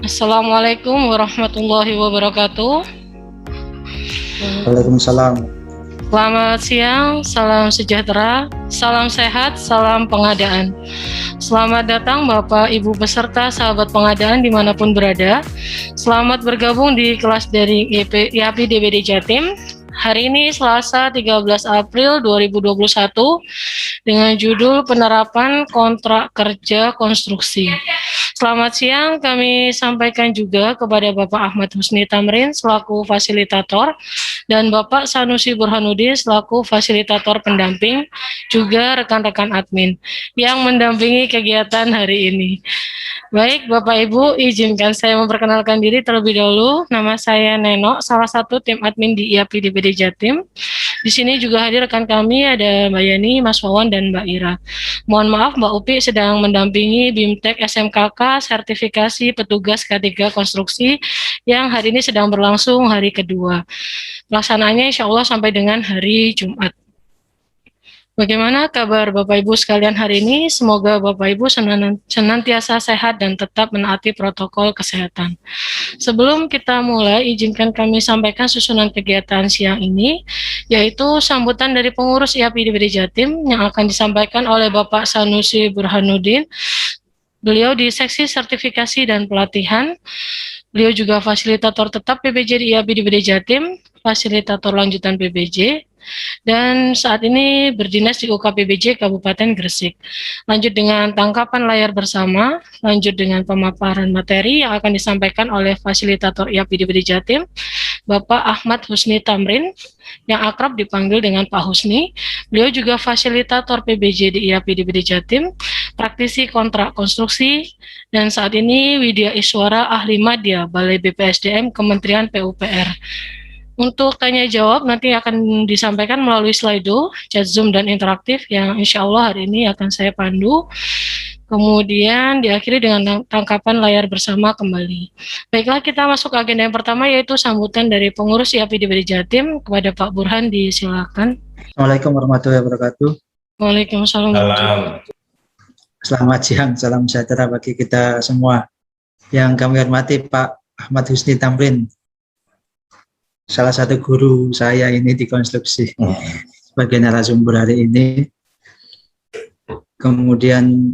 Assalamualaikum warahmatullahi wabarakatuh. Waalaikumsalam. Selamat siang, salam sejahtera, salam sehat, salam pengadaan. Selamat datang Bapak Ibu peserta sahabat pengadaan dimanapun berada. Selamat bergabung di kelas daring IAPI DBD Jatim. Hari ini Selasa 13 April 2021 dengan judul penerapan kontrak kerja konstruksi. Selamat siang, kami sampaikan juga kepada Bapak Ahmad Husni Tamrin selaku fasilitator dan Bapak Sanusi Burhanuddin selaku fasilitator pendamping, juga rekan-rekan admin yang mendampingi kegiatan hari ini. Baik, Bapak Ibu, izinkan saya memperkenalkan diri terlebih dahulu. Nama saya Neno, salah satu tim admin di IAPI DBD Jatim. Di sini juga hadir rekan kami ada Mbak Yani, Mas Wawan, dan Mbak Ira. Mohon maaf, Mbak Upi sedang mendampingi BIMTEK SMKK sertifikasi petugas K3 konstruksi yang hari ini sedang berlangsung hari kedua. Pelaksanaannya insya Allah sampai dengan hari Jumat. Bagaimana kabar Bapak Ibu sekalian hari ini? Semoga Bapak Ibu senantiasa sehat dan tetap menaati protokol kesehatan. Sebelum kita mulai, izinkan kami sampaikan susunan kegiatan siang ini, yaitu sambutan dari pengurus IAPI DBD Jatim yang akan disampaikan oleh Bapak Sanusi Burhanuddin. Beliau di seksi sertifikasi dan pelatihan. Beliau juga fasilitator tetap PBJ di IAPI DBD Jatim, fasilitator lanjutan PBJ, dan saat ini berdinas di UKPBJ Kabupaten Gresik. Lanjut dengan tangkapan layar bersama, lanjut dengan pemaparan materi yang akan disampaikan oleh fasilitator IAPI DBD Jatim, Bapak Ahmad Husni Tamrin, yang akrab dipanggil dengan Pak Husni. Beliau juga fasilitator PBJ di IAPI DBD Jatim, praktisi kontrak konstruksi, dan saat ini Widya Iswara Ahli Madya, Balai BPSDM Kementerian PUPR. Untuk tanya jawab nanti akan disampaikan melalui Slido, chat Zoom dan interaktif yang insya Allah hari ini akan saya pandu. Kemudian diakhiri dengan tangkapan layar bersama kembali. Baiklah, kita masuk ke agenda yang pertama yaitu sambutan dari pengurus IAPI DBD Jatim kepada Pak Burhan, disilakan. Assalamualaikum warahmatullahi wabarakatuh. Waalaikumsalam. Selamat siang, salam sejahtera bagi kita semua. Yang kami hormati Pak Ahmad Husni Tamrin, salah satu guru saya ini di konstruksi sebagai narasumber hari ini. Kemudian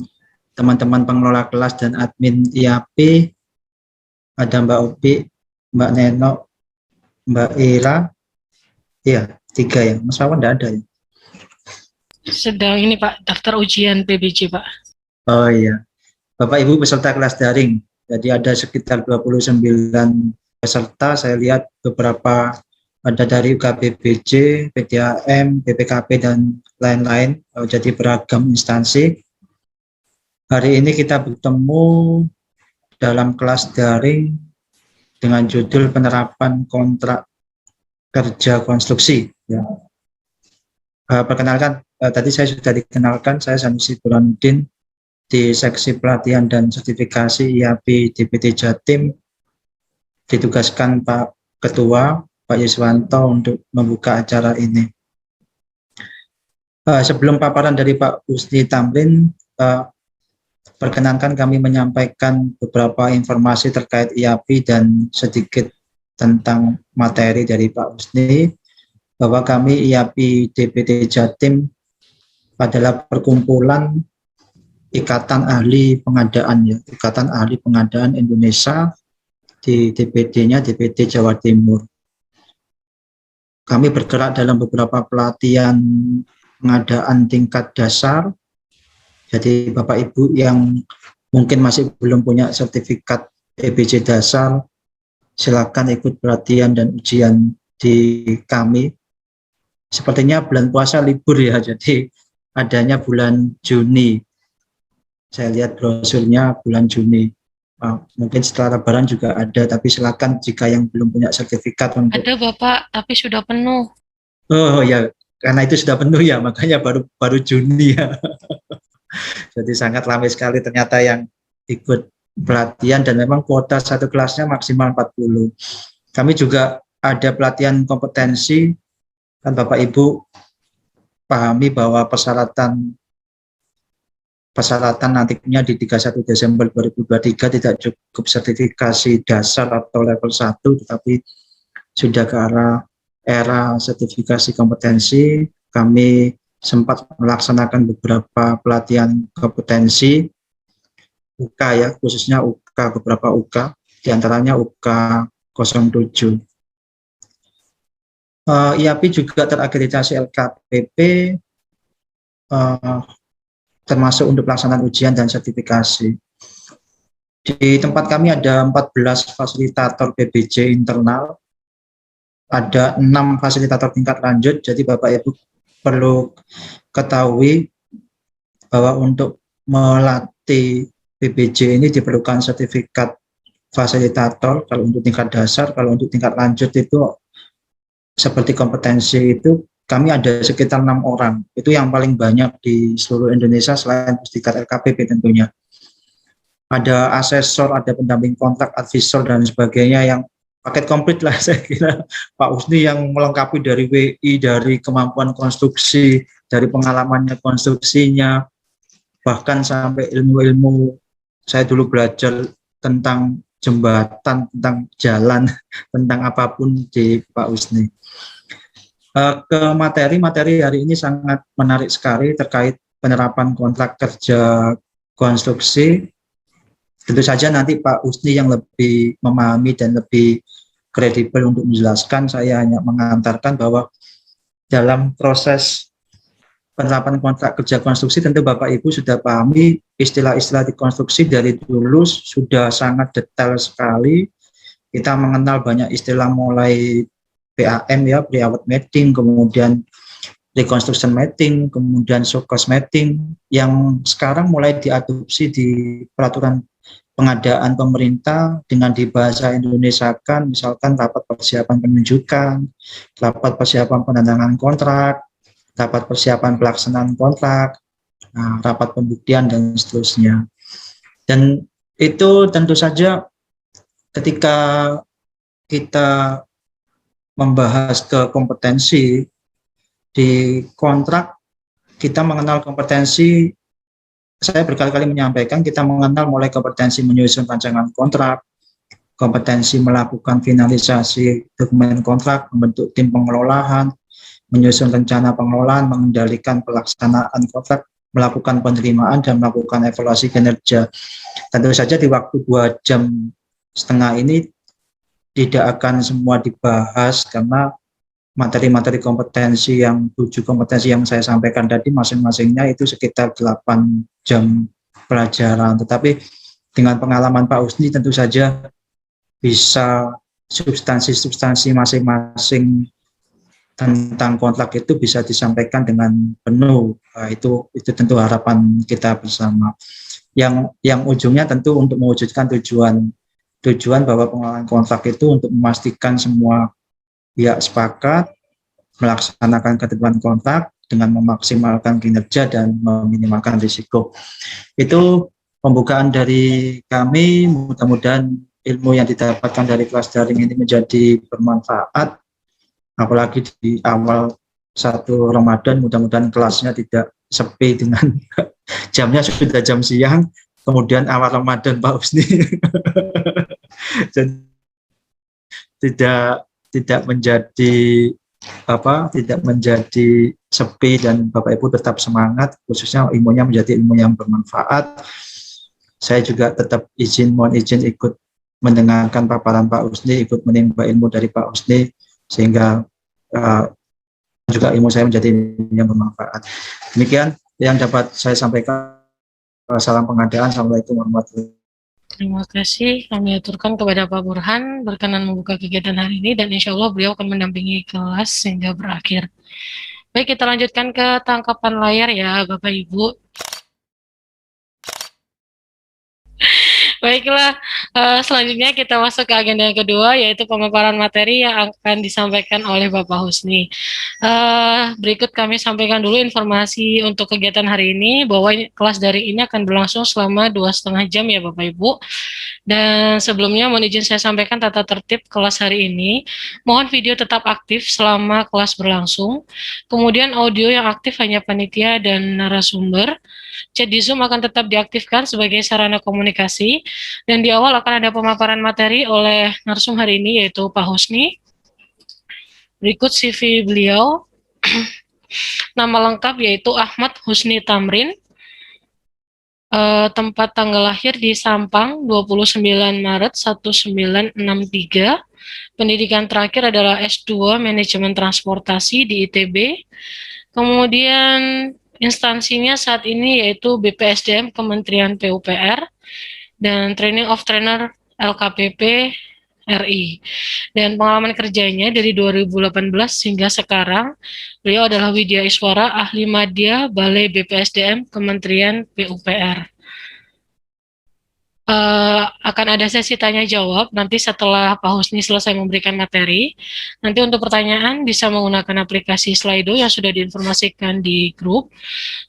teman-teman pengelola kelas dan admin IAP, ada Mbak Upi, Mbak Neno, Mbak Ira, ya 3 ya. Mas Wawan tidak ada ya? Sedang ini Pak, daftar ujian PBJ Pak. Oh iya, Bapak Ibu peserta kelas daring, jadi ada sekitar 29 peserta. Saya lihat beberapa ada dari UKPBJ, PDAM, BPKP, dan lain-lain, jadi beragam instansi. Hari ini kita bertemu dalam kelas daring dengan judul penerapan kontrak kerja konstruksi. Ya. Perkenalkan, tadi saya sudah dikenalkan, saya Sanusi Burhanuddin di seksi pelatihan dan sertifikasi IAPI DBD Jatim, ditugaskan Pak Ketua, Pak Yuswanto untuk membuka acara ini. Sebelum paparan dari Pak Husni Tamrin, perkenankan kami menyampaikan beberapa informasi terkait IAPI dan sedikit tentang materi dari Pak Husni, bahwa kami IAPI DBD Jatim adalah perkumpulan Ikatan Ahli Pengadaan, ya, Ikatan Ahli Pengadaan Indonesia, di DPD-nya DPD Jawa Timur. Kami bergerak dalam beberapa pelatihan pengadaan tingkat dasar. Jadi Bapak Ibu yang mungkin masih belum punya sertifikat PBJ dasar, silakan ikut pelatihan dan ujian di kami. Sepertinya bulan puasa libur ya, jadi adanya bulan Juni. Saya lihat brosurnya bulan Juni. Mungkin setelah Lebaran juga ada, tapi silakan jika yang belum punya sertifikat untuk. Ada Bapak, tapi sudah penuh. Oh ya, karena itu sudah penuh ya, makanya baru Juni ya. Jadi sangat ramai sekali ternyata yang ikut pelatihan, dan memang kuota satu kelasnya maksimal 40. Kami juga ada pelatihan kompetensi, kan Bapak Ibu pahami bahwa persyaratan persyaratan nantinya di 31 Desember 2023 tidak cukup sertifikasi dasar atau level 1, tetapi sudah ke arah era sertifikasi kompetensi. Kami sempat melaksanakan beberapa pelatihan kompetensi UK ya, khususnya UK, beberapa UK, diantaranya UK 07. IAPI juga terakreditasi LKPP, termasuk untuk pelaksanaan ujian dan sertifikasi. Di tempat kami ada 14 fasilitator PBJ internal, ada 6 fasilitator tingkat lanjut. Jadi Bapak Ibu perlu ketahui bahwa untuk melatih PBJ ini diperlukan sertifikat fasilitator kalau untuk tingkat dasar. Kalau untuk tingkat lanjut itu seperti kompetensi itu kami ada sekitar 6 orang. Itu yang paling banyak di seluruh Indonesia selain tingkat LKPP tentunya. Ada asesor, ada pendamping kontrak, advisor, dan sebagainya yang paket komplit lah saya kira. Pak Usni yang melengkapi dari WI, dari kemampuan konstruksi, dari pengalamannya konstruksinya, bahkan sampai ilmu-ilmu. Saya dulu belajar tentang jembatan, tentang jalan, tentang apapun di Pak Usni. Ke materi hari ini sangat menarik sekali terkait penerapan kontrak kerja konstruksi. Tentu saja nanti Pak Usni yang lebih memahami dan lebih kredibel untuk menjelaskan. Saya hanya mengantarkan bahwa dalam proses penerapan kontrak kerja konstruksi tentu Bapak Ibu sudah pahami istilah-istilah di konstruksi dari dulu sudah sangat detail sekali. Kita mengenal banyak istilah mulai PAM ya, pre-award mating, kemudian reconstruction mating, kemudian show cost mating, yang sekarang mulai diadopsi di peraturan pengadaan pemerintah dengan di bahasa Indonesia kan, misalkan rapat persiapan penunjukan, rapat persiapan penandatanganan kontrak, rapat persiapan pelaksanaan kontrak, rapat pembuktian dan seterusnya. Dan itu tentu saja ketika kita membahas ke kompetensi di kontrak, kita mengenal kompetensi. Saya berkali-kali menyampaikan kita mengenal mulai kompetensi menyusun rancangan kontrak, kompetensi melakukan finalisasi dokumen kontrak, membentuk tim pengelolaan, menyusun rencana pengelolaan, mengendalikan pelaksanaan kontrak, melakukan penerimaan, dan melakukan evaluasi kinerja. Tentu saja di waktu 2,5 jam ini tidak akan semua dibahas karena materi-materi kompetensi yang 7 kompetensi yang saya sampaikan tadi masing-masingnya itu sekitar 8 jam pelajaran. Tetapi dengan pengalaman Pak Usni tentu saja bisa substansi-substansi masing-masing tentang kontrak itu bisa disampaikan dengan penuh. Itu tentu harapan kita bersama. Yang ujungnya tentu untuk mewujudkan tujuan bahwa pengelolaan kontrak itu untuk memastikan semua pihak sepakat melaksanakan ketentuan kontrak dengan memaksimalkan kinerja dan meminimalkan risiko. Itu pembukaan dari kami. Mudah-mudahan ilmu yang didapatkan dari kelas daring ini menjadi bermanfaat, apalagi di awal 1 Ramadan. Mudah-mudahan kelasnya tidak sepi dengan jamnya sudah jam siang, kemudian awal Ramadan Pak Usni. Jadi tidak menjadi sepi dan Bapak Ibu tetap semangat, khususnya ilmunya menjadi ilmu yang bermanfaat. Saya juga tetap mohon izin ikut mendengarkan paparan Pak Usni, ikut menimba ilmu dari Pak Usni, sehingga juga ilmu saya menjadi ilmu yang bermanfaat. Demikian yang dapat saya sampaikan. Salam pengadaan. Assalamualaikum warahmatullahi wabarakatuh. Terima kasih, kami aturkan kepada Pak Burhan berkenan membuka kegiatan hari ini dan insya Allah beliau akan mendampingi kelas hingga berakhir. Baik, kita lanjutkan ke tangkapan layar ya Bapak Ibu. Baiklah, selanjutnya kita masuk ke agenda yang kedua, yaitu pemaparan materi yang akan disampaikan oleh Bapak Husni. Berikut kami sampaikan dulu informasi untuk kegiatan hari ini, bahwa kelas daring ini akan berlangsung selama 2,5 jam ya Bapak Ibu. Dan sebelumnya mohon izin saya sampaikan tata tertib kelas hari ini. Mohon video tetap aktif selama kelas berlangsung. Kemudian audio yang aktif hanya panitia dan narasumber. Chat di Zoom akan tetap diaktifkan sebagai sarana komunikasi. Dan di awal akan ada pemaparan materi oleh narsum hari ini, yaitu Pak Husni. Berikut CV beliau. Nama lengkap yaitu Ahmad Husni Tamrin. Tempat tanggal lahir di Sampang 29 Maret 1963. Pendidikan terakhir adalah S2 Manajemen Transportasi di ITB. Kemudian instansinya saat ini yaitu BPSDM Kementerian PUPR dan Training of Trainer LKPP RI. Dan pengalaman kerjanya dari 2018 hingga sekarang, beliau adalah Widya Iswara, ahli madya Balai BPSDM Kementerian PUPR. Akan ada sesi tanya jawab nanti setelah Pak Husni selesai memberikan materi. Nanti untuk pertanyaan bisa menggunakan aplikasi Slido yang sudah diinformasikan di grup.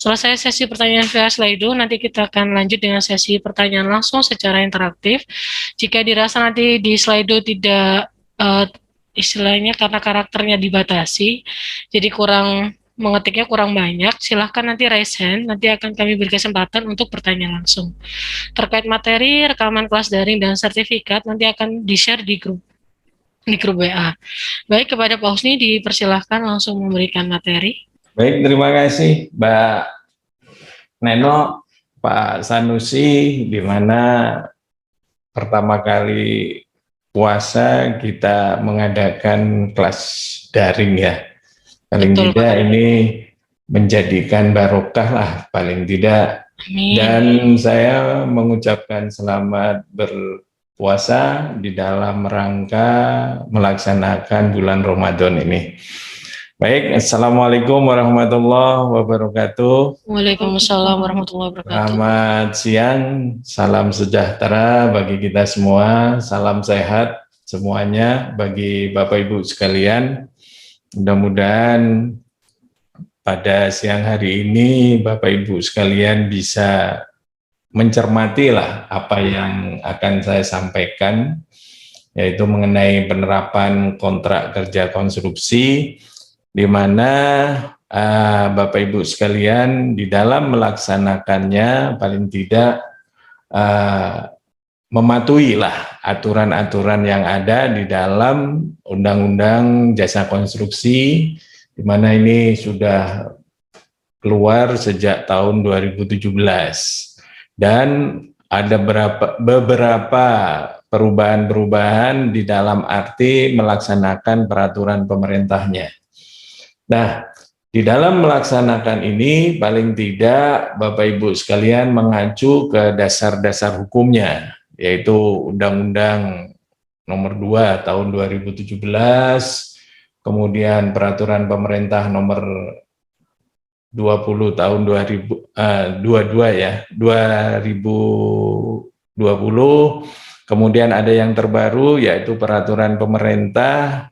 Selesai sesi pertanyaan via Slido, nanti kita akan lanjut dengan sesi pertanyaan langsung secara interaktif. Jika dirasa nanti di Slido tidak istilahnya karena karakternya dibatasi, jadi mengetiknya kurang banyak, silahkan nanti raise hand, nanti akan kami beri kesempatan untuk bertanya langsung. Terkait materi, rekaman kelas daring dan sertifikat nanti akan di-share di grup WA. Baik, kepada Pak Husni dipersilahkan langsung memberikan materi. Baik, terima kasih Mbak Neno, Pak Sanusi, di mana pertama kali puasa kita mengadakan kelas daring ya. Paling Betul, tidak Pak. ini menjadikan barokah lah, paling tidak. Amin. Dan saya mengucapkan selamat berpuasa di dalam rangka melaksanakan bulan Ramadan ini. Baik, Assalamualaikum warahmatullahi wabarakatuh. Waalaikumsalam warahmatullahi wabarakatuh. Selamat siang, salam sejahtera bagi kita semua, salam sehat semuanya bagi Bapak Ibu sekalian. Mudah-mudahan pada siang hari ini Bapak Ibu sekalian bisa mencermati lah apa yang akan saya sampaikan, yaitu mengenai penerapan kontrak kerja konstruksi, di mana Bapak Ibu sekalian di dalam melaksanakannya paling tidak mematuhi lah aturan-aturan yang ada di dalam Undang-Undang Jasa Konstruksi, di mana ini sudah keluar sejak tahun 2017 dan ada beberapa perubahan-perubahan di dalam arti melaksanakan peraturan pemerintahnya. Nah, di dalam melaksanakan ini paling tidak Bapak Ibu sekalian mengacu ke dasar-dasar hukumnya, yaitu Undang-Undang Nomor 2 Tahun 2017, kemudian Peraturan Pemerintah Nomor 20 Tahun 2020, kemudian ada yang terbaru yaitu Peraturan Pemerintah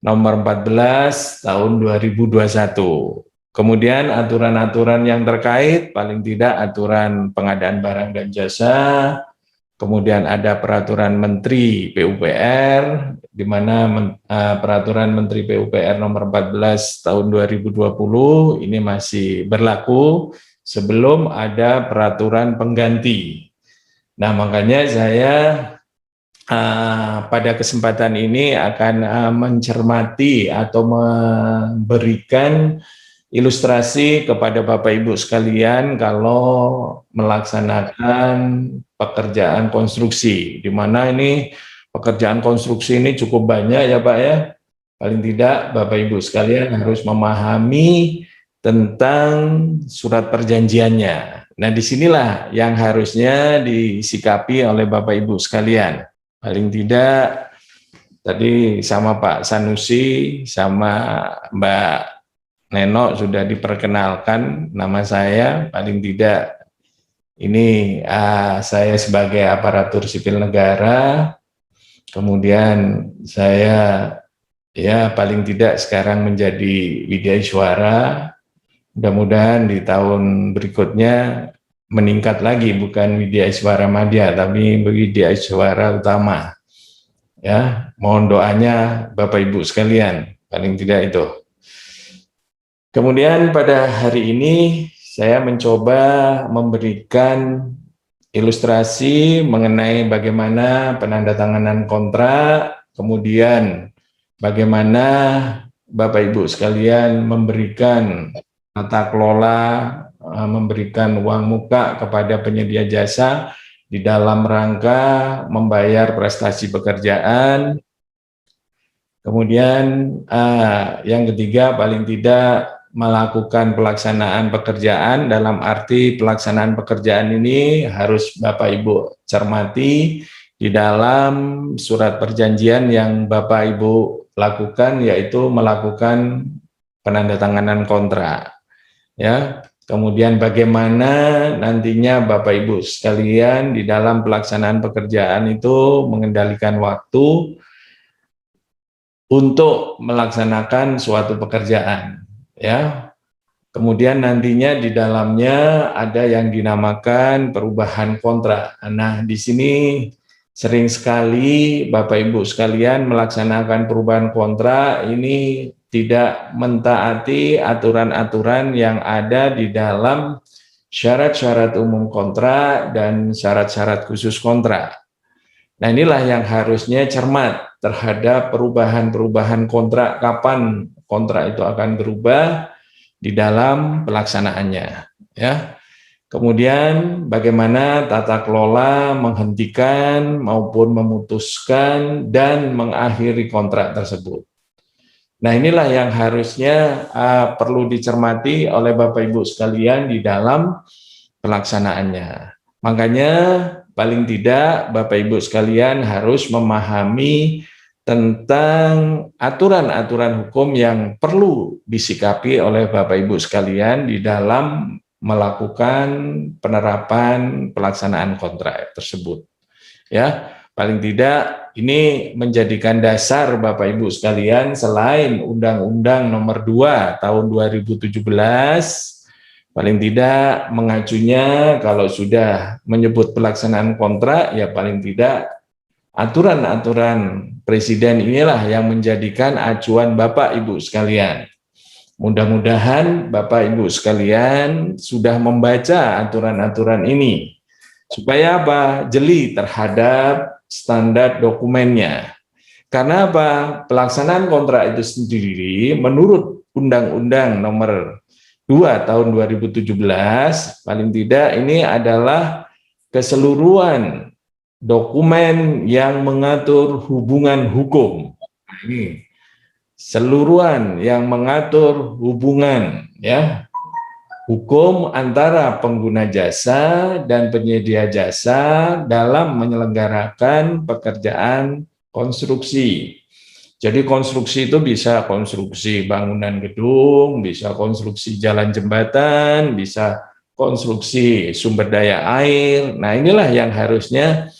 Nomor 14 Tahun 2021. Kemudian aturan-aturan yang terkait, paling tidak aturan pengadaan barang dan jasa, kemudian ada peraturan Menteri PUPR, di mana peraturan Menteri PUPR nomor 14 tahun 2020 ini masih berlaku sebelum ada peraturan pengganti. Nah, makanya saya pada kesempatan ini akan mencermati atau memberikan ilustrasi kepada Bapak Ibu sekalian kalau melaksanakan pekerjaan konstruksi, di mana ini pekerjaan konstruksi ini cukup banyak ya Pak ya. Paling tidak Bapak Ibu sekalian harus memahami tentang surat perjanjiannya. Nah, disinilah yang harusnya disikapi oleh Bapak Ibu sekalian. Paling tidak tadi sama Pak Sanusi sama Mbak Neno sudah diperkenalkan nama saya, paling tidak Ini saya sebagai aparatur sipil negara, kemudian saya ya paling tidak sekarang menjadi Widyaswara. Mudah-mudahan di tahun berikutnya meningkat lagi, bukan Widyaswara Madya, tapi Widyaswara Utama. Ya, mohon doanya Bapak Ibu sekalian, paling tidak itu. Kemudian pada hari ini saya mencoba memberikan ilustrasi mengenai bagaimana penandatanganan kontrak, kemudian bagaimana Bapak Ibu sekalian memberikan tata kelola, memberikan uang muka kepada penyedia jasa di dalam rangka membayar prestasi pekerjaan. Kemudian yang ketiga paling tidak melakukan pelaksanaan pekerjaan, dalam arti pelaksanaan pekerjaan ini harus Bapak Ibu cermati di dalam surat perjanjian yang Bapak Ibu lakukan, yaitu melakukan penandatanganan kontrak. Ya, kemudian bagaimana nantinya Bapak Ibu sekalian di dalam pelaksanaan pekerjaan itu mengendalikan waktu untuk melaksanakan suatu pekerjaan, ya. Kemudian nantinya di dalamnya ada yang dinamakan perubahan kontrak. Nah, di sini sering sekali Bapak Ibu sekalian melaksanakan perubahan kontrak ini tidak mentaati aturan-aturan yang ada di dalam syarat-syarat umum kontrak dan syarat-syarat khusus kontrak. Nah, inilah yang harusnya cermat terhadap perubahan-perubahan kontrak, kapan kontrak itu akan berubah di dalam pelaksanaannya, ya. Kemudian bagaimana tata kelola menghentikan maupun memutuskan dan mengakhiri kontrak tersebut. Nah, inilah yang harusnya perlu dicermati oleh Bapak Ibu sekalian di dalam pelaksanaannya. Makanya paling tidak Bapak Ibu sekalian harus memahami tentang aturan-aturan hukum yang perlu disikapi oleh Bapak Ibu sekalian di dalam melakukan penerapan pelaksanaan kontrak tersebut. Ya, paling tidak ini menjadikan dasar Bapak Ibu sekalian, selain Undang-Undang Nomor 2 Tahun 2017, paling tidak mengacunya kalau sudah menyebut pelaksanaan kontrak, ya paling tidak aturan-aturan Presiden inilah yang menjadikan acuan Bapak Ibu sekalian. Mudah-mudahan Bapak Ibu sekalian sudah membaca aturan-aturan ini, supaya apa? Jeli terhadap standar dokumennya. Karena apa? Pelaksanaan kontrak itu sendiri menurut Undang-Undang Nomor 2 Tahun 2017, paling tidak ini adalah keseluruhan dokumen yang mengatur hubungan hukum. Ini seluruhan yang mengatur hubungan, ya, hukum antara pengguna jasa dan penyedia jasa dalam menyelenggarakan pekerjaan konstruksi. Jadi konstruksi itu bisa konstruksi bangunan gedung, bisa konstruksi jalan jembatan, bisa konstruksi sumber daya air. Nah, inilah yang harusnya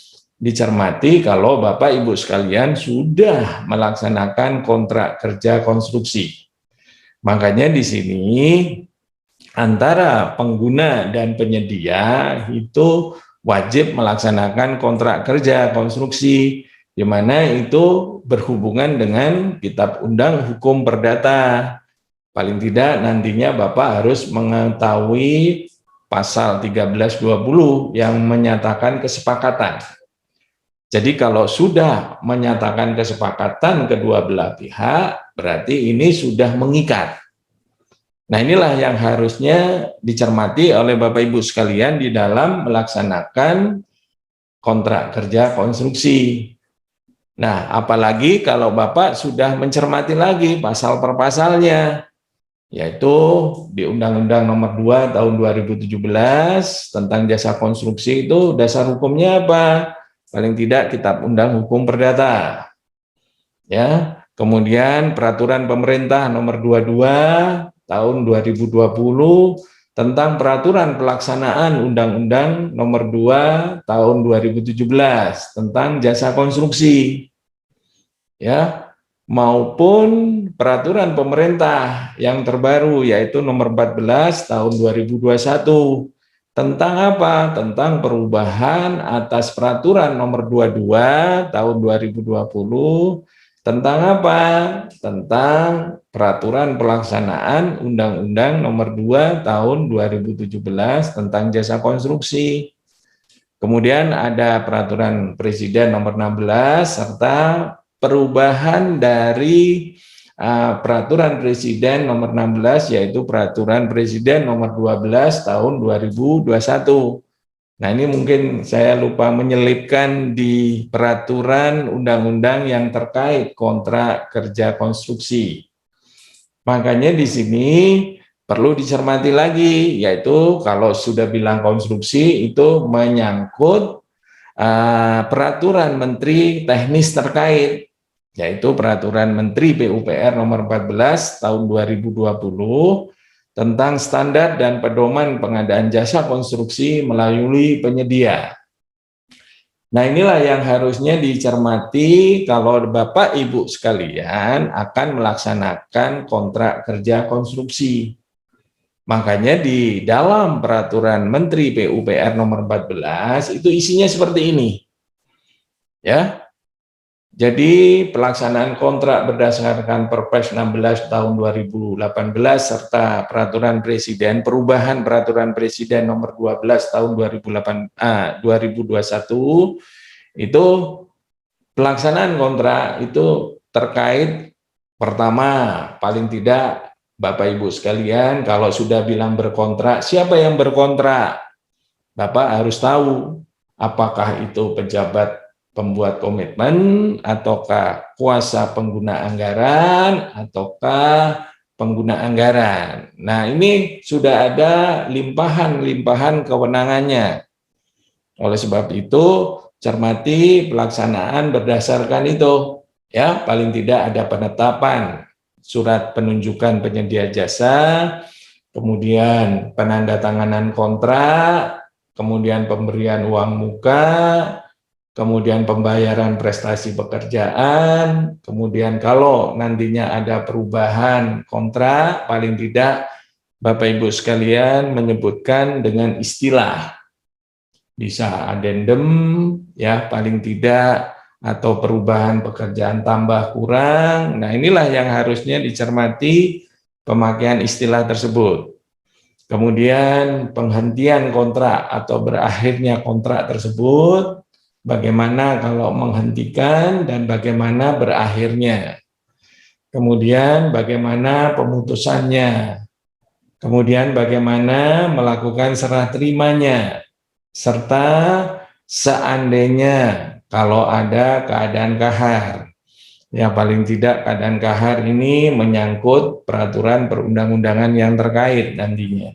dicermati kalau Bapak Ibu sekalian sudah melaksanakan kontrak kerja konstruksi. Makanya di sini antara pengguna dan penyedia itu wajib melaksanakan kontrak kerja konstruksi, di mana itu berhubungan dengan Kitab Undang Hukum Perdata. Paling tidak nantinya Bapak harus mengetahui pasal 1320 yang menyatakan kesepakatan. Jadi kalau sudah menyatakan kesepakatan kedua belah pihak, berarti ini sudah mengikat. Nah, inilah yang harusnya dicermati oleh Bapak Ibu sekalian di dalam melaksanakan kontrak kerja konstruksi. Nah, apalagi kalau Bapak sudah mencermati lagi pasal per pasalnya, yaitu di Undang-Undang Nomor 2 Tahun 2017 tentang jasa konstruksi itu dasar hukumnya apa? Paling tidak Kitab Undang Hukum Perdata. Ya, kemudian Peraturan Pemerintah Nomor 22 Tahun 2020 tentang peraturan pelaksanaan Undang-Undang Nomor 2 Tahun 2017 tentang jasa konstruksi, ya, maupun peraturan pemerintah yang terbaru yaitu Nomor 14 Tahun 2021 tentang apa? Tentang perubahan atas peraturan Nomor 22 Tahun 2020 tentang apa? Tentang peraturan pelaksanaan Undang-Undang Nomor 2 Tahun 2017 tentang jasa konstruksi. Kemudian ada peraturan Presiden Nomor 16 serta perubahan dari peraturan Presiden Nomor 16 yaitu peraturan Presiden Nomor 12 Tahun 2021. Nah, ini mungkin saya lupa menyelipkan di peraturan undang-undang yang terkait kontrak kerja konstruksi. Makanya di sini perlu dicermati lagi, yaitu kalau sudah bilang konstruksi itu menyangkut peraturan Menteri Teknis terkait, yaitu peraturan Menteri PUPR Nomor 14 Tahun 2020 tentang standar dan pedoman pengadaan jasa konstruksi melalui penyedia. Nah, inilah yang harusnya dicermati kalau Bapak Ibu sekalian akan melaksanakan kontrak kerja konstruksi. Makanya di dalam peraturan Menteri PUPR Nomor 14 itu isinya seperti ini. Ya. Jadi pelaksanaan kontrak berdasarkan Perpres 16 tahun 2018 serta peraturan Presiden, perubahan peraturan Presiden nomor 12 tahun 2021 itu pelaksanaan kontrak itu terkait pertama paling tidak Bapak Ibu sekalian kalau sudah bilang berkontrak, siapa yang berkontrak? Bapak harus tahu apakah itu pejabat pembuat komitmen, ataukah kuasa pengguna anggaran, ataukah pengguna anggaran. Nah, ini sudah ada limpahan-limpahan kewenangannya. Oleh sebab itu, cermati pelaksanaan berdasarkan itu. Ya, paling tidak ada penetapan surat penunjukan penyedia jasa, kemudian penandatanganan kontrak, kemudian pemberian uang muka, kemudian pembayaran prestasi pekerjaan, kemudian kalau nantinya ada perubahan kontrak, paling tidak Bapak Ibu sekalian menyebutkan dengan istilah, bisa addendum, ya paling tidak, atau perubahan pekerjaan tambah kurang. Nah, inilah yang harusnya dicermati pemakaian istilah tersebut. Kemudian penghentian kontrak atau berakhirnya kontrak tersebut, bagaimana kalau menghentikan dan bagaimana berakhirnya. Kemudian bagaimana pemutusannya. Kemudian bagaimana melakukan serah terimanya. Serta seandainya kalau ada keadaan kahar. Yang paling tidak keadaan kahar ini menyangkut peraturan perundang-undangan yang terkait nantinya.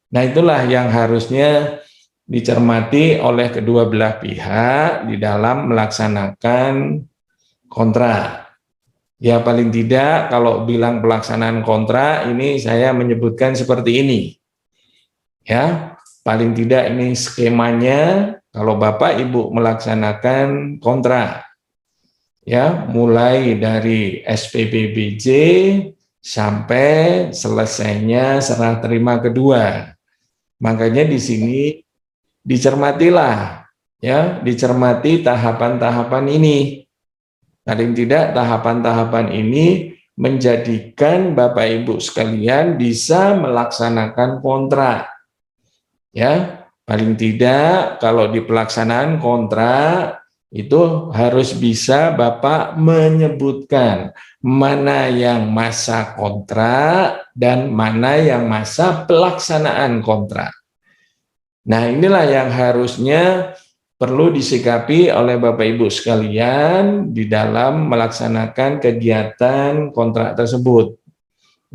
Nah, itulah yang harusnya dicermati oleh kedua belah pihak di dalam melaksanakan kontrak. Ya paling tidak kalau bilang pelaksanaan kontrak ini saya menyebutkan seperti ini. Ya, paling tidak ini skemanya kalau Bapak Ibu melaksanakan kontrak. Ya, mulai dari SPPBJ sampai selesainya serah terima kedua. Makanya di sini dicermatilah, ya, dicermati tahapan-tahapan ini. Paling tidak tahapan-tahapan ini menjadikan Bapak Ibu sekalian bisa melaksanakan kontrak. Ya, paling tidak kalau di pelaksanaan kontrak itu harus bisa Bapak menyebutkan mana yang masa kontrak dan mana yang masa pelaksanaan kontrak. Nah, inilah yang harusnya perlu disikapi oleh Bapak Ibu sekalian di dalam melaksanakan kegiatan kontrak tersebut.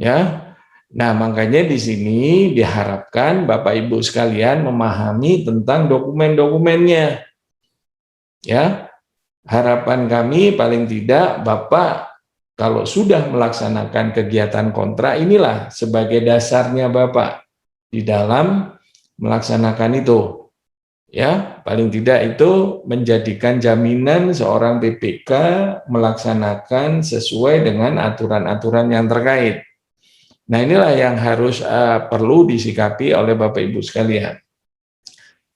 Ya. Nah, makanya di sini diharapkan Bapak Ibu sekalian memahami tentang dokumen-dokumennya. Ya. Harapan kami paling tidak Bapak kalau sudah melaksanakan kegiatan kontrak inilah sebagai dasarnya Bapak. di dalam melaksanakan itu. Ya, paling tidak itu menjadikan jaminan seorang PPK melaksanakan sesuai dengan aturan-aturan yang terkait. Nah, inilah yang harus perlu disikapi oleh Bapak Ibu sekalian.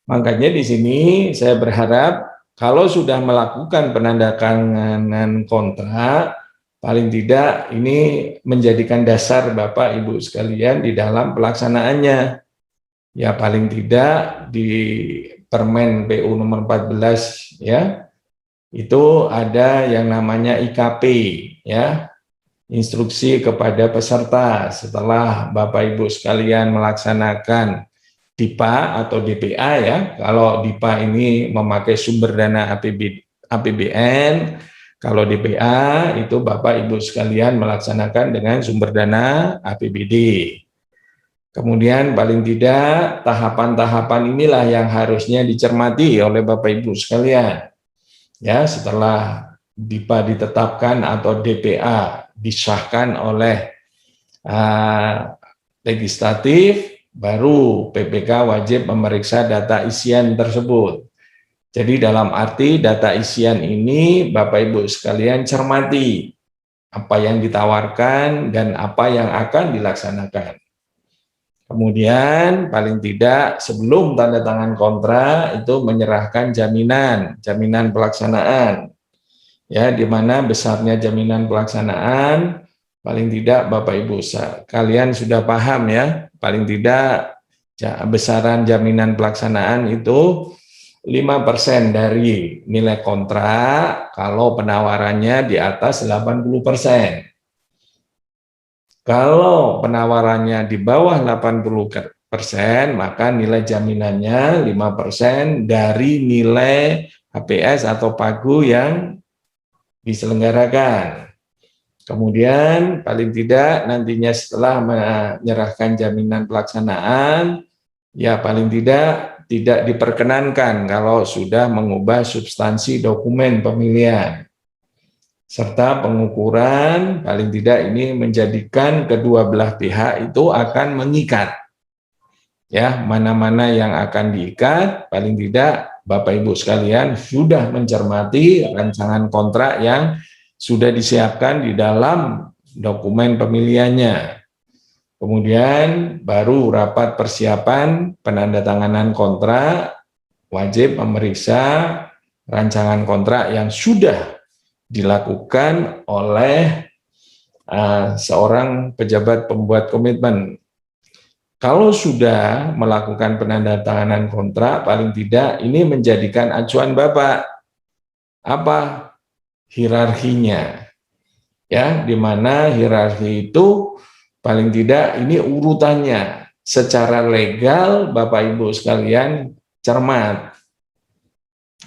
Makanya di sini saya berharap kalau sudah melakukan penandatanganan kontrak, paling tidak ini menjadikan dasar Bapak Ibu sekalian di dalam pelaksanaannya. Ya, paling tidak di Permen PU nomor 14 ya, itu ada yang namanya IKP ya, instruksi kepada peserta setelah Bapak Ibu sekalian melaksanakan DIPA atau DPA ya. Kalau DIPA ini memakai sumber dana APBN, kalau DPA itu Bapak Ibu sekalian melaksanakan dengan sumber dana APBD. Kemudian paling tidak tahapan-tahapan inilah yang harusnya dicermati oleh Bapak Ibu sekalian. Ya, setelah DIPA ditetapkan atau DPA disahkan oleh legislatif, baru PPK wajib memeriksa data isian tersebut. Jadi dalam arti data isian ini Bapak Ibu sekalian cermati apa yang ditawarkan dan apa yang akan dilaksanakan. Kemudian paling tidak sebelum tanda tangan kontrak itu menyerahkan jaminan pelaksanaan. Ya, di mana besarnya jaminan pelaksanaan paling tidak Bapak Ibu kalian sudah paham ya, paling tidak besaran jaminan pelaksanaan itu 5% dari nilai kontrak kalau penawarannya di atas 80%. Kalau penawarannya di bawah 80%, maka nilai jaminannya 5% dari nilai HPS atau pagu yang diselenggarakan. Kemudian paling tidak nantinya setelah menyerahkan jaminan pelaksanaan, ya paling tidak diperkenankan kalau sudah mengubah substansi dokumen pemilihan. Serta pengukuran, paling tidak ini menjadikan kedua belah pihak itu akan mengikat. Ya, mana-mana yang akan diikat, paling tidak Bapak Ibu sekalian sudah mencermati rancangan kontrak yang sudah disiapkan di dalam dokumen pemilihannya. Kemudian baru rapat persiapan penandatanganan kontrak, wajib memeriksa rancangan kontrak yang sudah dilakukan oleh seorang pejabat pembuat komitmen. Kalau sudah melakukan penandatanganan kontrak, paling tidak ini menjadikan acuan Bapak. Apa? Hierarkinya. Ya, di mana hierarki itu paling tidak ini urutannya. Secara legal Bapak Ibu sekalian cermat.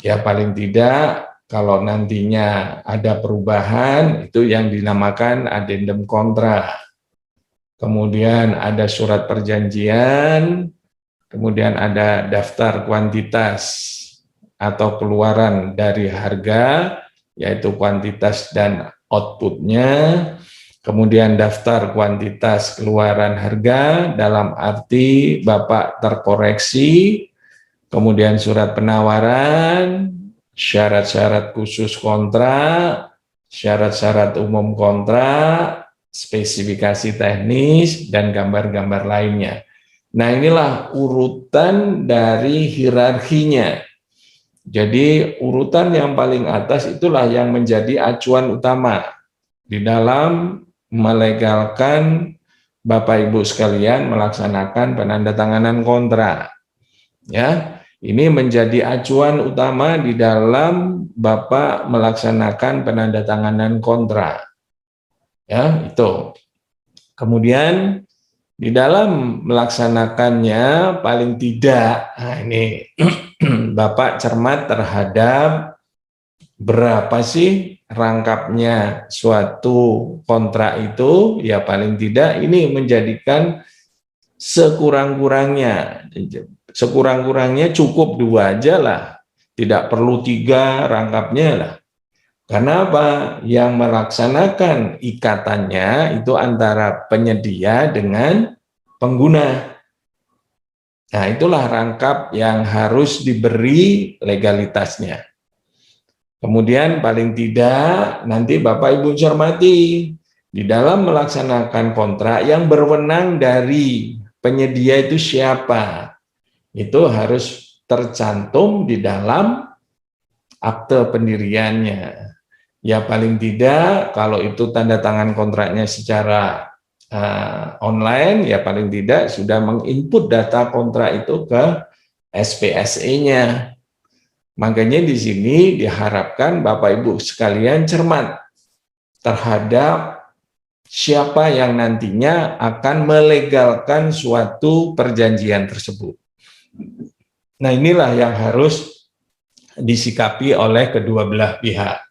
Ya, paling tidak kalau nantinya ada perubahan, itu yang dinamakan addendum kontrak. Kemudian ada surat perjanjian, kemudian ada daftar kuantitas atau keluaran dari harga, yaitu kuantitas dan outputnya. Kemudian daftar kuantitas keluaran harga dalam arti Bapak terkoreksi, kemudian surat penawaran, syarat-syarat khusus kontrak, syarat-syarat umum kontrak, spesifikasi teknis, dan gambar-gambar lainnya. Nah, inilah urutan dari hierarkinya. Jadi, urutan yang paling atas itulah yang menjadi acuan utama di dalam melegalkan Bapak Ibu sekalian melaksanakan penandatanganan kontrak. Ya, ini menjadi acuan utama di dalam Bapak melaksanakan penandatanganan kontrak. Ya, itu. Kemudian di dalam melaksanakannya paling tidak, nah ini Bapak cermat terhadap berapa sih rangkapnya suatu kontrak itu, ya paling tidak ini menjadikan sekurang-kurangnya cukup 2 aja lah, tidak perlu 3 rangkapnya lah. Karena apa? Yang melaksanakan ikatannya itu antara penyedia dengan pengguna. Nah, itulah rangkap yang harus diberi legalitasnya. Kemudian paling tidak nanti Bapak Ibu cermati di dalam melaksanakan kontrak yang berwenang dari penyedia itu siapa. Itu harus tercantum di dalam akte pendiriannya. Ya paling tidak kalau itu tanda tangan kontraknya secara online, ya paling tidak sudah menginput data kontrak itu ke SPSE-nya. Makanya di sini diharapkan Bapak Ibu sekalian cermat terhadap siapa yang nantinya akan melegalkan suatu perjanjian tersebut. Nah, inilah yang harus disikapi oleh kedua belah pihak.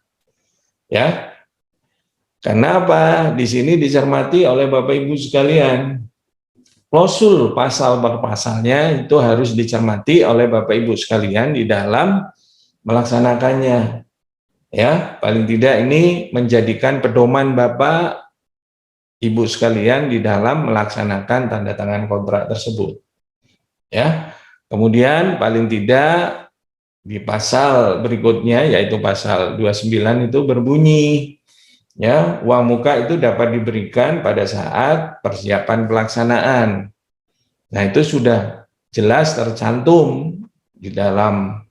Ya. Karena apa? Di sini dicermati oleh Bapak Ibu sekalian. Klausul pasal per pasalnya itu harus dicermati oleh Bapak Ibu sekalian di dalam melaksanakannya. Ya, paling tidak ini menjadikan pedoman Bapak Ibu sekalian di dalam melaksanakan tanda tangan kontrak tersebut. Ya. Kemudian paling tidak di pasal berikutnya yaitu pasal 29 itu berbunyi ya, uang muka itu dapat diberikan pada saat persiapan pelaksanaan. Nah, itu sudah jelas tercantum di dalam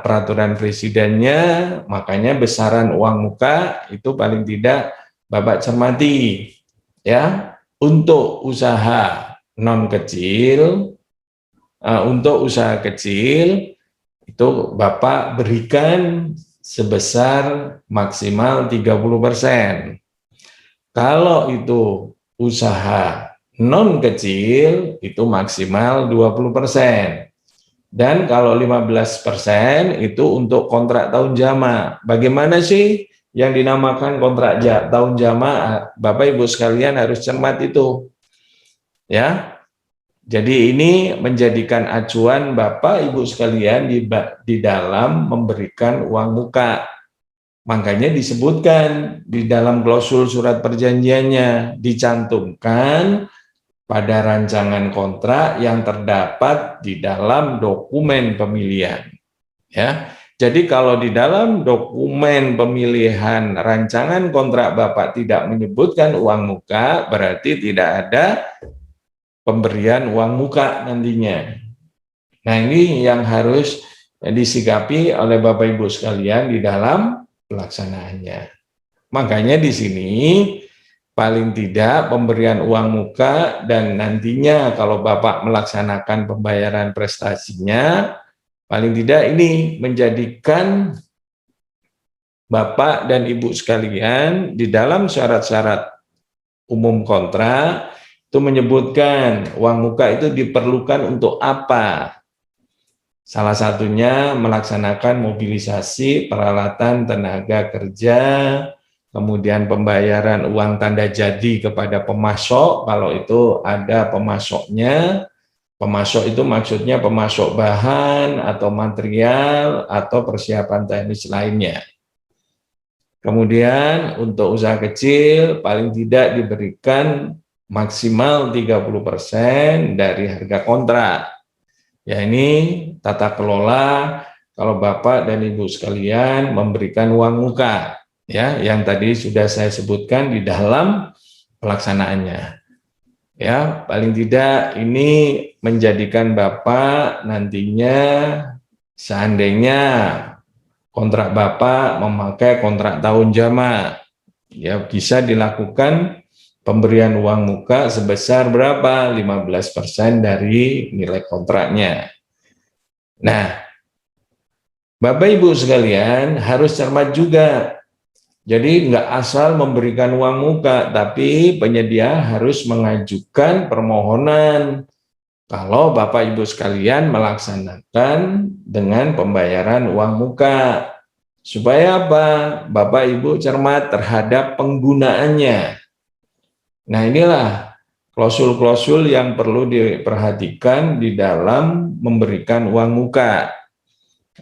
peraturan presidennya, makanya besaran uang muka itu paling tidak Bapak cermati ya, untuk usaha non kecil, untuk usaha kecil itu Bapak berikan sebesar maksimal 30%. Kalau itu usaha non kecil itu maksimal 20%. Dan kalau 15% itu untuk kontrak tahun jama. Bagaimana sih yang dinamakan kontrak tahun jama? Bapak Ibu sekalian harus cermat itu. Ya. Jadi ini menjadikan acuan Bapak Ibu sekalian di dalam memberikan uang muka. Makanya disebutkan di dalam klausul surat perjanjiannya dicantumkan pada rancangan kontrak yang terdapat di dalam dokumen pemilihan. Ya. Jadi kalau di dalam dokumen pemilihan rancangan kontrak Bapak tidak menyebutkan uang muka, berarti tidak ada pemberian uang muka nantinya. Nah, ini yang harus disikapi oleh Bapak Ibu sekalian di dalam pelaksanaannya. Makanya di sini paling tidak pemberian uang muka dan nantinya kalau Bapak melaksanakan pembayaran prestasinya, paling tidak ini menjadikan Bapak dan Ibu sekalian di dalam syarat-syarat umum kontrak itu menyebutkan uang muka itu diperlukan untuk apa. Salah satunya melaksanakan mobilisasi peralatan tenaga kerja, kemudian pembayaran uang tanda jadi kepada pemasok, kalau itu ada pemasoknya. Pemasok itu maksudnya pemasok bahan atau material atau persiapan teknis lainnya. Kemudian untuk usaha kecil paling tidak diberikan maksimal 30% dari harga kontrak. Ya, ini tata kelola kalau Bapak dan Ibu sekalian memberikan uang muka, ya, yang tadi sudah saya sebutkan di dalam pelaksanaannya. Ya, paling tidak ini menjadikan Bapak nantinya seandainya kontrak Bapak memakai kontrak tahun jama, ya bisa dilakukan pemberian uang muka sebesar berapa? 15% dari nilai kontraknya. Nah, Bapak Ibu sekalian harus cermat juga. Jadi nggak asal memberikan uang muka, tapi penyedia harus mengajukan permohonan kalau Bapak Ibu sekalian melaksanakan dengan pembayaran uang muka. Supaya apa? Bapak Ibu cermat terhadap penggunaannya. Nah, inilah klausul-klausul yang perlu diperhatikan di dalam memberikan uang muka.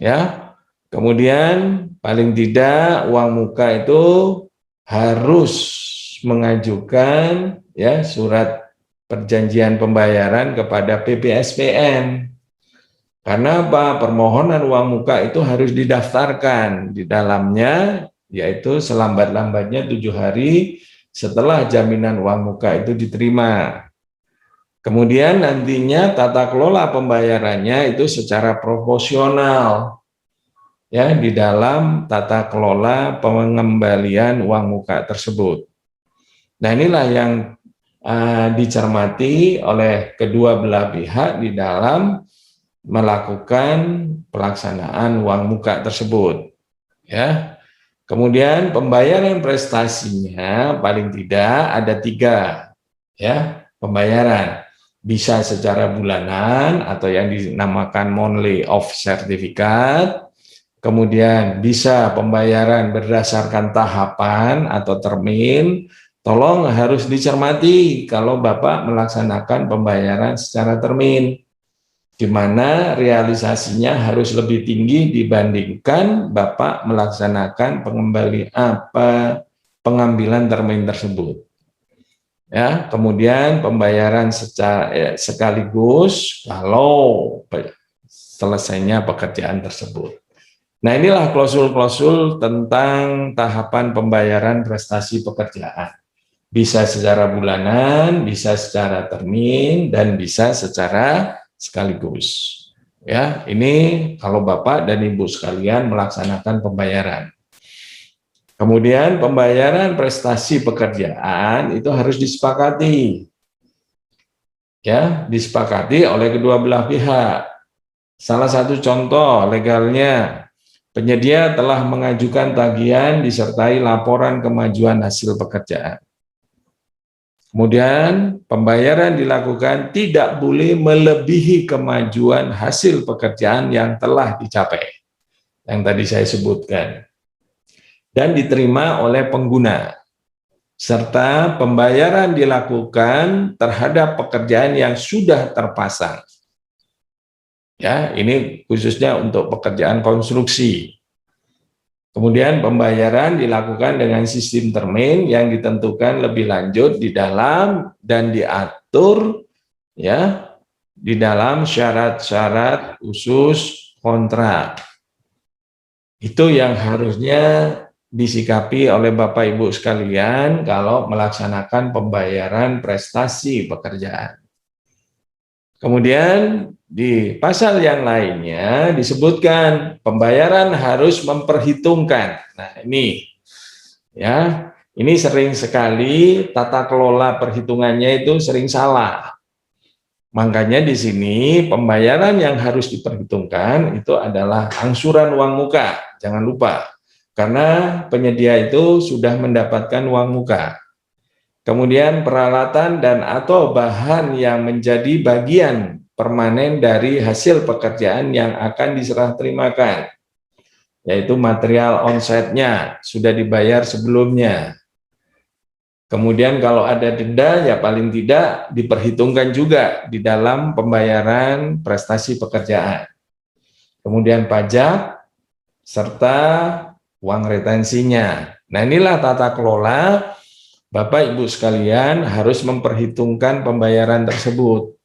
Ya. Kemudian paling tidak uang muka itu harus mengajukan ya surat perjanjian pembayaran kepada PPSPN. Karena apa? Permohonan uang muka itu harus didaftarkan di dalamnya, yaitu selambat-lambatnya 7 hari setelah jaminan uang muka itu diterima. Kemudian nantinya tata kelola pembayarannya itu secara proporsional, ya, di dalam tata kelola pengembalian uang muka tersebut. Nah, inilah yang dicermati oleh kedua belah pihak di dalam melakukan pelaksanaan uang muka tersebut, ya. Kemudian pembayaran prestasinya paling tidak ada 3, ya, pembayaran. Bisa secara bulanan atau yang dinamakan monthly off certificate, kemudian bisa pembayaran berdasarkan tahapan atau termin. Tolong harus dicermati kalau Bapak melaksanakan pembayaran secara termin, di mana realisasinya harus lebih tinggi dibandingkan Bapak melaksanakan pengambilan termin tersebut. Ya, kemudian pembayaran secara sekaligus kalau selesainya pekerjaan tersebut. Nah, inilah klausul-klausul tentang tahapan pembayaran prestasi pekerjaan. Bisa secara bulanan, bisa secara termin, dan bisa secara sekaligus. Ya, ini kalau Bapak dan Ibu sekalian melaksanakan pembayaran. Kemudian pembayaran prestasi pekerjaan itu harus disepakati. Ya, disepakati oleh kedua belah pihak. Salah satu contoh legalnya, penyedia telah mengajukan tagihan disertai laporan kemajuan hasil pekerjaan. Kemudian pembayaran dilakukan tidak boleh melebihi kemajuan hasil pekerjaan yang telah dicapai, yang tadi saya sebutkan, dan diterima oleh pengguna, serta pembayaran dilakukan terhadap pekerjaan yang sudah terpasang. Ya, ini khususnya untuk pekerjaan konstruksi. Kemudian pembayaran dilakukan dengan sistem termin yang ditentukan lebih lanjut di dalam dan diatur, ya, di dalam syarat-syarat khusus kontrak. Itu yang harusnya disikapi oleh Bapak Ibu sekalian kalau melaksanakan pembayaran prestasi pekerjaan. Kemudian di pasal yang lainnya disebutkan pembayaran harus memperhitungkan. Nah, ini ya, ini sering sekali tata kelola perhitungannya itu sering salah. Makanya di sini pembayaran yang harus diperhitungkan itu adalah angsuran uang muka. Jangan lupa, karena penyedia itu sudah mendapatkan uang muka. Kemudian peralatan dan atau bahan yang menjadi bagian permanen dari hasil pekerjaan yang akan diserah terimakan, yaitu material onsite-nya sudah dibayar sebelumnya. Kemudian kalau ada denda, ya paling tidak diperhitungkan juga di dalam pembayaran prestasi pekerjaan. Kemudian pajak, serta uang retensinya. Nah, inilah tata kelola Bapak Ibu sekalian harus memperhitungkan pembayaran tersebut.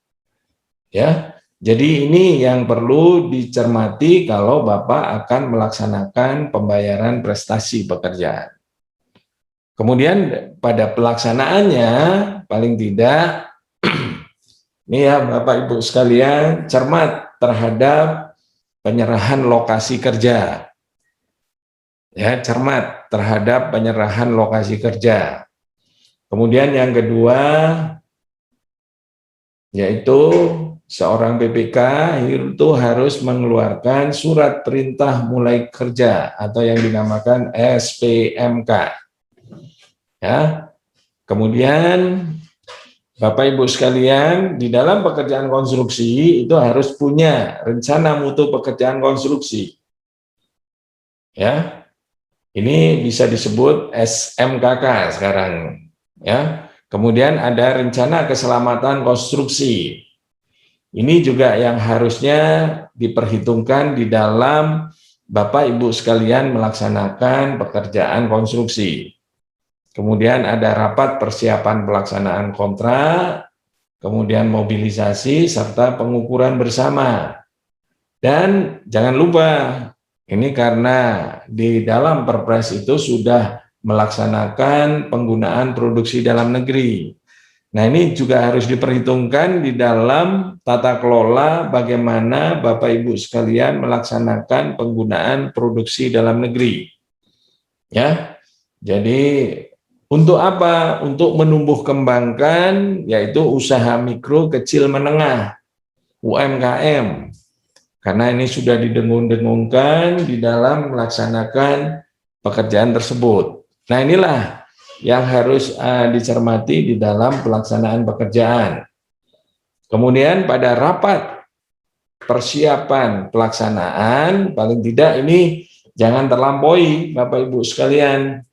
Ya, jadi ini yang perlu dicermati kalau Bapak akan melaksanakan pembayaran prestasi pekerjaan. Kemudian pada pelaksanaannya paling tidak ini ya Bapak Ibu sekalian cermat terhadap penyerahan lokasi kerja. Ya, cermat terhadap penyerahan lokasi kerja. Kemudian yang kedua, yaitu seorang PPK itu harus mengeluarkan surat perintah mulai kerja atau yang dinamakan SPMK. Ya. Kemudian Bapak Ibu sekalian, di dalam pekerjaan konstruksi itu harus punya rencana mutu pekerjaan konstruksi. Ya. Ini bisa disebut SMKK sekarang. Ya, kemudian ada rencana keselamatan konstruksi. Ini juga yang harusnya diperhitungkan di dalam Bapak Ibu sekalian melaksanakan pekerjaan konstruksi. Kemudian ada rapat persiapan pelaksanaan kontrak, kemudian mobilisasi, serta pengukuran bersama. Dan jangan lupa, ini karena di dalam Perpres itu sudah melaksanakan penggunaan produksi dalam negeri. Nah, ini juga harus diperhitungkan di dalam tata kelola bagaimana Bapak Ibu sekalian melaksanakan penggunaan produksi dalam negeri. Ya. Jadi untuk apa? Untuk menumbuh kembangkan yaitu usaha mikro kecil menengah, UMKM. Karena ini sudah didengung-dengungkan di dalam melaksanakan pekerjaan tersebut. Nah, inilah yang harus dicermati di dalam pelaksanaan pekerjaan. Kemudian pada rapat persiapan pelaksanaan, paling tidak ini jangan terlampaui Bapak Ibu sekalian,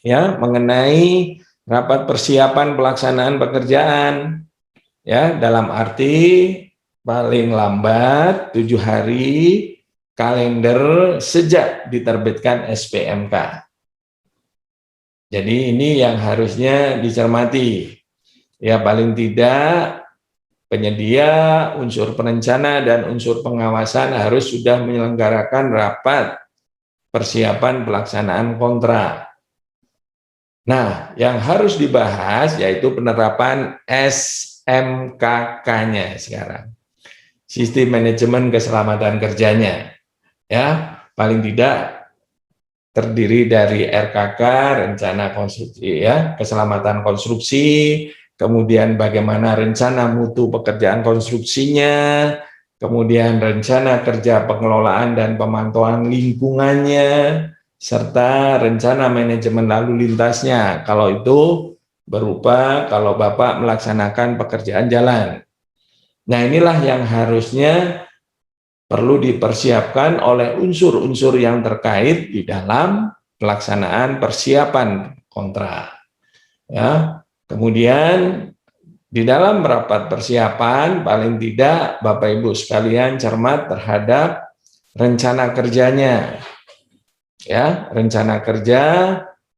ya, mengenai rapat persiapan pelaksanaan pekerjaan, ya, dalam arti paling lambat 7 hari kalender sejak diterbitkan SPMK. Jadi ini yang harusnya dicermati. Ya, paling tidak penyedia, unsur perencana, dan unsur pengawasan harus sudah menyelenggarakan rapat persiapan pelaksanaan kontrak. Nah, yang harus dibahas yaitu penerapan SMKK-nya sekarang. Sistem manajemen keselamatan kerjanya, ya, paling tidak terdiri dari RKK, rencana konstruksi, ya, keselamatan konstruksi, kemudian bagaimana rencana mutu pekerjaan konstruksinya, kemudian rencana kerja pengelolaan dan pemantauan lingkungannya, serta rencana manajemen lalu lintasnya. Kalau itu berupa kalau Bapak melaksanakan pekerjaan jalan. Nah, inilah yang harusnya perlu dipersiapkan oleh unsur-unsur yang terkait di dalam pelaksanaan persiapan kontrak. Ya, kemudian di dalam rapat persiapan paling tidak Bapak Ibu sekalian cermat terhadap rencana kerjanya. Ya, rencana kerja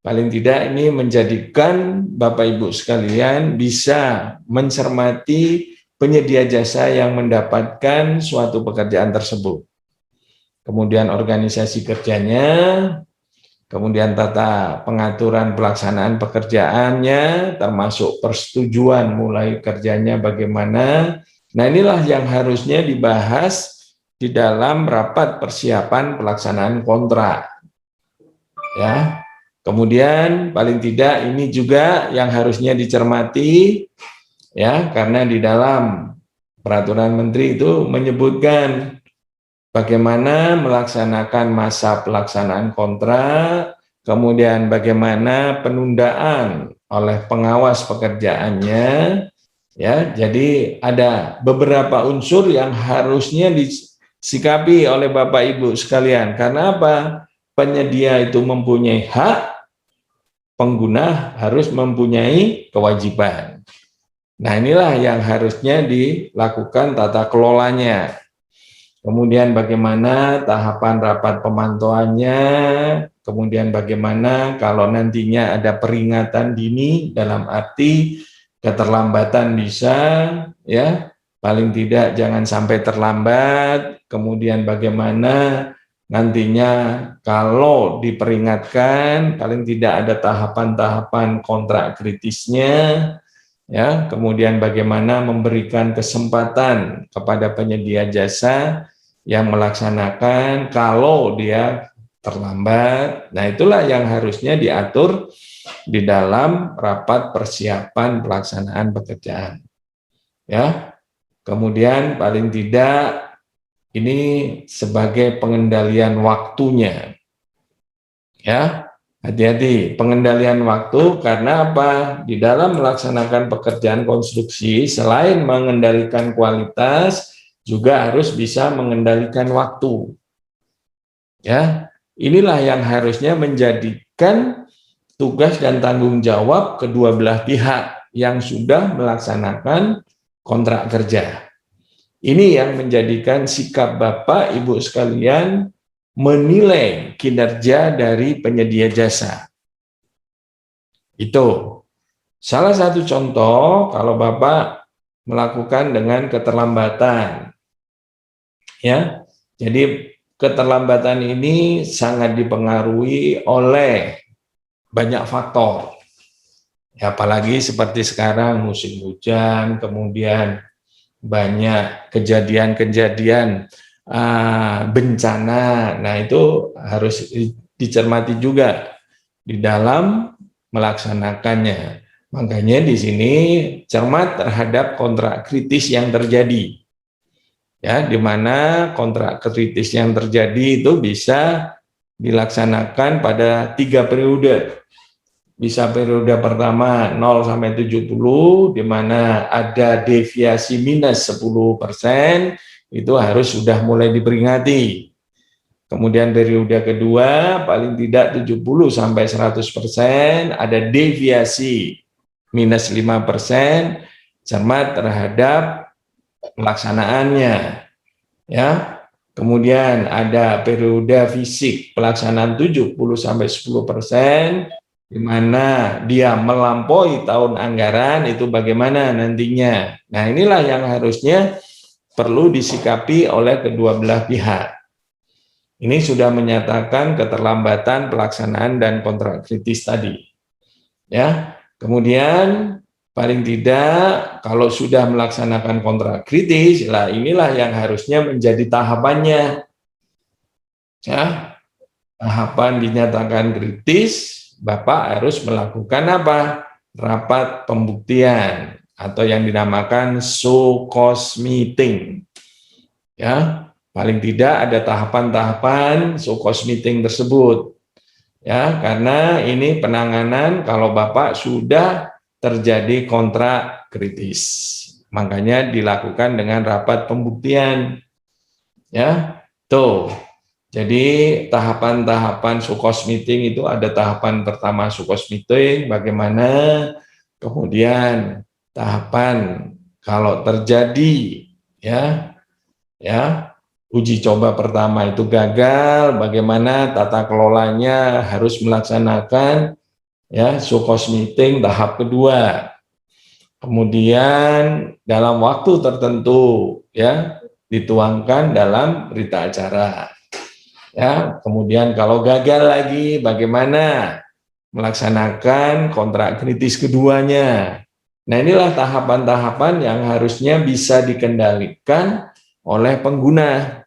paling tidak ini menjadikan Bapak Ibu sekalian bisa mencermati penyedia jasa yang mendapatkan suatu pekerjaan tersebut. Kemudian organisasi kerjanya, kemudian tata pengaturan pelaksanaan pekerjaannya, termasuk persetujuan mulai kerjanya bagaimana. Nah, inilah yang harusnya dibahas di dalam rapat persiapan pelaksanaan kontrak. Ya. Kemudian paling tidak ini juga yang harusnya dicermati, ya, karena di dalam peraturan menteri itu menyebutkan bagaimana melaksanakan masa pelaksanaan kontrak, kemudian bagaimana penundaan oleh pengawas pekerjaannya, ya. Jadi ada beberapa unsur yang harusnya disikapi oleh Bapak Ibu sekalian. Karena apa? Penyedia itu mempunyai hak, pengguna harus mempunyai kewajiban. Nah, inilah yang harusnya dilakukan tata kelolanya. Kemudian bagaimana tahapan rapat pemantauannya, kemudian bagaimana kalau nantinya ada peringatan dini dalam arti keterlambatan bisa, ya, paling tidak jangan sampai terlambat, kemudian bagaimana nantinya kalau diperingatkan paling tidak ada tahapan-tahapan kontrak kritisnya, ya, kemudian bagaimana memberikan kesempatan kepada penyedia jasa yang melaksanakan kalau dia terlambat. Nah, itulah yang harusnya diatur di dalam rapat persiapan pelaksanaan pekerjaan. Ya. Kemudian paling tidak ini sebagai pengendalian waktunya. Ya. Hati-hati, pengendalian waktu karena apa? Di dalam melaksanakan pekerjaan konstruksi, selain mengendalikan kualitas, juga harus bisa mengendalikan waktu. Ya, inilah yang harusnya menjadikan tugas dan tanggung jawab kedua belah pihak yang sudah melaksanakan kontrak kerja. Ini yang menjadikan sikap Bapak, Ibu sekalian menilai kinerja dari penyedia jasa. Itu salah satu contoh kalau Bapak melakukan dengan keterlambatan. Ya. Jadi keterlambatan ini sangat dipengaruhi oleh banyak faktor. Ya, apalagi seperti sekarang musim hujan, kemudian banyak kejadian-kejadian bencana. Nah, itu harus dicermati juga di dalam melaksanakannya. Makanya di sini cermat terhadap kontrak kritis yang terjadi. Ya, di mana kontrak kritis yang terjadi itu bisa dilaksanakan pada 3 periode. Bisa periode pertama 0 sampai 70, di mana ada deviasi minus 10%, itu harus sudah mulai diperingati. Kemudian periode kedua paling tidak 70 sampai 100%, ada deviasi minus 5%, cermat terhadap pelaksanaannya, ya. Kemudian ada periode fisik pelaksanaan 70 sampai 10%, di mana dia melampaui tahun anggaran, itu bagaimana nantinya. Nah, inilah yang harusnya perlu disikapi oleh kedua belah pihak. Ini sudah menyatakan keterlambatan pelaksanaan dan kontrak kritis tadi. Ya. Kemudian paling tidak kalau sudah melaksanakan kontrak kritis, lah inilah yang harusnya menjadi tahapannya. Ya, tahapan dinyatakan kritis, Bapak harus melakukan apa? Rapat pembuktian atau yang dinamakan show-cause meeting. Ya, paling tidak ada tahapan-tahapan show-cause meeting tersebut. Ya, karena ini penanganan kalau Bapak sudah terjadi kontrak kritis. Makanya dilakukan dengan rapat pembuktian. Ya, tuh. Jadi tahapan-tahapan show-cause meeting itu ada tahapan pertama show-cause meeting, bagaimana, kemudian tahapan kalau terjadi ya uji coba pertama itu gagal, bagaimana tata kelolanya harus melaksanakan ya show-cause meeting tahap kedua. Kemudian dalam waktu tertentu ya dituangkan dalam berita acara. Ya, kemudian kalau gagal lagi bagaimana melaksanakan kontrak kritis keduanya. Nah, inilah tahapan-tahapan yang harusnya bisa dikendalikan oleh pengguna.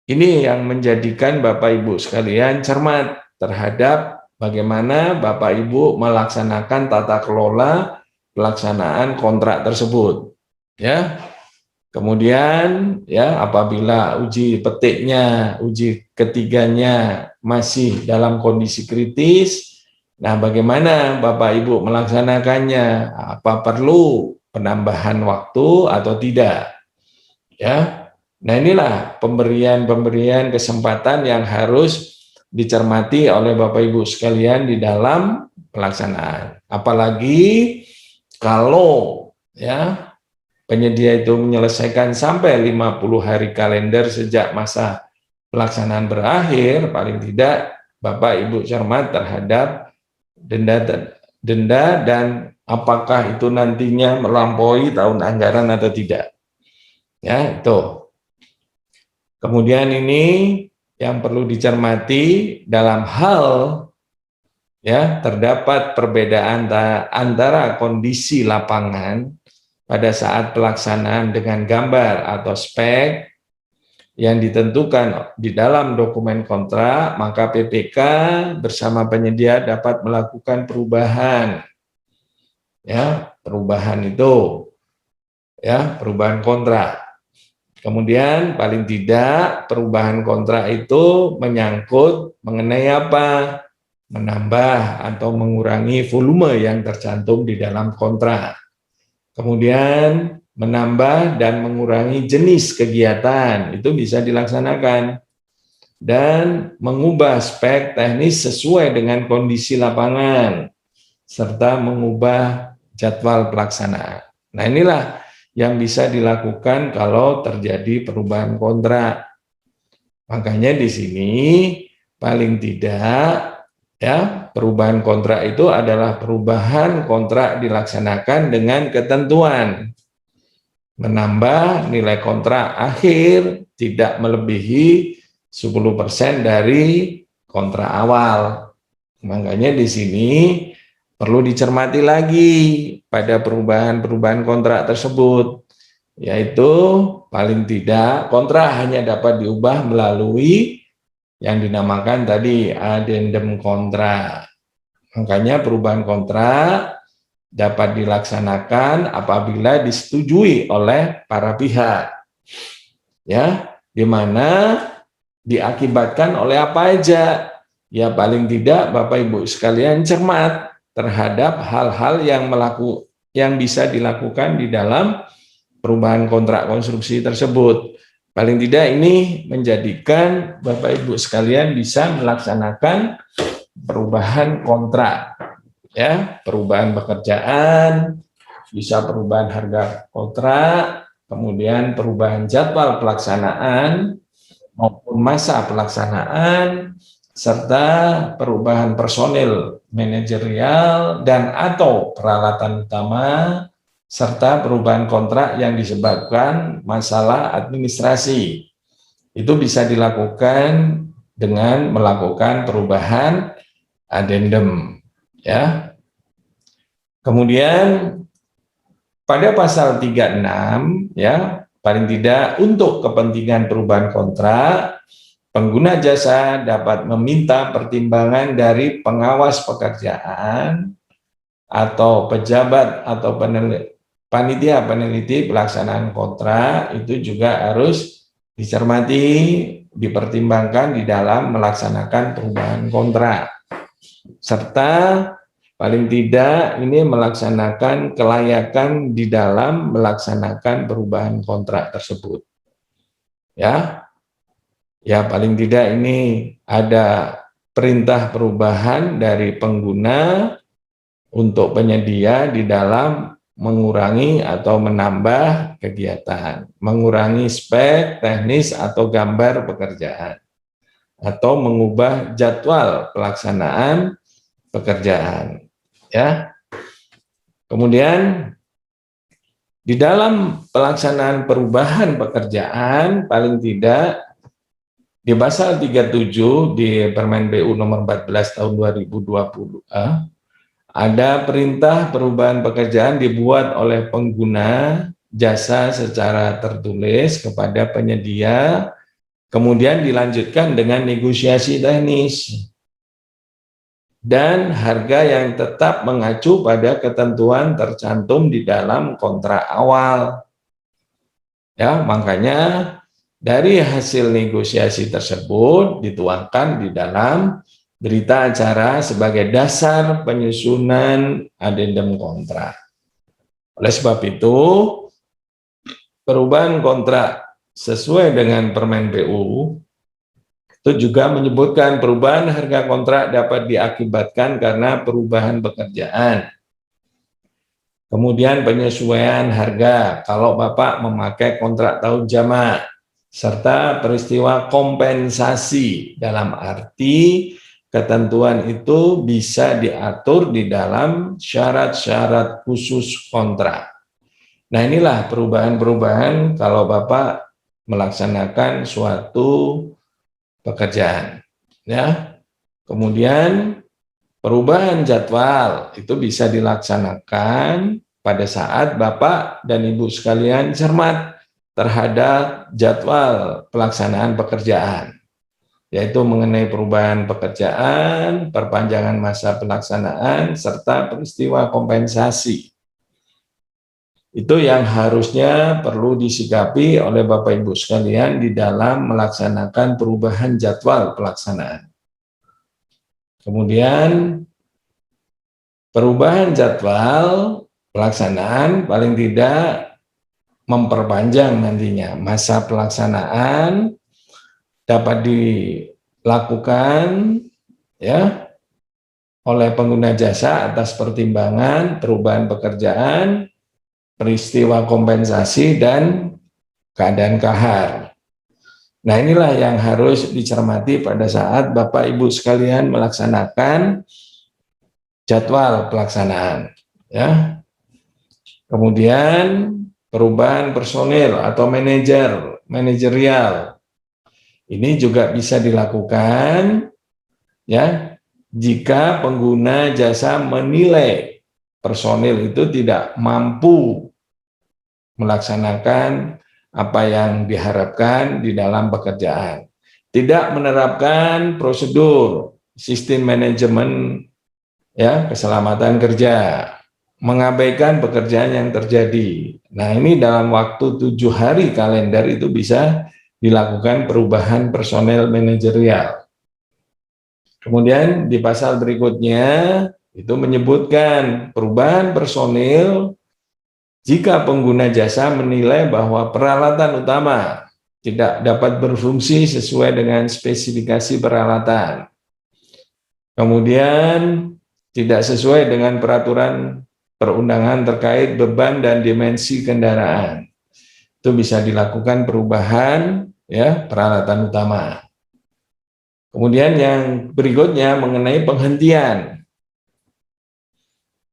Ini yang menjadikan Bapak Ibu sekalian cermat terhadap bagaimana Bapak Ibu melaksanakan tata kelola pelaksanaan kontrak tersebut. Ya. Kemudian ya apabila uji petiknya, uji ketiganya masih dalam kondisi kritis, nah bagaimana Bapak Ibu melaksanakannya? Apa perlu penambahan waktu atau tidak? Ya. Nah, inilah pemberian kesempatan yang harus dicermati oleh Bapak Ibu sekalian di dalam pelaksanaan. Apalagi kalau ya penyedia itu menyelesaikan sampai 50 hari kalender sejak masa pelaksanaan berakhir, paling tidak Bapak Ibu cermat terhadap denda dan apakah itu nantinya melampaui tahun anggaran atau tidak. Ya, itu. Kemudian ini yang perlu dicermati dalam hal ya terdapat perbedaan antara kondisi lapangan pada saat pelaksanaan dengan gambar atau spek yang ditentukan di dalam dokumen kontrak, maka PPK bersama penyedia dapat melakukan perubahan. Ya, perubahan itu ya, perubahan kontrak. Kemudian paling tidak perubahan kontrak itu menyangkut mengenai apa? Menambah atau mengurangi volume yang tercantum di dalam kontrak. Kemudian menambah dan mengurangi jenis kegiatan, itu bisa dilaksanakan. Dan mengubah spek teknis sesuai dengan kondisi lapangan, serta mengubah jadwal pelaksanaan. Nah, inilah yang bisa dilakukan kalau terjadi perubahan kontrak. Makanya di sini paling tidak ya perubahan kontrak itu adalah perubahan kontrak dilaksanakan dengan ketentuan. menambah nilai kontrak akhir tidak melebihi 10% dari kontrak awal. Makanya di sini perlu dicermati lagi pada perubahan-perubahan kontrak tersebut, yaitu paling tidak kontrak hanya dapat diubah melalui yang dinamakan tadi addendum kontrak. Makanya perubahan kontrak dapat dilaksanakan apabila disetujui oleh para pihak, ya, di mana diakibatkan oleh apa aja. Ya paling tidak Bapak Ibu sekalian cermat terhadap hal-hal yang bisa dilakukan di dalam perubahan kontrak konstruksi tersebut. Paling tidak ini menjadikan Bapak Ibu sekalian bisa melaksanakan perubahan kontrak, ya, perubahan pekerjaan, bisa perubahan harga kontrak, kemudian perubahan jadwal pelaksanaan maupun masa pelaksanaan, serta perubahan personil manajerial dan atau peralatan utama, serta perubahan kontrak yang disebabkan masalah administrasi. Itu bisa dilakukan dengan melakukan perubahan addendum, ya. Kemudian pada pasal 36, ya, paling tidak untuk kepentingan perubahan kontrak, pengguna jasa dapat meminta pertimbangan dari pengawas pekerjaan atau pejabat atau panitia peneliti pelaksanaan kontrak. Itu juga harus dicermati, dipertimbangkan di dalam melaksanakan perubahan kontrak, serta paling tidak ini melaksanakan kelayakan di dalam melaksanakan perubahan kontrak tersebut, ya. Ya paling tidak ini ada perintah perubahan dari pengguna untuk penyedia di dalam mengurangi atau menambah kegiatan, mengurangi spek teknis atau gambar pekerjaan, atau mengubah jadwal pelaksanaan pekerjaan, ya. Kemudian di dalam pelaksanaan perubahan pekerjaan paling tidak di pasal 37 di Permen BU nomor 14 tahun 2020 ada perintah perubahan pekerjaan dibuat oleh pengguna jasa secara tertulis kepada penyedia, kemudian dilanjutkan dengan negosiasi teknis dan harga yang tetap mengacu pada ketentuan tercantum di dalam kontrak awal. Ya, makanya dari hasil negosiasi tersebut dituangkan di dalam berita acara sebagai dasar penyusunan addendum kontrak. Oleh sebab itu, perubahan kontrak sesuai dengan Permen BU itu juga menyebutkan perubahan harga kontrak dapat diakibatkan karena perubahan pekerjaan. Kemudian penyesuaian harga kalau Bapak memakai kontrak tahun jamak, serta peristiwa kompensasi dalam arti ketentuan itu bisa diatur di dalam syarat-syarat khusus kontrak. Nah inilah perubahan-perubahan kalau Bapak melaksanakan suatu pekerjaan, ya. Kemudian perubahan jadwal itu bisa dilaksanakan pada saat Bapak dan Ibu sekalian cermat terhadap jadwal pelaksanaan pekerjaan, yaitu mengenai perubahan pekerjaan, perpanjangan masa pelaksanaan, serta peristiwa kompensasi. Itu yang harusnya perlu disikapi oleh Bapak Ibu sekalian di dalam melaksanakan perubahan jadwal pelaksanaan. Kemudian perubahan jadwal pelaksanaan paling tidak memperpanjang nantinya masa pelaksanaan dapat dilakukan, ya, oleh pengguna jasa atas pertimbangan perubahan pekerjaan, peristiwa kompensasi, dan keadaan kahar. Nah inilah yang harus dicermati pada saat Bapak Ibu sekalian melaksanakan jadwal pelaksanaan, ya. Kemudian perubahan personil atau manajerial. Ini juga bisa dilakukan ya jika pengguna jasa menilai personil itu tidak mampu melaksanakan apa yang diharapkan di dalam pekerjaan, tidak menerapkan prosedur sistem manajemen ya keselamatan kerja, mengabaikan pekerjaan yang terjadi. Nah, ini dalam waktu 7 hari kalender itu bisa dilakukan perubahan personel manajerial. Kemudian di pasal berikutnya itu menyebutkan perubahan personil jika pengguna jasa menilai bahwa peralatan utama tidak dapat berfungsi sesuai dengan spesifikasi peralatan. Kemudian tidak sesuai dengan peraturan perundangan terkait beban dan dimensi kendaraan. Itu bisa dilakukan perubahan ya peralatan utama. Kemudian yang berikutnya mengenai penghentian,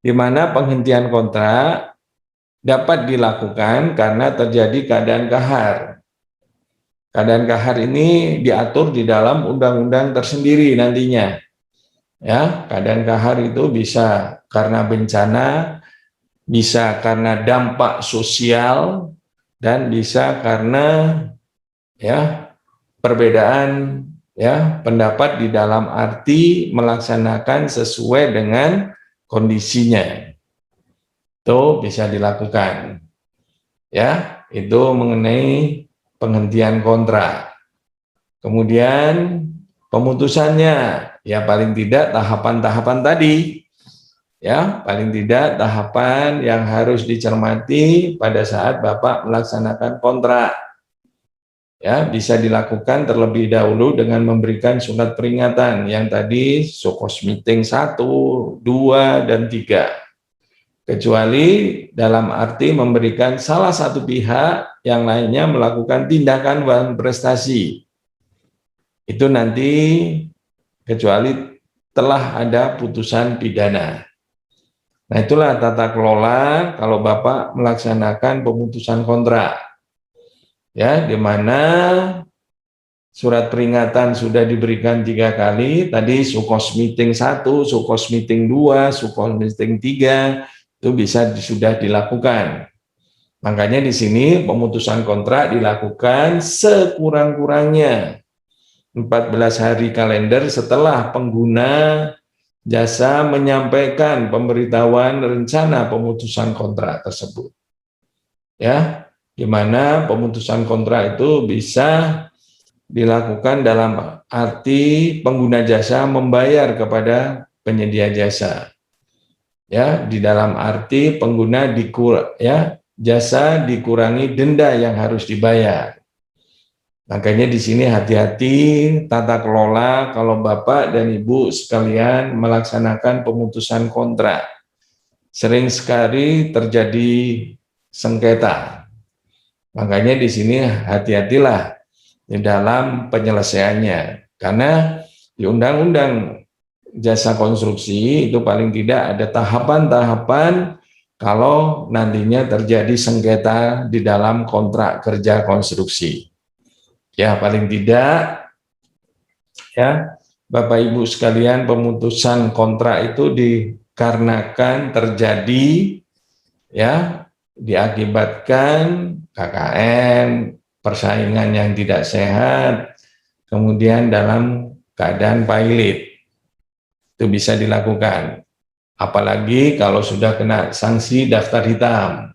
di mana penghentian kontrak dapat dilakukan karena terjadi keadaan kahar. Keadaan kahar ini diatur di dalam undang-undang tersendiri nantinya. Ya, keadaan kahar itu bisa karena bencana, bisa karena dampak sosial, dan bisa karena ya perbedaan ya pendapat di dalam arti melaksanakan sesuai dengan kondisinya. Itu bisa dilakukan. Ya, itu mengenai penghentian kontrak. Kemudian pemutusannya, ya paling tidak tahapan-tahapan tadi. Ya, paling tidak tahapan yang harus dicermati pada saat Bapak melaksanakan kontrak. Ya, bisa dilakukan terlebih dahulu dengan memberikan surat peringatan yang tadi Sukos Meeting 1, 2, dan 3. Kecuali dalam arti memberikan salah satu pihak yang lainnya melakukan tindakan dan prestasi. Itu nanti kecuali telah ada putusan pidana. Nah, itulah tata kelola kalau Bapak melaksanakan pemutusan kontrak. Ya, di mana surat peringatan sudah diberikan 3 kali, tadi Sukos Meeting 1, Sukos Meeting 2, Sukos Meeting 3, itu bisa sudah dilakukan. Makanya di sini pemutusan kontrak dilakukan sekurang-kurangnya 14 hari kalender setelah pengguna jasa menyampaikan pemberitahuan rencana pemutusan kontrak tersebut. Ya, di mana pemutusan kontrak itu bisa dilakukan dalam arti pengguna jasa membayar kepada penyedia jasa. Ya, di dalam arti pengguna jasa dikurangi denda yang harus dibayar. Makanya di sini hati-hati tata kelola kalau Bapak dan Ibu sekalian melaksanakan pemutusan kontrak. Sering sekali terjadi sengketa. Makanya di sini hati-hatilah di dalam penyelesaiannya. Karena di Undang-Undang Jasa Konstruksi itu paling tidak ada tahapan-tahapan kalau nantinya terjadi sengketa di dalam kontrak kerja konstruksi. Ya, paling tidak ya Bapak Ibu sekalian, pemutusan kontrak itu dikarenakan terjadi ya diakibatkan KKN, persaingan yang tidak sehat, kemudian dalam keadaan pilot. Itu bisa dilakukan. Apalagi kalau sudah kena sanksi daftar hitam.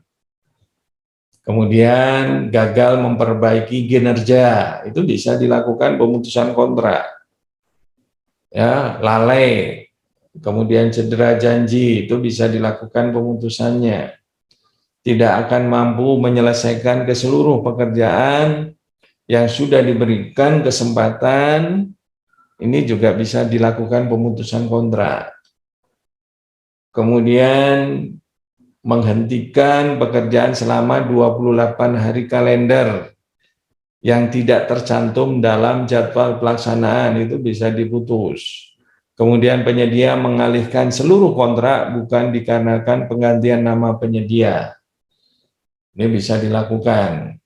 Kemudian gagal memperbaiki kinerja, itu bisa dilakukan pemutusan kontrak. Ya, lalai, kemudian cedera janji, itu bisa dilakukan pemutusannya. Tidak akan mampu menyelesaikan keseluruh pekerjaan yang sudah diberikan kesempatan, ini juga bisa dilakukan pemutusan kontrak. Kemudian menghentikan pekerjaan selama 28 hari kalender yang tidak tercantum dalam jadwal pelaksanaan, itu bisa diputus. Kemudian penyedia mengalihkan seluruh kontrak bukan dikarenakan penggantian nama penyedia. Ini bisa dilakukan.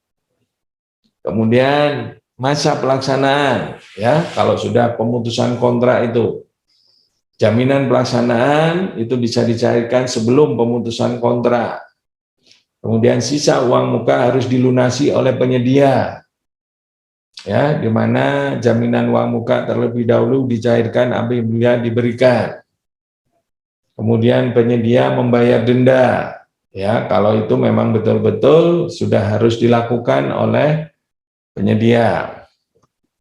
Kemudian masa pelaksanaan, ya, kalau sudah pemutusan kontrak itu, jaminan pelaksanaan itu bisa dicairkan sebelum pemutusan kontrak. Kemudian sisa uang muka harus dilunasi oleh penyedia, ya, di mana jaminan uang muka terlebih dahulu dicairkan apabila diberikan. Kemudian penyedia membayar denda, ya, kalau itu memang betul-betul sudah harus dilakukan oleh penyedia.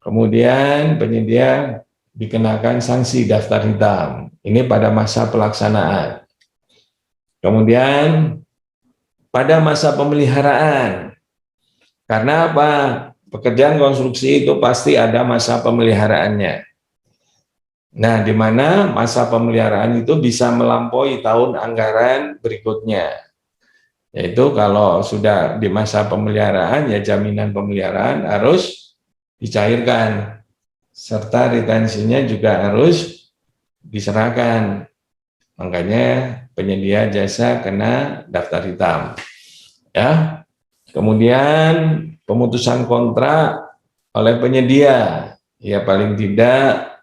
Kemudian penyedia dikenakan sanksi daftar hitam. Ini pada masa pelaksanaan. Kemudian pada masa pemeliharaan. Karena apa? Pekerjaan konstruksi itu pasti ada masa pemeliharaannya. Nah, di mana masa pemeliharaan itu bisa melampaui tahun anggaran berikutnya. Yaitu kalau sudah di masa pemeliharaan, ya jaminan pemeliharaan harus dicairkan. Serta retensinya juga harus diserahkan. Makanya penyedia jasa kena daftar hitam. Ya. Kemudian pemutusan kontrak oleh penyedia, ya paling tidak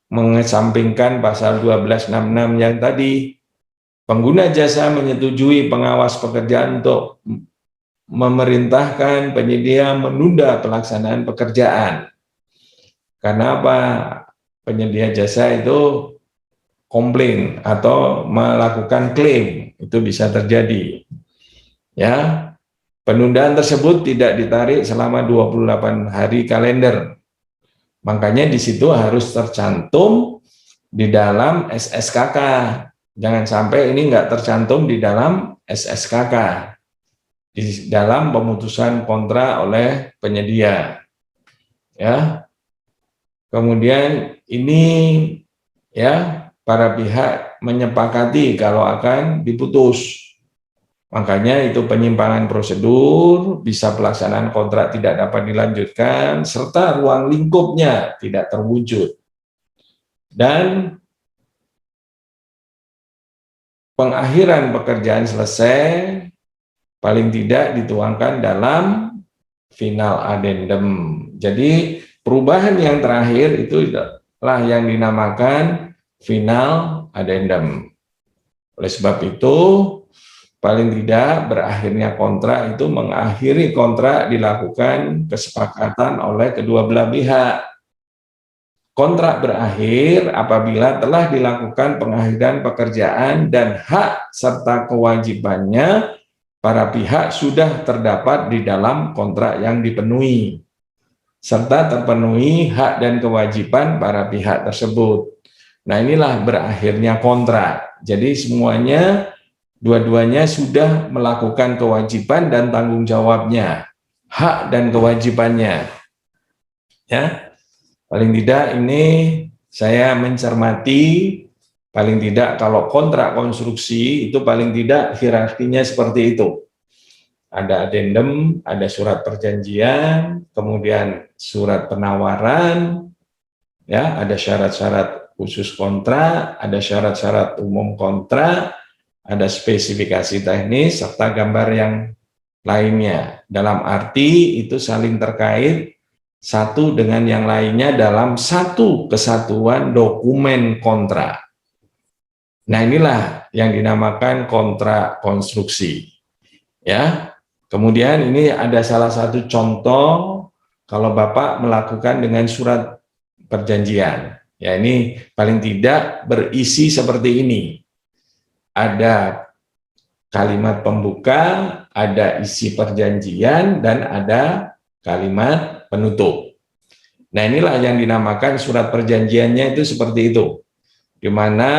mengesampingkan pasal 1266 yang tadi, pengguna jasa menyetujui pengawas pekerjaan untuk memerintahkan penyedia menunda pelaksanaan pekerjaan. Karena apa? Penyedia jasa itu komplain atau melakukan klaim, itu bisa terjadi. Ya, penundaan tersebut tidak ditarik selama 28 hari kalender. Makanya di situ harus tercantum di dalam SSKK. Jangan sampai ini nggak tercantum di dalam SSKK, di dalam pemutusan kontrak oleh penyedia. Ya. Kemudian ini, ya, para pihak menyepakati kalau akan diputus. Makanya itu penyimpangan prosedur, bisa pelaksanaan kontrak tidak dapat dilanjutkan, serta ruang lingkupnya tidak terwujud. Dan pengakhiran pekerjaan selesai paling tidak dituangkan dalam final addendum. Jadi perubahan yang terakhir itu adalah yang dinamakan final addendum. Oleh sebab itu, paling tidak berakhirnya kontrak itu mengakhiri kontrak dilakukan kesepakatan oleh kedua belah pihak. Kontrak berakhir apabila telah dilakukan pengakhiran pekerjaan dan hak serta kewajibannya para pihak sudah terdapat di dalam kontrak yang dipenuhi, serta terpenuhi hak dan kewajiban para pihak tersebut. Nah, inilah berakhirnya kontrak. Jadi semuanya, dua-duanya sudah melakukan kewajiban dan tanggung jawabnya, hak dan kewajibannya. Ya, paling tidak ini saya mencermati, paling tidak kalau kontrak konstruksi itu paling tidak hierarkinya seperti itu. Ada addendum, ada surat perjanjian, kemudian surat penawaran, ya, ada syarat-syarat khusus kontrak, ada syarat-syarat umum kontrak, ada spesifikasi teknis, serta gambar yang lainnya. Dalam arti itu saling terkait satu dengan yang lainnya dalam satu kesatuan dokumen kontrak. Nah, inilah yang dinamakan kontrak konstruksi. Ya. Kemudian ini ada salah satu contoh kalau Bapak melakukan dengan surat perjanjian. Ya, ini paling tidak berisi seperti ini. Ada kalimat pembuka, ada isi perjanjian, dan ada kalimat penutup. Nah, inilah yang dinamakan surat perjanjiannya itu seperti itu. Di mana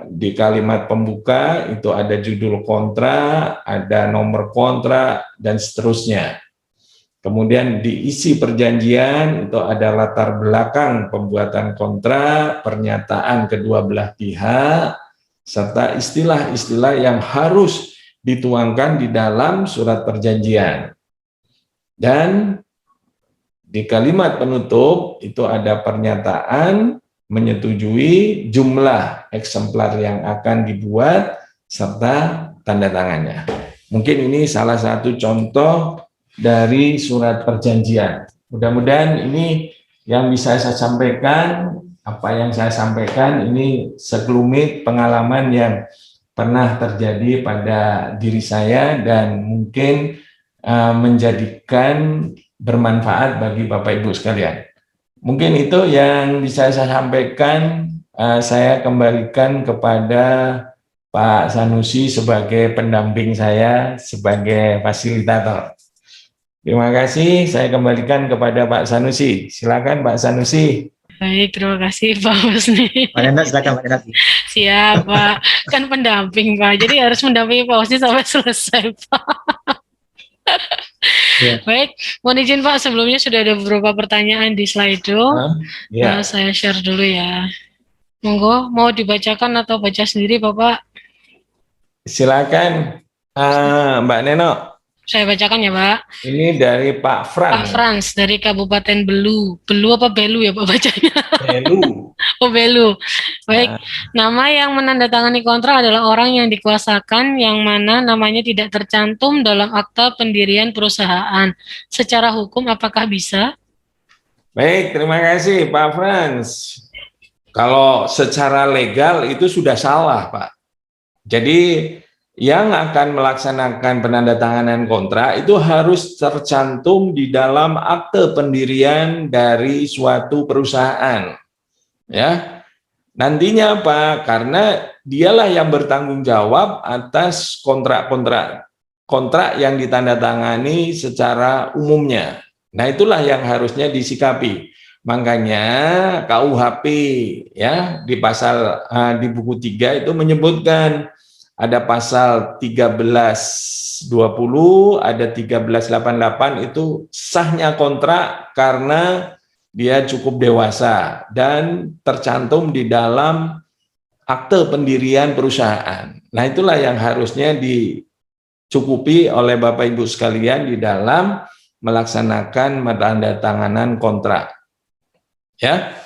di kalimat pembuka itu ada judul kontrak, ada nomor kontrak, dan seterusnya. Kemudian di isi perjanjian itu ada latar belakang pembuatan kontrak, pernyataan kedua belah pihak, serta istilah-istilah yang harus dituangkan di dalam surat perjanjian. Dan di kalimat penutup itu ada pernyataan menyetujui jumlah eksemplar yang akan dibuat serta tanda tangannya. Mungkin ini salah satu contoh dari surat perjanjian. Mudah-mudahan ini yang bisa saya sampaikan, apa yang saya sampaikan ini sekelumit pengalaman yang pernah terjadi pada diri saya dan mungkin menjadikan bermanfaat bagi Bapak Ibu sekalian. Mungkin itu yang bisa saya sampaikan. Saya kembalikan kepada Pak Sanusi sebagai pendamping saya, sebagai fasilitator. Terima kasih, saya kembalikan kepada Pak Sanusi. Silakan Pak Sanusi. Baik, terima kasih Pak Husni. Pak Nena, silakan Pak Nena. Siap Pak, kan pendamping Pak, jadi harus mendampingi Pak Husni sampai selesai Pak. Ya. Baik, mohon izin Pak, sebelumnya sudah ada beberapa pertanyaan di Slido. Ya. Saya share dulu ya. Monggo, mau dibacakan atau baca sendiri Bapak? Silakan Mbak Neno. Saya bacakan ya Pak. Ini dari Pak Frans. Pak Frans dari Kabupaten Belu. Belu apa Belu ya Pak bacanya? Belu. Oh Belu. Baik, nama yang menandatangani kontrak adalah orang yang dikuasakan yang mana namanya tidak tercantum dalam akta pendirian perusahaan. Secara hukum apakah bisa? Baik, terima kasih Pak Frans. Kalau secara legal itu sudah salah Pak. Jadi yang akan melaksanakan penandatanganan kontrak itu harus tercantum di dalam akte pendirian dari suatu perusahaan. Ya. Nantinya apa? Karena dialah yang bertanggung jawab atas kontrak yang ditandatangani secara umumnya. Nah, itulah yang harusnya disikapi. Makanya KUHP ya di pasal di buku 3 itu menyebutkan ada pasal 1320, ada 1388 itu sahnya kontrak karena dia cukup dewasa dan tercantum di dalam akte pendirian perusahaan. Nah, itulah yang harusnya dicukupi oleh Bapak Ibu sekalian di dalam melaksanakan penandatanganan kontrak. Ya.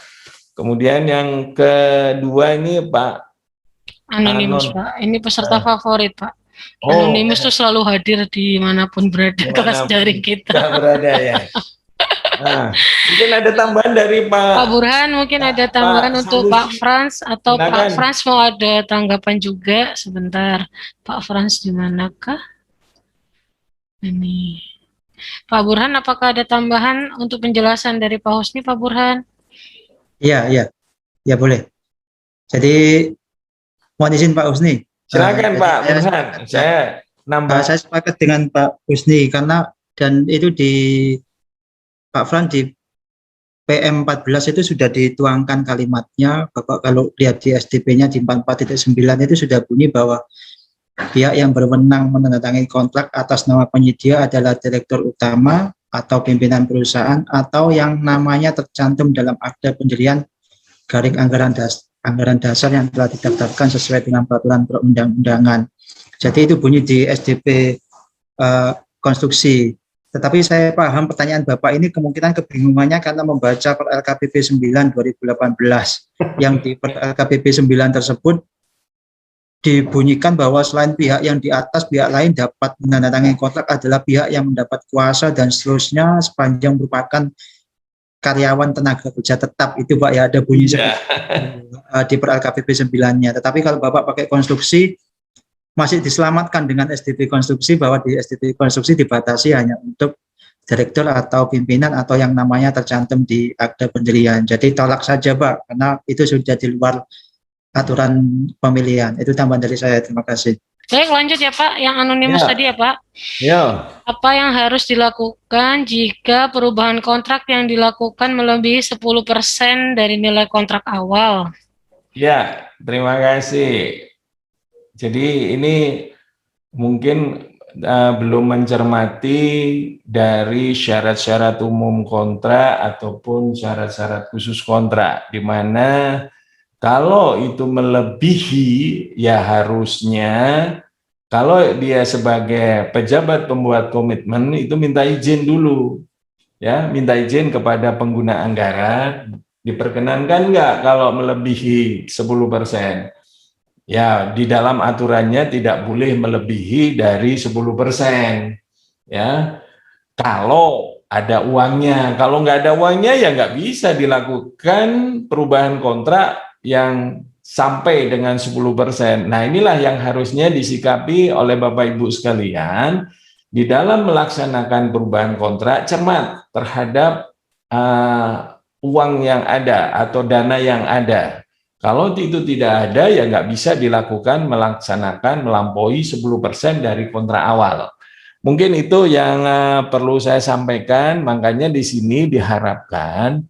Kemudian yang kedua ini Pak Anonimus Pak, ini peserta favorit Pak. Anonimus tuh selalu hadir dimanapun berada kelas daring kita. Berada ya. Nah, mungkin ada tambahan dari Pak Burhan, mungkin ada tambahan untuk Pak Frans atau Silakan. Pak Frans mau ada tanggapan juga sebentar. Pak Frans di manakah? Ini. Pak Burhan, apakah ada tambahan untuk penjelasan dari Pak Husni, Pak Burhan? Iya, boleh. Jadi mohon izin Pak Husni. Silakan Pak Burhan. Saya sepakat dengan Pak Husni karena dan itu di Pak Fran di PM 14 itu sudah dituangkan kalimatnya. Bapak kalau lihat di SDP-nya di 44.9 itu sudah bunyi bahwa pihak yang berwenang menandatangani kontrak atas nama penyedia adalah direktur utama atau pimpinan perusahaan atau yang namanya tercantum dalam akta pendirian garing anggaran dasar yang telah didaftarkan sesuai dengan peraturan perundang-undangan. Jadi itu bunyi di SDP konstruksi. Tetapi saya paham pertanyaan Bapak ini kemungkinan kebingungannya karena membaca per LKPP 9 2018 yang di per LKPP 9 tersebut dibunyikan bahwa selain pihak yang di atas, pihak lain dapat menandatangani kontrak adalah pihak yang mendapat kuasa dan seterusnya sepanjang merupakan karyawan tenaga kerja tetap. Itu Pak ya, ada bunyi di per LKPP 9-nya. Tetapi kalau Bapak pakai konstruksi masih diselamatkan dengan SDP konstruksi bahwa di SDP konstruksi dibatasi hanya untuk direktur atau pimpinan atau yang namanya tercantum di akte pendirian. Jadi tolak saja Pak, karena itu sudah di luar aturan pemilihan. Itu tambahan dari saya. Terima kasih. Baik, lanjut ya Pak, yang anonimus tadi ya Pak. Ya. Apa yang harus dilakukan jika perubahan kontrak yang dilakukan melebihi 10% dari nilai kontrak awal? Ya, terima kasih. Jadi ini mungkin belum mencermati dari syarat-syarat umum kontrak ataupun syarat-syarat khusus kontrak, di mana kalau itu melebihi ya harusnya kalau dia sebagai pejabat pembuat komitmen itu minta izin dulu, ya minta izin kepada pengguna anggaran, diperkenankan nggak kalau melebihi 10%. Ya, di dalam aturannya tidak boleh melebihi dari 10%. Ya, kalau ada uangnya. Kalau nggak ada uangnya ya nggak bisa dilakukan perubahan kontrak yang sampai dengan 10%. Nah, inilah yang harusnya disikapi oleh Bapak Ibu sekalian di dalam melaksanakan perubahan kontrak, cermat terhadap uang yang ada atau dana yang ada. Kalau itu tidak ada, ya nggak bisa dilakukan melaksanakan melampaui 10% dari kontrak awal. Mungkin itu yang perlu saya sampaikan, makanya di sini diharapkan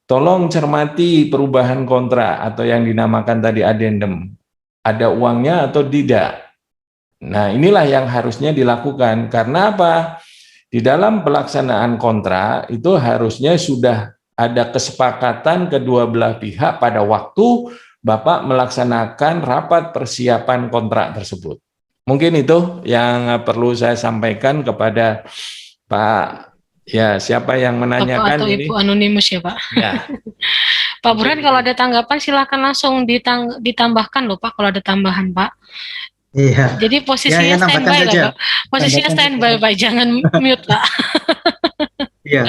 tolong cermati perubahan kontrak atau yang dinamakan tadi addendum. Ada uangnya atau tidak? Nah, inilah yang harusnya dilakukan. Karena apa? Di dalam pelaksanaan kontrak itu harusnya sudah ada kesepakatan kedua belah pihak pada waktu Bapak melaksanakan rapat persiapan kontrak tersebut. Mungkin itu yang perlu saya sampaikan kepada Pak, ya siapa yang menanyakan Bapak atau ini? Ibu anonimus ya Pak. Ya. Pak Burhan, kalau ada tanggapan silakan langsung ditambahkan loh Pak, kalau ada tambahan Pak. Iya. Jadi posisinya tambahkan standby saja. lah Pak. Posisinya Tambahkan standby saja. Pak, jangan mute Pak. Iya.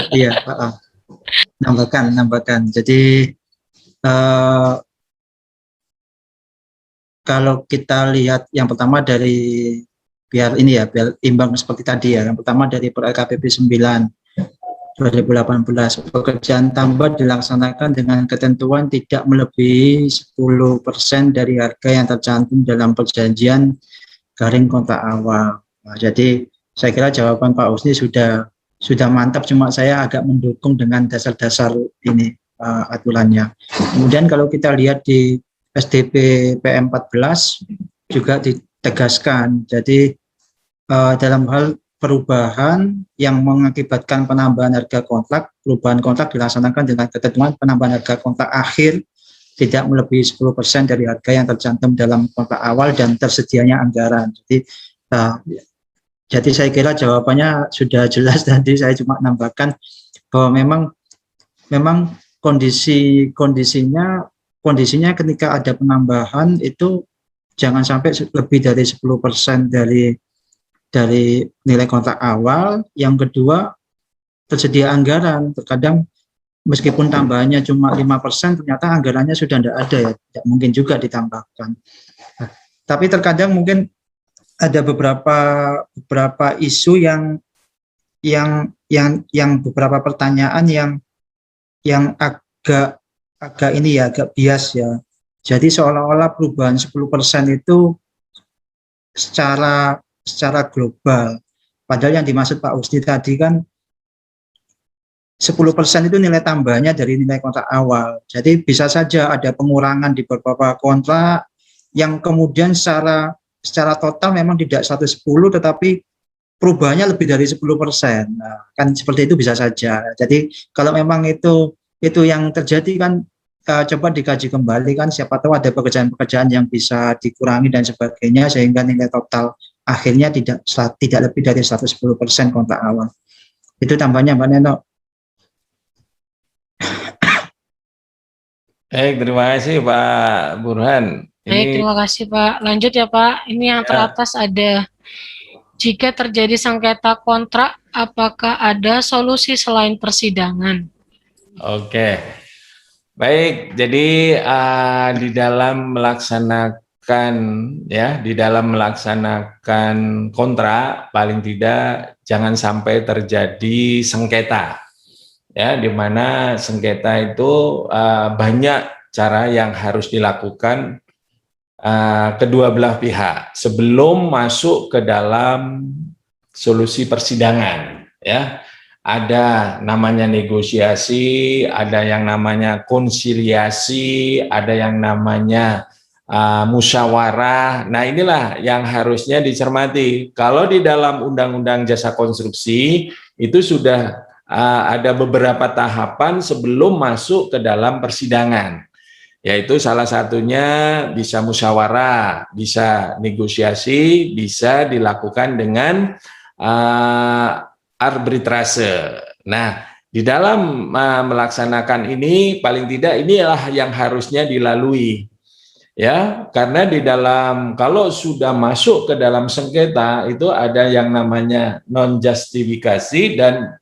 Nambahkan. Jadi kalau kita lihat yang pertama dari biar imbang seperti tadi ya. Yang pertama dari per LKPP 9 2018, pekerjaan tambah dilaksanakan dengan ketentuan tidak melebihi 10% dari harga yang tercantum dalam perjanjian garing kontrak awal. Nah, jadi saya kira jawaban Pak Husni sudah mantap, cuma saya agak mendukung dengan dasar-dasar ini aturannya. Kemudian kalau kita lihat di SDP PM 14 juga ditegaskan, jadi dalam hal perubahan yang mengakibatkan penambahan harga kontrak, perubahan kontrak dilaksanakan dengan ketentuan penambahan harga kontrak akhir tidak melebihi 10% dari harga yang tercantum dalam kontrak awal dan tersedianya anggaran. Jadi saya kira jawabannya sudah jelas tadi, saya cuma nambahkan bahwa memang kondisinya ketika ada penambahan itu jangan sampai lebih dari 10% dari nilai kontrak awal. Yang kedua, tersedia anggaran. Terkadang meskipun tambahannya cuma 5%, ternyata anggarannya sudah tidak ada ya, tidak mungkin juga ditambahkan. Nah, tapi terkadang mungkin ada beberapa isu yang beberapa pertanyaan yang agak bias ya. Jadi seolah-olah perubahan 10% itu secara global. Padahal yang dimaksud Pak Husni tadi kan 10% itu nilai tambahnya dari nilai kontrak awal. Jadi bisa saja ada pengurangan di beberapa kontrak yang kemudian secara total memang tidak 110, tetapi perubahannya lebih dari 10%. Nah, kan seperti itu bisa saja. Jadi kalau memang itu yang terjadi kan coba dikaji kembali, kan siapa tahu ada pekerjaan-pekerjaan yang bisa dikurangi dan sebagainya sehingga nilai total akhirnya tidak lebih dari 110% kontrak awal. Itu tambahnya Mbak Neno. Baik, terima kasih Pak Burhan. Baik, terima kasih Pak. Lanjut ya Pak. Ini yang teratas ada, jika terjadi sengketa kontrak, apakah ada solusi selain persidangan? Oke. Baik, jadi di dalam melaksanakan kontrak paling tidak jangan sampai terjadi sengketa. Ya, di mana sengketa itu banyak cara yang harus dilakukan kedua belah pihak sebelum masuk ke dalam solusi persidangan. Ya, ada namanya negosiasi, ada yang namanya konsiliasi, ada yang namanya musyawarah. Nah, inilah yang harusnya dicermati. Kalau di dalam Undang-Undang Jasa Konstruksi itu sudah ada beberapa tahapan sebelum masuk ke dalam persidangan, yaitu salah satunya bisa musyawarah, bisa negosiasi, bisa dilakukan dengan arbitrase. Nah, di dalam melaksanakan ini paling tidak inilah yang harusnya dilalui. Ya, karena di dalam kalau sudah masuk ke dalam sengketa itu ada yang namanya non justifikasi dan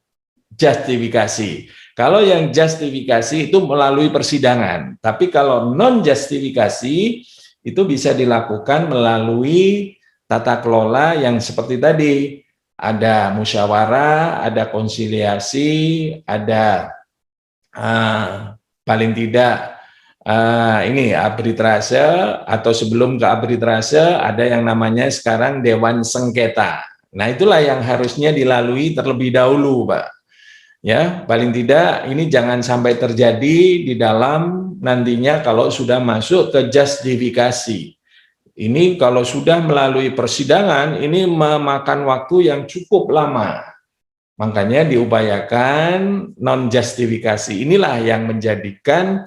justifikasi. Kalau yang justifikasi itu melalui persidangan, tapi kalau non justifikasi itu bisa dilakukan melalui tata kelola yang seperti tadi, ada musyawarah, ada konsiliasi, ada paling tidak ini arbitrase, atau sebelum ke arbitrase ada yang namanya sekarang Dewan Sengketa. Nah, itulah yang harusnya dilalui terlebih dahulu, Pak. Ya, paling tidak ini jangan sampai terjadi di dalam nantinya kalau sudah masuk ke justifikasi. Ini kalau sudah melalui persidangan ini memakan waktu yang cukup lama. Makanya diupayakan non justifikasi. Inilah yang menjadikan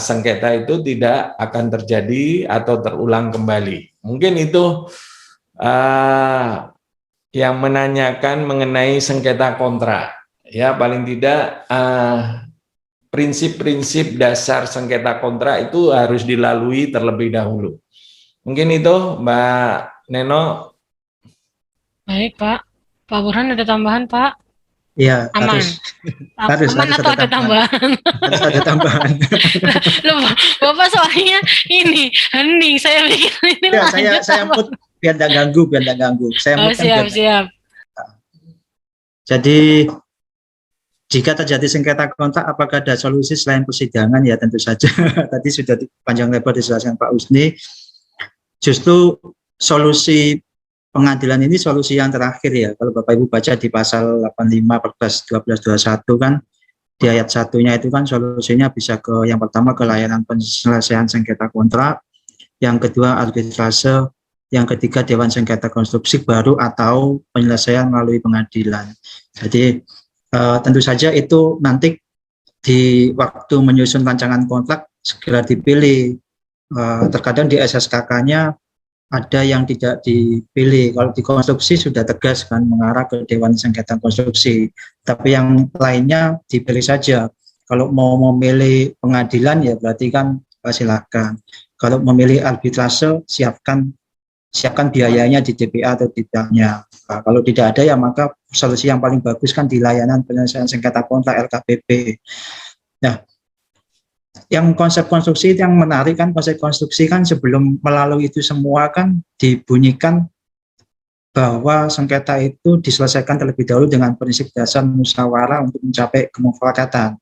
sengketa itu tidak akan terjadi atau terulang kembali. Mungkin itu yang menanyakan mengenai sengketa kontrak. Ya, paling tidak prinsip-prinsip dasar sengketa kontrak itu harus dilalui terlebih dahulu. Mungkin itu, Mbak Neno. Baik, Pak. Pak Burhan ada tambahan, Pak? Iya, Aman. harus Aman atau ada tambahan? Harus ada tambahan. Loh, Bapak soalnya ini hening, saya pikir ini Ya, lanjut. saya put biar tidak ganggu. Saya Oh, mut kan siap. Jadi jika terjadi sengketa kontrak, apakah ada solusi selain persidangan? Ya tentu saja. Tadi sudah panjang lebar dijelaskan Pak Usni. Justru solusi pengadilan ini solusi yang terakhir ya. Kalau Bapak Ibu baca di pasal 85, 14, 12, 21 kan, di ayat satunya itu kan solusinya bisa ke yang pertama ke layanan penyelesaian sengketa kontrak, yang kedua arbitrase, yang ketiga Dewan Sengketa Konstruksi baru atau penyelesaian melalui pengadilan. Jadi tentu saja itu nanti di waktu menyusun rancangan kontrak segera dipilih. Terkadang di SSKK-nya ada yang tidak dipilih. Kalau di konstruksi sudah tegas kan mengarah ke Dewan Sengketa Konstruksi. Tapi yang lainnya dipilih saja. Kalau mau memilih pengadilan ya berarti kan silakan. Kalau memilih arbitrase siapkan biayanya di DPA atau tidaknya. Nah, kalau tidak ada ya maka solusi yang paling bagus kan di layanan penyelesaian sengketa kontrak LKPP. Nah, yang konsep konstruksi yang menarik kan, konsep konstruksi kan sebelum melalui itu semua kan dibunyikan bahwa sengketa itu diselesaikan terlebih dahulu dengan prinsip dasar musyawarah untuk mencapai kemufakatan.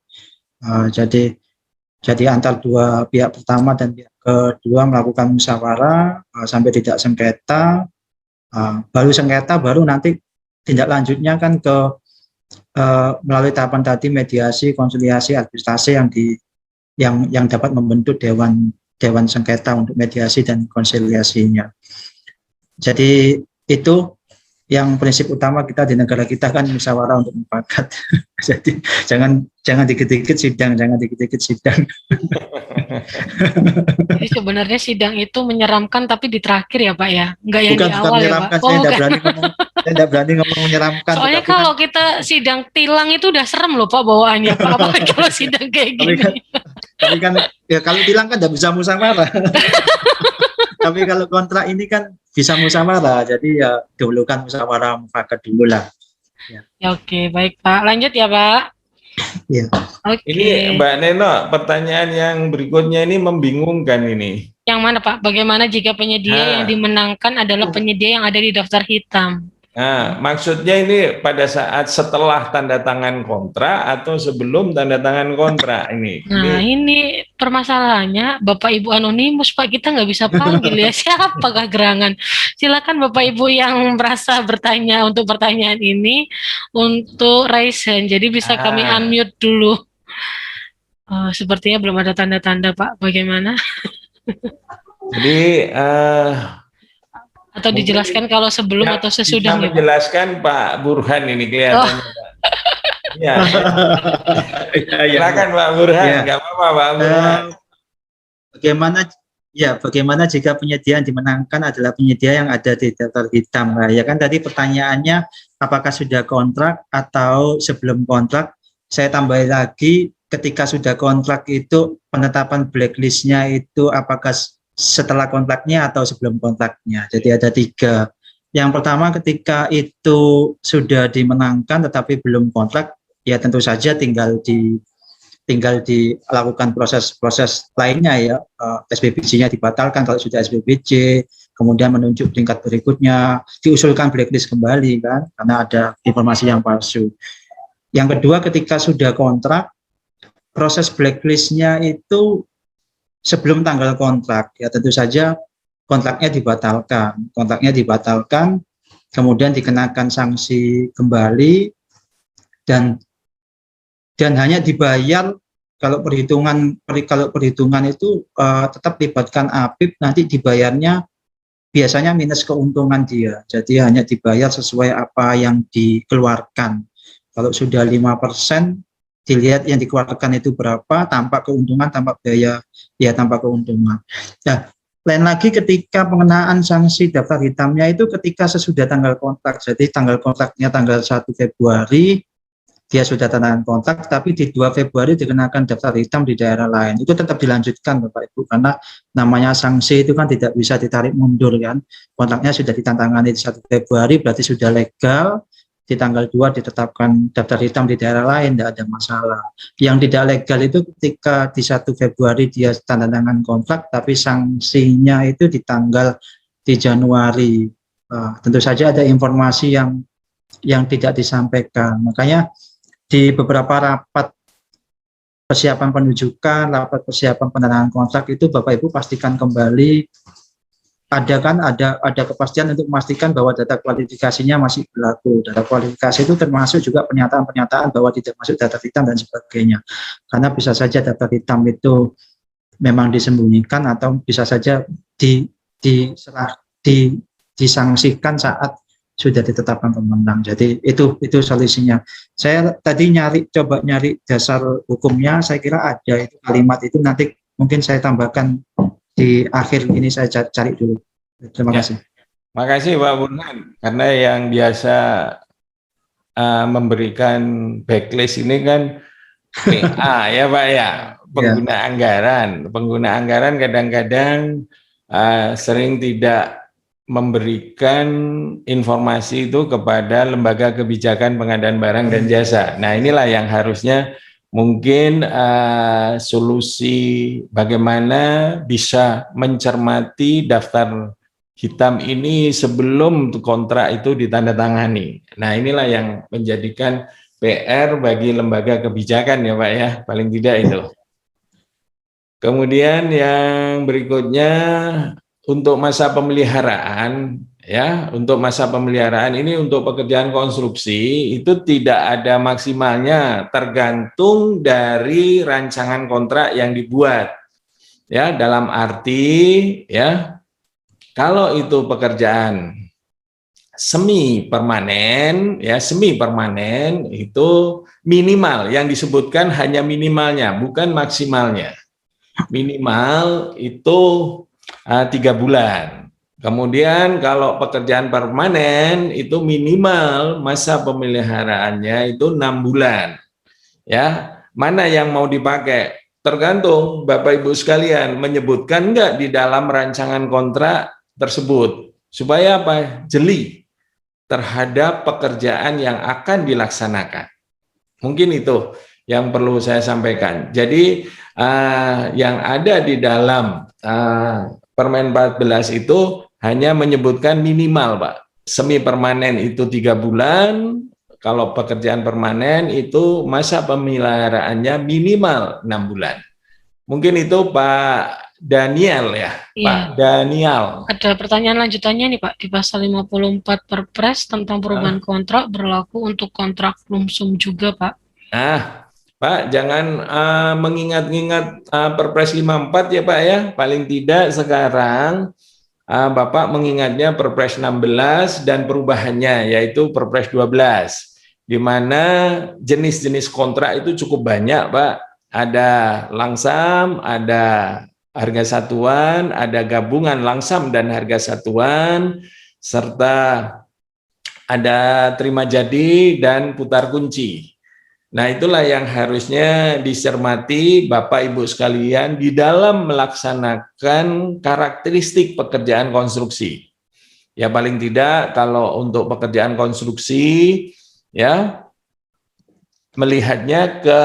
Jadi antar dua pihak pertama dan pihak kedua melakukan musyawarah sampai tidak sengketa, baru sengketa, baru nanti tindak lanjutnya kan ke melalui tahapan tadi mediasi, konsiliasi, arbitrase yang dapat membentuk dewan sengketa untuk mediasi dan konsiliasinya. Jadi itu yang prinsip utama kita di negara kita kan musyawarah untuk mufakat. Jadi jangan dikit-dikit sidang. Jadi sebenarnya sidang itu menyeramkan tapi di terakhir ya Pak ya, enggak yang bukan, di awal ya Pak. Saya tidak berani ngomong menyeramkan. Soalnya kalau kita sidang tilang itu udah serem loh Pak bawaannya Pak, apalagi kalau sidang kayak gini. Tapi kan ya kalau tilang kan tidak bisa musyawarah. Tapi kalau kontrak ini kan bisa musyawarah, jadi ya dahulukan musyawarah mufakat dulu lah. Ya, oke, baik Pak. Lanjut ya Pak. Ya. Oke. Ini Mbak Neno, pertanyaan yang berikutnya ini membingungkan ini. Yang mana Pak? Bagaimana jika penyedia yang dimenangkan adalah penyedia yang ada di daftar hitam? Nah, maksudnya ini pada saat setelah tanda tangan kontrak atau sebelum tanda tangan kontrak ini? Nah, ini permasalahannya Bapak Ibu anonimus Pak, kita nggak bisa panggil ya. Siapakah gerangan? Silakan Bapak Ibu yang merasa bertanya untuk pertanyaan ini untuk raise hand. Jadi bisa kami unmute dulu. Sepertinya belum ada tanda-tanda Pak. Bagaimana? Jadi atau dijelaskan kalau sebelum atau sesudah? Bisa menjelaskan Pak Burhan ini kelihatannya. Ya. Silakan Pak Burhan, nggak apa-apa Pak Burhan. Bagaimana jika penyedia yang dimenangkan adalah penyedia yang ada di daftar hitam? Nah, ya kan tadi pertanyaannya apakah sudah kontrak atau sebelum kontrak? Saya tambahin lagi, ketika sudah kontrak itu penetapan blacklistnya itu apakah setelah kontraknya atau sebelum kontraknya. Jadi ada 3. Yang pertama ketika itu sudah dimenangkan tetapi belum kontrak, ya tentu saja tinggal dilakukan proses-proses lainnya ya. SPBJ-nya dibatalkan kalau sudah SPBJ, kemudian menunjuk tingkat berikutnya, diusulkan blacklist kembali kan, karena ada informasi yang palsu. Yang kedua ketika sudah kontrak, proses blacklist-nya itu sebelum tanggal kontrak, ya tentu saja kontraknya dibatalkan, kemudian dikenakan sanksi kembali dan hanya dibayar kalau perhitungan itu tetap libatkan APIP, nanti dibayarnya biasanya minus keuntungan dia. Jadi hanya dibayar sesuai apa yang dikeluarkan. Kalau sudah 5%, dilihat yang dikeluarkan itu berapa, tanpa keuntungan, tanpa biaya, ya tanpa keuntungan. Nah, lain lagi ketika pengenaan sanksi daftar hitamnya itu ketika sesudah tanggal kontrak. Jadi tanggal kontraknya tanggal 1 Februari, dia sudah tanda tangan kontrak, tapi di 2 Februari dikenakan daftar hitam di daerah lain. Itu tetap dilanjutkan Bapak Ibu, karena namanya sanksi itu kan tidak bisa ditarik mundur kan. Kontraknya sudah ditantangani di 1 Februari, berarti sudah legal. Di tanggal 2 ditetapkan daftar hitam di daerah lain, tidak ada masalah. Yang tidak legal itu ketika di 1 Februari dia tanda tangan kontrak, tapi sanksinya itu di Januari. Tentu saja ada informasi yang tidak disampaikan. Makanya di beberapa rapat persiapan penunjukan, rapat persiapan penandatanganan kontrak itu Bapak Ibu pastikan kembali ada kepastian untuk memastikan bahwa data kualifikasinya masih berlaku. Data kualifikasi itu termasuk juga pernyataan bahwa tidak masuk data hitam dan sebagainya. Karena bisa saja data hitam itu memang disembunyikan atau bisa saja disangsikan saat sudah ditetapkan pemenang. Jadi itu solusinya. Saya tadi coba nyari dasar hukumnya, saya kira ada itu kalimat itu, nanti mungkin saya tambahkan di akhir ini, saya cari dulu. Terima kasih. Terima kasih Pak Burhan, karena yang biasa memberikan backlist ini kan PA ya Pak ya, pengguna anggaran. Pengguna anggaran kadang-kadang sering tidak memberikan informasi itu kepada lembaga kebijakan pengadaan barang dan jasa. Nah inilah yang harusnya mungkin solusi bagaimana bisa mencermati daftar hitam ini sebelum kontrak itu ditandatangani. Nah inilah yang menjadikan PR bagi lembaga kebijakan ya Pak ya, paling tidak itu. Kemudian yang berikutnya untuk masa pemeliharaan. Ya, untuk masa pemeliharaan ini untuk pekerjaan konstruksi itu tidak ada maksimalnya, tergantung dari rancangan kontrak yang dibuat. Ya, dalam arti ya, kalau itu pekerjaan semi permanen itu minimal, yang disebutkan hanya minimalnya, bukan maksimalnya. Minimal itu 3 bulan. Kemudian kalau pekerjaan permanen itu minimal masa pemeliharaannya itu 6 bulan. Ya, mana yang mau dipakai? Tergantung Bapak Ibu sekalian menyebutkan enggak di dalam rancangan kontrak tersebut supaya apa? Jeli terhadap pekerjaan yang akan dilaksanakan. Mungkin itu yang perlu saya sampaikan. Jadi yang ada di dalam Permen 14 itu hanya menyebutkan minimal, Pak. Semi permanen itu 3 bulan, kalau pekerjaan permanen itu masa pemeliharaannya minimal 6 bulan. Mungkin itu Pak Daniel ya, iya. Pak Daniel. Ada pertanyaan lanjutannya nih Pak, di pasal 54 Perpres tentang perubahan kontrak berlaku untuk kontrak lumsum juga Pak. Nah, Pak, jangan mengingat-ingat Perpres 54 ya Pak ya, paling tidak sekarang Bapak mengingatnya Perpres 16 dan perubahannya yaitu Perpres 12, di mana jenis-jenis kontrak itu cukup banyak Pak. Ada langsam, ada harga satuan, ada gabungan langsam dan harga satuan, serta ada terima jadi dan putar kunci. Nah, itulah yang harusnya dicermati Bapak Ibu sekalian di dalam melaksanakan karakteristik pekerjaan konstruksi. Ya paling tidak kalau untuk pekerjaan konstruksi ya melihatnya ke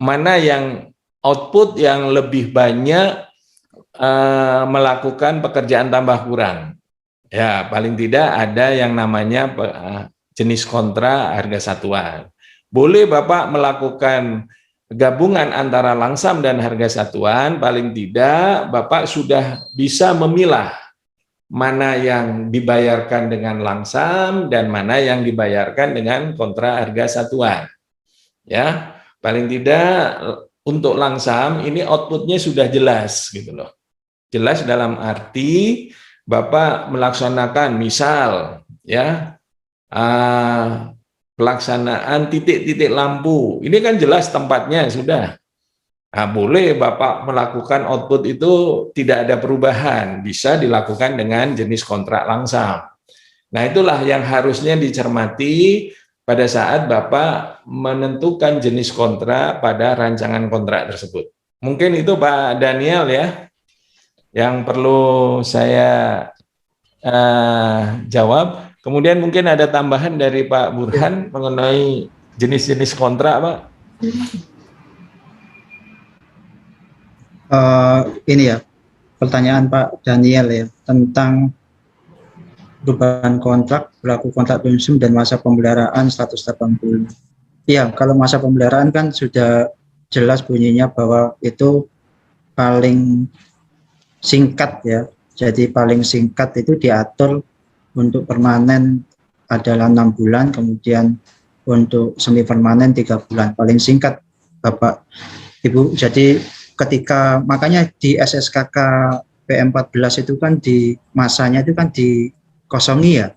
mana yang output yang lebih banyak melakukan pekerjaan tambah kurang. Ya, paling tidak ada yang namanya jenis kontra harga satuan. Boleh Bapak melakukan gabungan antara langsam dan harga satuan, paling tidak Bapak sudah bisa memilah mana yang dibayarkan dengan langsam dan mana yang dibayarkan dengan kontra harga satuan. Ya, paling tidak untuk langsam ini outputnya sudah jelas gitu loh. Jelas dalam arti Bapak melaksanakan misal ya pelaksanaan titik-titik lampu. Ini kan jelas tempatnya sudah. Nah, boleh Bapak melakukan output itu tidak ada perubahan, bisa dilakukan dengan jenis kontrak langsam. Nah, itulah yang harusnya dicermati pada saat Bapak menentukan jenis kontrak pada rancangan kontrak tersebut. Mungkin itu Pak Daniel ya, yang perlu saya jawab. Kemudian mungkin ada tambahan dari Pak Burhan mengenai jenis-jenis kontrak, Pak. Ini ya, pertanyaan Pak Daniel ya, tentang perubahan kontrak, berlaku kontrak lumsum dan masa pemeliharaan 180. Iya, kalau masa pemeliharaan kan sudah jelas bunyinya bahwa itu paling singkat ya. Jadi paling singkat itu diatur untuk permanen adalah 6 bulan, kemudian untuk semi permanen 3 bulan. Paling singkat Bapak Ibu. Jadi ketika makanya di SSKK PM14 itu kan di masanya itu kan dikosongi ya.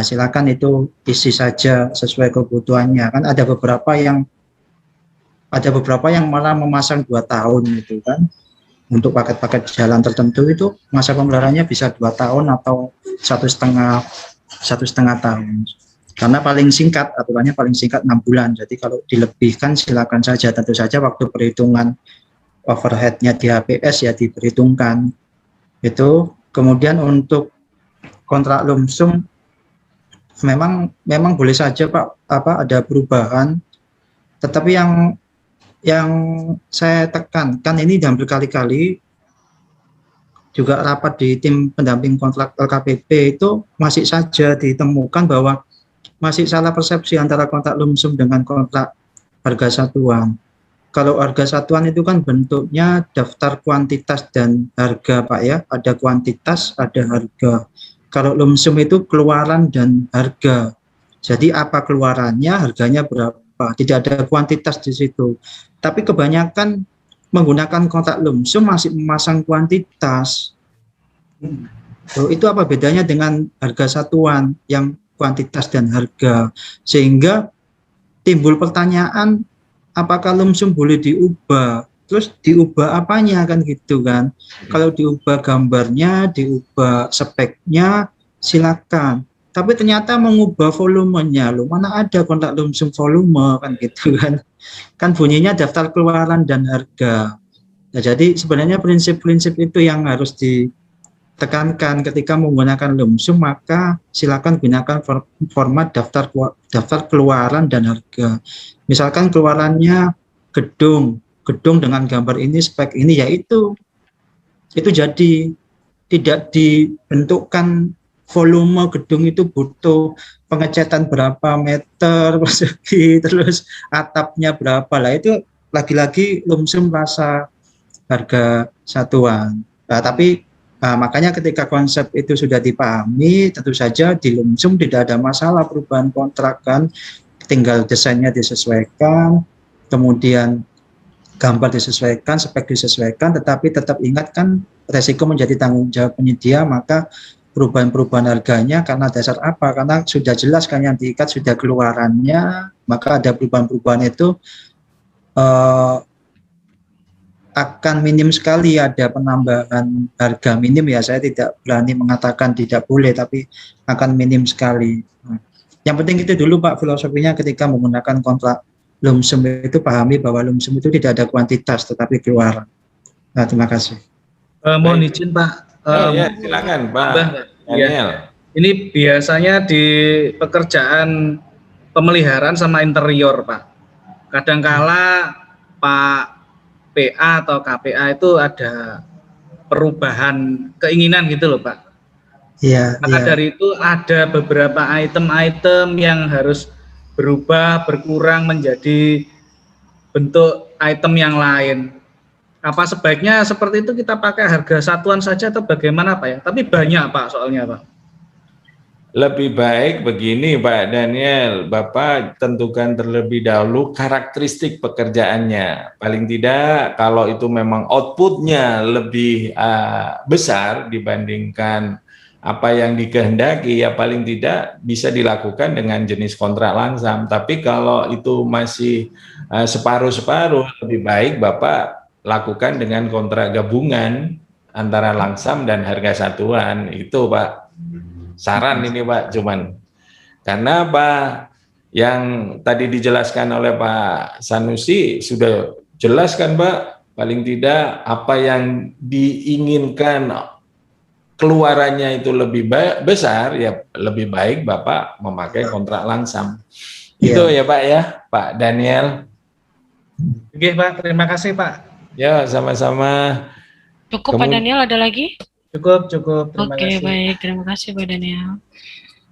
Silakan itu isi saja sesuai kebutuhannya. Kan ada beberapa yang malah memasang 2 tahun gitu kan. Untuk paket-paket jalan tertentu itu masa pemeliharaannya bisa 2 tahun atau 1,5 tahun. Karena paling singkat, aturannya paling singkat 6 bulan. Jadi kalau dilebihkan silakan saja. Tentu saja waktu perhitungan overhead-nya di HPS ya diperhitungkan. Itu kemudian untuk kontrak lumsum memang boleh saja Pak ada perubahan. Tetapi yang saya tekankan ini dan berkali-kali juga rapat di tim pendamping kontrak LKPP itu masih saja ditemukan bahwa masih salah persepsi antara kontrak lumsum dengan kontrak harga satuan. Kalau harga satuan itu kan bentuknya daftar kuantitas dan harga Pak ya, ada kuantitas, ada harga. Kalau lumsum itu keluaran dan harga. Jadi apa keluarannya, harganya berapa. Tidak ada kuantitas di situ. Tapi kebanyakan menggunakan kontrak lumsum masih memasang kuantitas. Itu apa bedanya dengan harga satuan yang kuantitas dan harga? Sehingga timbul pertanyaan, apakah lumsum boleh diubah? Terus diubah apanya kan gitu kan? Kalau diubah gambarnya, diubah speknya, silakan. Tapi ternyata mengubah volumenya, loh mana ada kontrak lumsum volume kan gitu kan. Kan bunyinya daftar keluaran dan harga. Nah, jadi sebenarnya prinsip-prinsip itu yang harus ditekankan ketika menggunakan lumsum, maka silakan gunakan format daftar keluaran dan harga. Misalkan keluarannya gedung dengan gambar ini, spek ini, yaitu jadi tidak dibentukkan volume gedung itu butuh pengecatan berapa meter persegi, terus atapnya berapa lah, itu lagi-lagi lumsum rasa harga satuan. Nah, tapi makanya ketika konsep itu sudah dipahami, tentu saja di lumsum tidak ada masalah perubahan kontrak kan, tinggal desainnya disesuaikan, kemudian gambar disesuaikan, spek disesuaikan, tetapi tetap ingat kan resiko menjadi tanggung jawab penyedia, maka perubahan-perubahan harganya karena dasar apa? Karena sudah jelas kan yang diikat sudah keluarannya, maka ada perubahan-perubahan itu akan minim sekali ada penambahan harga minim ya. Saya tidak berani mengatakan tidak boleh, tapi akan minim sekali. Yang penting itu dulu Pak filosofinya ketika menggunakan kontrak lumsum itu pahami bahwa lumsum itu tidak ada kuantitas tetapi keluaran. Nah, terima kasih. Mohon izin Pak. Oh ya, silakan Pak Ya, Daniel. ini biasanya di pekerjaan pemeliharaan sama interior Pak. Kadangkala Pak PA atau KPA itu ada perubahan keinginan gitu loh Pak. Iya. Maka dari itu ada beberapa item-item yang harus berubah, berkurang menjadi bentuk item yang lain. Apa sebaiknya seperti itu kita pakai harga satuan saja atau bagaimana Pak ya? Tapi banyak Pak soalnya Pak. Lebih baik begini Pak Daniel, Bapak tentukan terlebih dahulu karakteristik pekerjaannya. Paling tidak kalau itu memang outputnya lebih besar dibandingkan apa yang dikehendaki, ya paling tidak bisa dilakukan dengan jenis kontrak langsam. Tapi kalau itu masih separuh-separuh, lebih baik Bapak lakukan dengan kontrak gabungan antara langsam dan harga satuan. Itu Pak. Saran ini Pak, cuman karena Pak yang tadi dijelaskan oleh Pak Sanusi sudah jelas kan Pak, paling tidak apa yang diinginkan keluarannya itu lebih besar, ya lebih baik Bapak memakai kontrak langsam. Itu ya Pak ya, Pak Daniel. Oke Pak, terima kasih Pak. Ya, sama-sama. Cukup Pak Daniel, ada lagi? Cukup. Terima Oke, kasih. baik. Terima kasih Pak Daniel.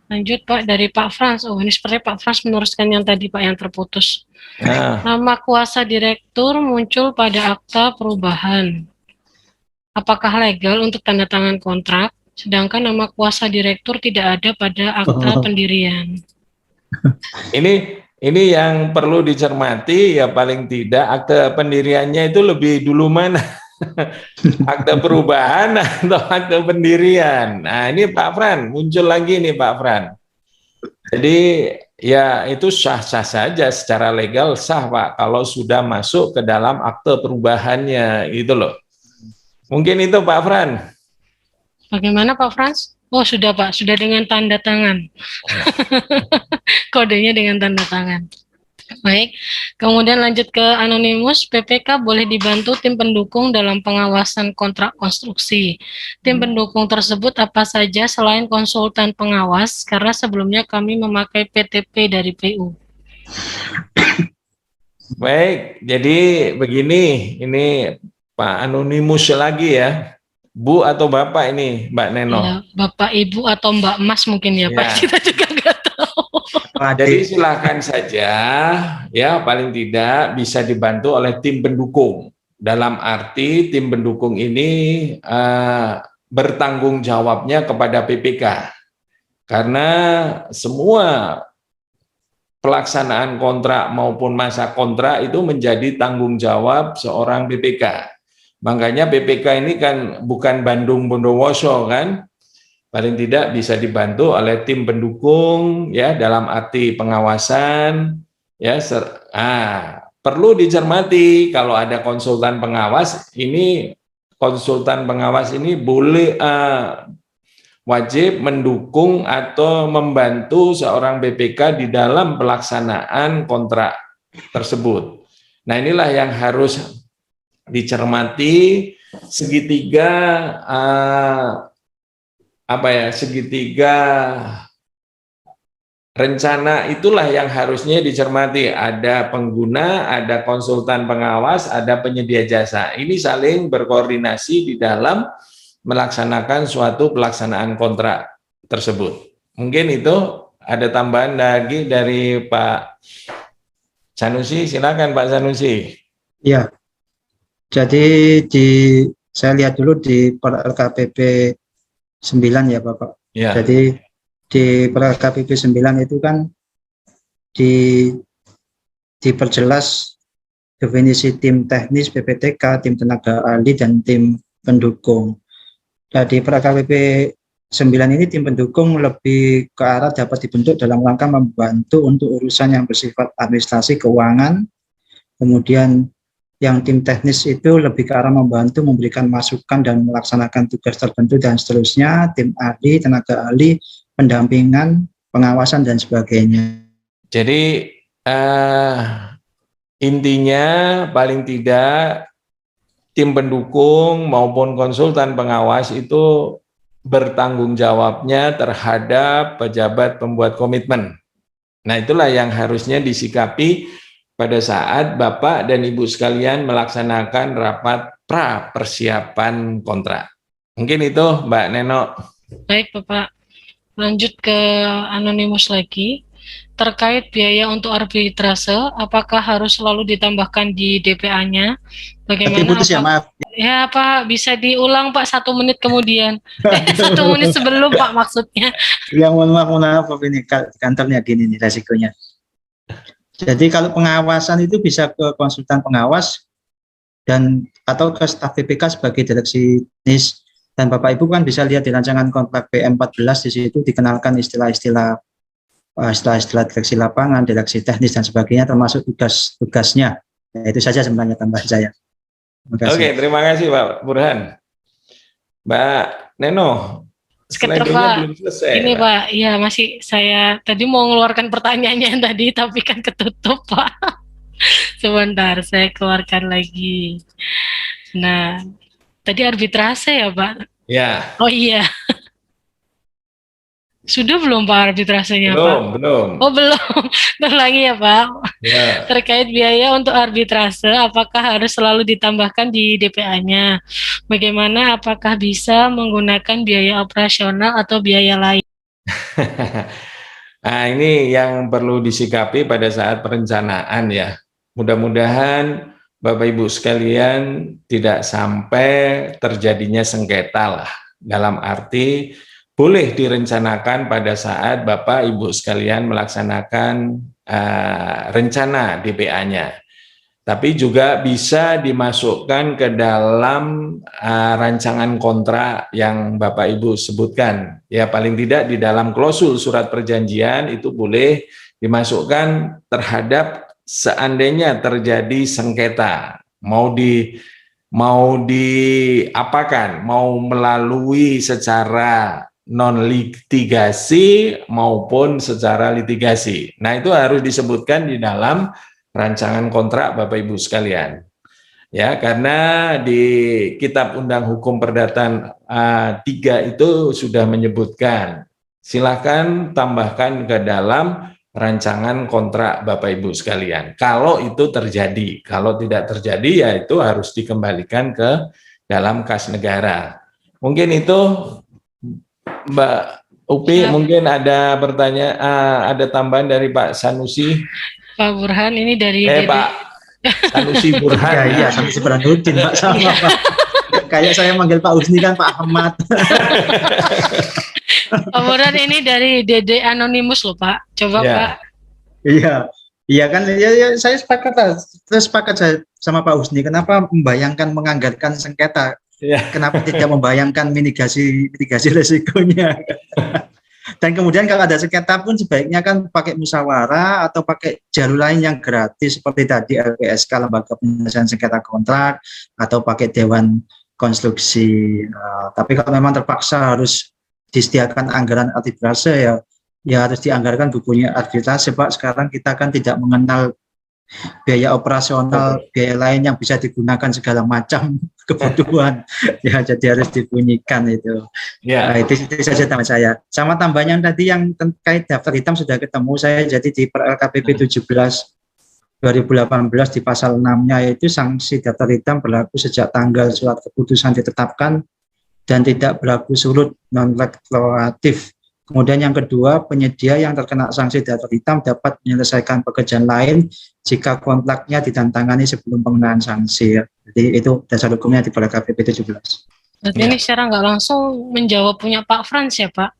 Lanjut Pak, dari Pak Frans. Oh, ini seperti Pak Frans meneruskan yang tadi Pak, yang terputus. Nama kuasa direktur muncul pada akta perubahan. Apakah legal untuk tanda tangan kontrak, sedangkan nama kuasa direktur tidak ada pada akta pendirian? Ini yang perlu dicermati, ya paling tidak akta pendiriannya itu lebih dulu mana? Akta perubahan atau akta pendirian. Nah, ini Pak Fran, muncul lagi nih Pak Fran. Jadi ya itu sah-sah saja secara legal, sah Pak, kalau sudah masuk ke dalam akte perubahannya gitu loh. Mungkin itu Pak Fran. Bagaimana Pak Frans? Oh sudah Pak, sudah dengan tanda tangan. Kodenya dengan tanda tangan. Baik, kemudian lanjut ke Anonimus. PPK boleh dibantu tim pendukung dalam pengawasan kontrak konstruksi. Tim pendukung tersebut apa saja selain konsultan pengawas, karena sebelumnya kami memakai PTP dari PU. Baik, jadi begini, ini Pak Anonimus lagi ya, Bu atau Bapak ini, Mbak Neno? Ya, Bapak, Ibu, atau Mbak Mas mungkin ya, Pak, kita juga nggak tahu. Jadi silakan saja, ya paling tidak bisa dibantu oleh tim pendukung. Dalam arti tim pendukung ini bertanggung jawabnya kepada PPK. Karena semua pelaksanaan kontrak maupun masa kontrak itu menjadi tanggung jawab seorang PPK. Makanya PPK ini kan bukan Bandung Bondowoso kan, paling tidak bisa dibantu oleh tim pendukung ya dalam arti pengawasan ya. Perlu dicermati kalau ada konsultan pengawas ini, konsultan pengawas ini boleh wajib mendukung atau membantu seorang PPK di dalam pelaksanaan kontrak tersebut. Nah, inilah yang harus dicermati segitiga segitiga rencana itulah yang harusnya dicermati. Ada pengguna, ada konsultan pengawas, ada penyedia jasa. Ini saling berkoordinasi di dalam melaksanakan suatu pelaksanaan kontrak tersebut. Mungkin itu ada tambahan lagi dari Pak Sanusi. Silakan Pak Sanusi. Ya. Jadi saya lihat dulu di LKPP 9 ya Bapak. Ya. Jadi di LKPP 9 itu kan diperjelas definisi tim teknis PPTK, tim tenaga ahli, dan tim pendukung. Jadi LKPP 9 ini tim pendukung lebih ke arah dapat dibentuk dalam rangka membantu untuk urusan yang bersifat administrasi keuangan. Kemudian yang tim teknis itu lebih ke arah membantu memberikan masukan dan melaksanakan tugas tertentu dan seterusnya. Tim ahli, tenaga ahli, pendampingan, pengawasan dan sebagainya. Jadi intinya paling tidak tim pendukung maupun konsultan pengawas itu bertanggung jawabnya terhadap pejabat pembuat komitmen. Nah, itulah yang harusnya disikapi pada saat Bapak dan Ibu sekalian melaksanakan rapat pra persiapan kontrak. Mungkin itu Mbak Neno. Baik Bapak, lanjut ke anonimus lagi. Terkait biaya untuk arbitrase, apakah harus selalu ditambahkan di DPA-nya? Bagaimana? Putus ya, maaf. Ya Pak, bisa diulang Pak 1 menit kemudian. 1 menit sebelum Pak maksudnya. Yang mohon maaf ini kantornya gini nih resikonya. Jadi kalau pengawasan itu bisa ke konsultan pengawas dan atau ke staf BPK sebagai direksi teknis, dan Bapak Ibu kan bisa lihat di rancangan kontrak PM14 di situ dikenalkan istilah-istilah direksi lapangan, direksi teknis dan sebagainya, termasuk tugas-tugasnya. Ya, itu saja sebenarnya tambahan saya. Oke, terima kasih Pak Burhan. Mbak Neno, Sekitar slide-nya Pak, belum selesai. ini Pak, ya masih saya tadi mau mengeluarkan pertanyaannya yang tadi, tapi kan ketutup Pak. Sebentar, saya keluarkan lagi. Nah, tadi arbitrase ya Pak? Ya. Oh iya. Sudah belum Pak arbitrasenya Pak? Belum. Oh belum. Ulangi ya Pak. Ya. Terkait biaya untuk arbitrase, apakah harus selalu ditambahkan di DPA-nya? Bagaimana, apakah bisa menggunakan biaya operasional atau biaya lain? Nah, ini yang perlu disikapi pada saat perencanaan ya. Mudah-mudahan Bapak Ibu sekalian tidak sampai terjadinya sengketa lah. Dalam arti boleh direncanakan pada saat Bapak Ibu sekalian melaksanakan rencana DPA-nya. Tapi juga bisa dimasukkan ke dalam rancangan kontrak yang Bapak Ibu sebutkan. Ya paling tidak di dalam klausul surat perjanjian itu boleh dimasukkan terhadap seandainya terjadi sengketa, mau diapakan, mau melalui secara non litigasi maupun secara litigasi. Nah, itu harus disebutkan di dalam rancangan kontrak Bapak Ibu sekalian. Ya, karena di Kitab Undang Hukum Perdata 3 itu sudah menyebutkan. Silakan tambahkan ke dalam rancangan kontrak Bapak Ibu sekalian. Kalau itu terjadi, kalau tidak terjadi ya itu harus dikembalikan ke dalam kas negara. Mungkin itu Mbak Upi, mungkin ada ada tambahan dari Pak Sanusi. Pak Burhan, ini dari Pak Sanusi Burhan. Iya, Sanusi Burhanuddin Pak, sama Pak. Kayak saya manggil Pak Husni kan Pak Ahmad. Pak Burhan, ini dari Dede Anonimus loh Pak. Coba ya. Pak. Iya kan, ya, saya sepakat lah. Terus sepakat saya sama Pak Husni. Kenapa membayangkan menganggarkan sengketa? Ya. Kenapa tidak membayangkan mitigasi resikonya? Dan kemudian kalau ada sengketa pun sebaiknya kan pakai musyawarah atau pakai jalur lain yang gratis seperti tadi LPSK, Lembaga Penyelesaian Sengketa Kontrak, atau pakai Dewan Konstruksi. Tapi kalau memang terpaksa harus disediakan anggaran arbitrase ya harus dianggarkan bukunya arbitrase Pak. Sekarang kita kan tidak mengenal biaya operasional, biaya lain yang bisa digunakan segala macam kebutuhan. Ya, jadi harus dibunyikan itu. Ya. Itu saja tambah saya. Sama tambahan yang tadi yang terkait daftar hitam sudah ketemu saya. Jadi di LKPP 17 2018 di pasal 6-nya yaitu sanksi daftar hitam berlaku sejak tanggal surat keputusan ditetapkan dan tidak berlaku surut non retroaktif. Kemudian yang kedua, penyedia yang terkena sanksi daftar hitam dapat menyelesaikan pekerjaan lain jika kontraknya ditandatangani sebelum pengenaan sanksi. Jadi itu dasar hukumnya di LKPP 17. Berarti ini secara nggak langsung menjawab punya Pak Frans ya Pak?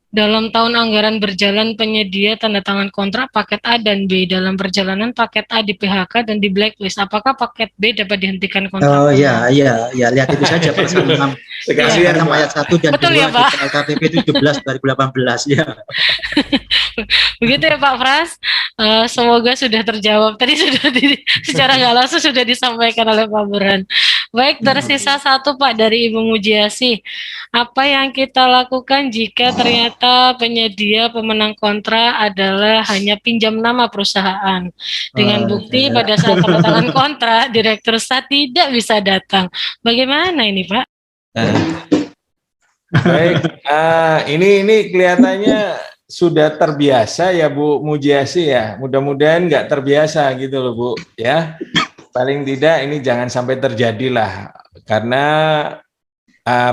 Dalam tahun anggaran berjalan penyedia tanda tangan kontrak paket A dan B, dalam perjalanan paket A di PHK dan di blacklist, apakah paket B dapat dihentikan kontrak? Oh iya, lihat itu saja pasal 6 ayat 1 dan 2 ya, di LKPP 17 2018 ya. Begitu ya Pak Frans, semoga sudah terjawab. Tadi sudah secara nggak langsung sudah disampaikan oleh Pak Burhan. Baik, tersisa satu Pak dari Ibu Mujiasih. Apa yang kita lakukan jika ternyata penyedia pemenang kontrak adalah hanya pinjam nama perusahaan? Dengan bukti pada saat tanda tangan kontrak, Direktur SAT tidak bisa datang. Bagaimana ini Pak? Baik, ini kelihatannya sudah terbiasa ya Bu Mujiasih ya. Mudah-mudahan nggak terbiasa gitu loh Bu ya. Paling tidak ini jangan sampai terjadi lah, karena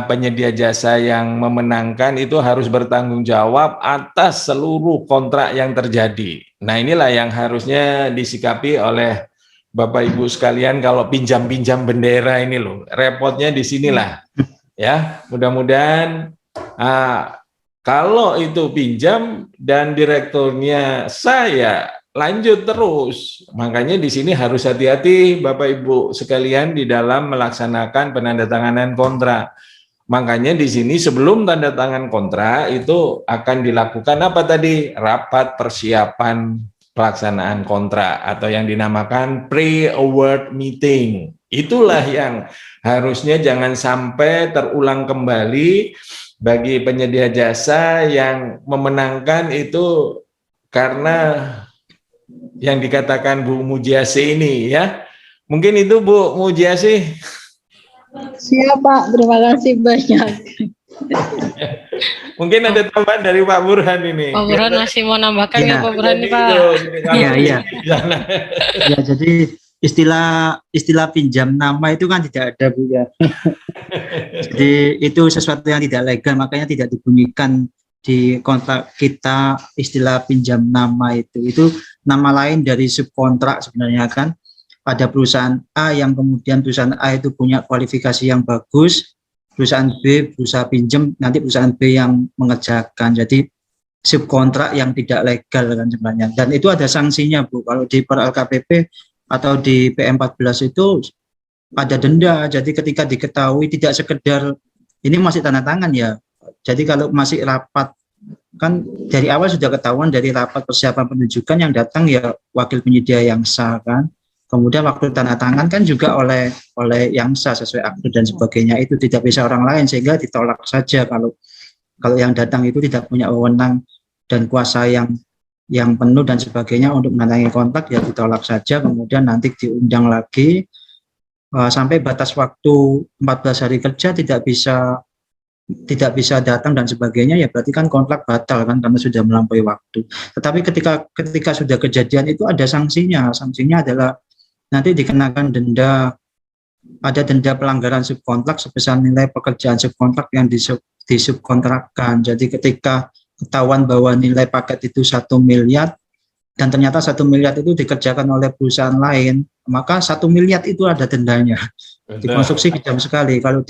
penyedia jasa yang memenangkan itu harus bertanggung jawab atas seluruh kontrak yang terjadi. Nah inilah yang harusnya disikapi oleh Bapak Ibu sekalian kalau pinjam-pinjam bendera ini loh. Repotnya di sinilah ya. Mudah-mudahan kalau itu pinjam dan direkturnya saya lanjut terus. Makanya di sini harus hati-hati Bapak Ibu sekalian di dalam melaksanakan penandatanganan kontrak. Makanya di sini sebelum tanda tangan kontrak itu akan dilakukan apa tadi? Rapat persiapan pelaksanaan kontrak atau yang dinamakan pre-award meeting. Itulah yang harusnya jangan sampai terulang kembali bagi penyedia jasa yang memenangkan itu karena yang dikatakan Bu Mujiasih ini ya. Mungkin itu Bu Mujiasih. Siap Pak, terima kasih banyak. Mungkin ada tambahan dari Pak Burhan ini. Pak Burhan masih mau nambahkan Ya. Pak Burhan nih Pak? Iya. Ya, jadi istilah pinjam nama itu kan tidak ada Bu ya. Jadi itu sesuatu yang tidak legal, makanya tidak dibunyikan di kontrak kita istilah pinjam nama itu. Itu nama lain dari subkontrak sebenarnya kan. Pada perusahaan A yang kemudian perusahaan A itu punya kualifikasi yang bagus, perusahaan B berusaha pinjam, nanti perusahaan B yang mengerjakan. Jadi subkontrak yang tidak legal kan sebenarnya. Dan itu ada sanksinya Bu. Kalau di per LKPP atau di PM14 itu ada denda. Jadi ketika diketahui tidak sekedar ini masih tanda tangan ya. Jadi kalau masih rapat kan dari awal sudah ketahuan dari rapat persiapan penunjukan yang datang ya wakil penyedia yang sah kan. Kemudian waktu tanda tangan kan juga oleh yang sah sesuai akte dan sebagainya, itu tidak bisa orang lain sehingga ditolak saja kalau yang datang itu tidak punya wewenang dan kuasa yang penuh dan sebagainya untuk menandatangani kontrak ya ditolak saja, kemudian nanti diundang lagi sampai batas waktu 14 hari kerja tidak bisa datang dan sebagainya ya berarti kan kontrak batal kan karena sudah melampaui waktu. Tetapi ketika sudah kejadian itu ada sanksinya adalah nanti dikenakan denda, ada denda pelanggaran subkontrak sebesar nilai pekerjaan subkontrak yang disubkontrakkan. Jadi ketika ketahuan bahwa nilai paket itu 1 miliar dan ternyata 1 miliar itu dikerjakan oleh perusahaan lain, maka 1 miliar itu ada dendanya. Di konstruksi kejam sekali. Kalau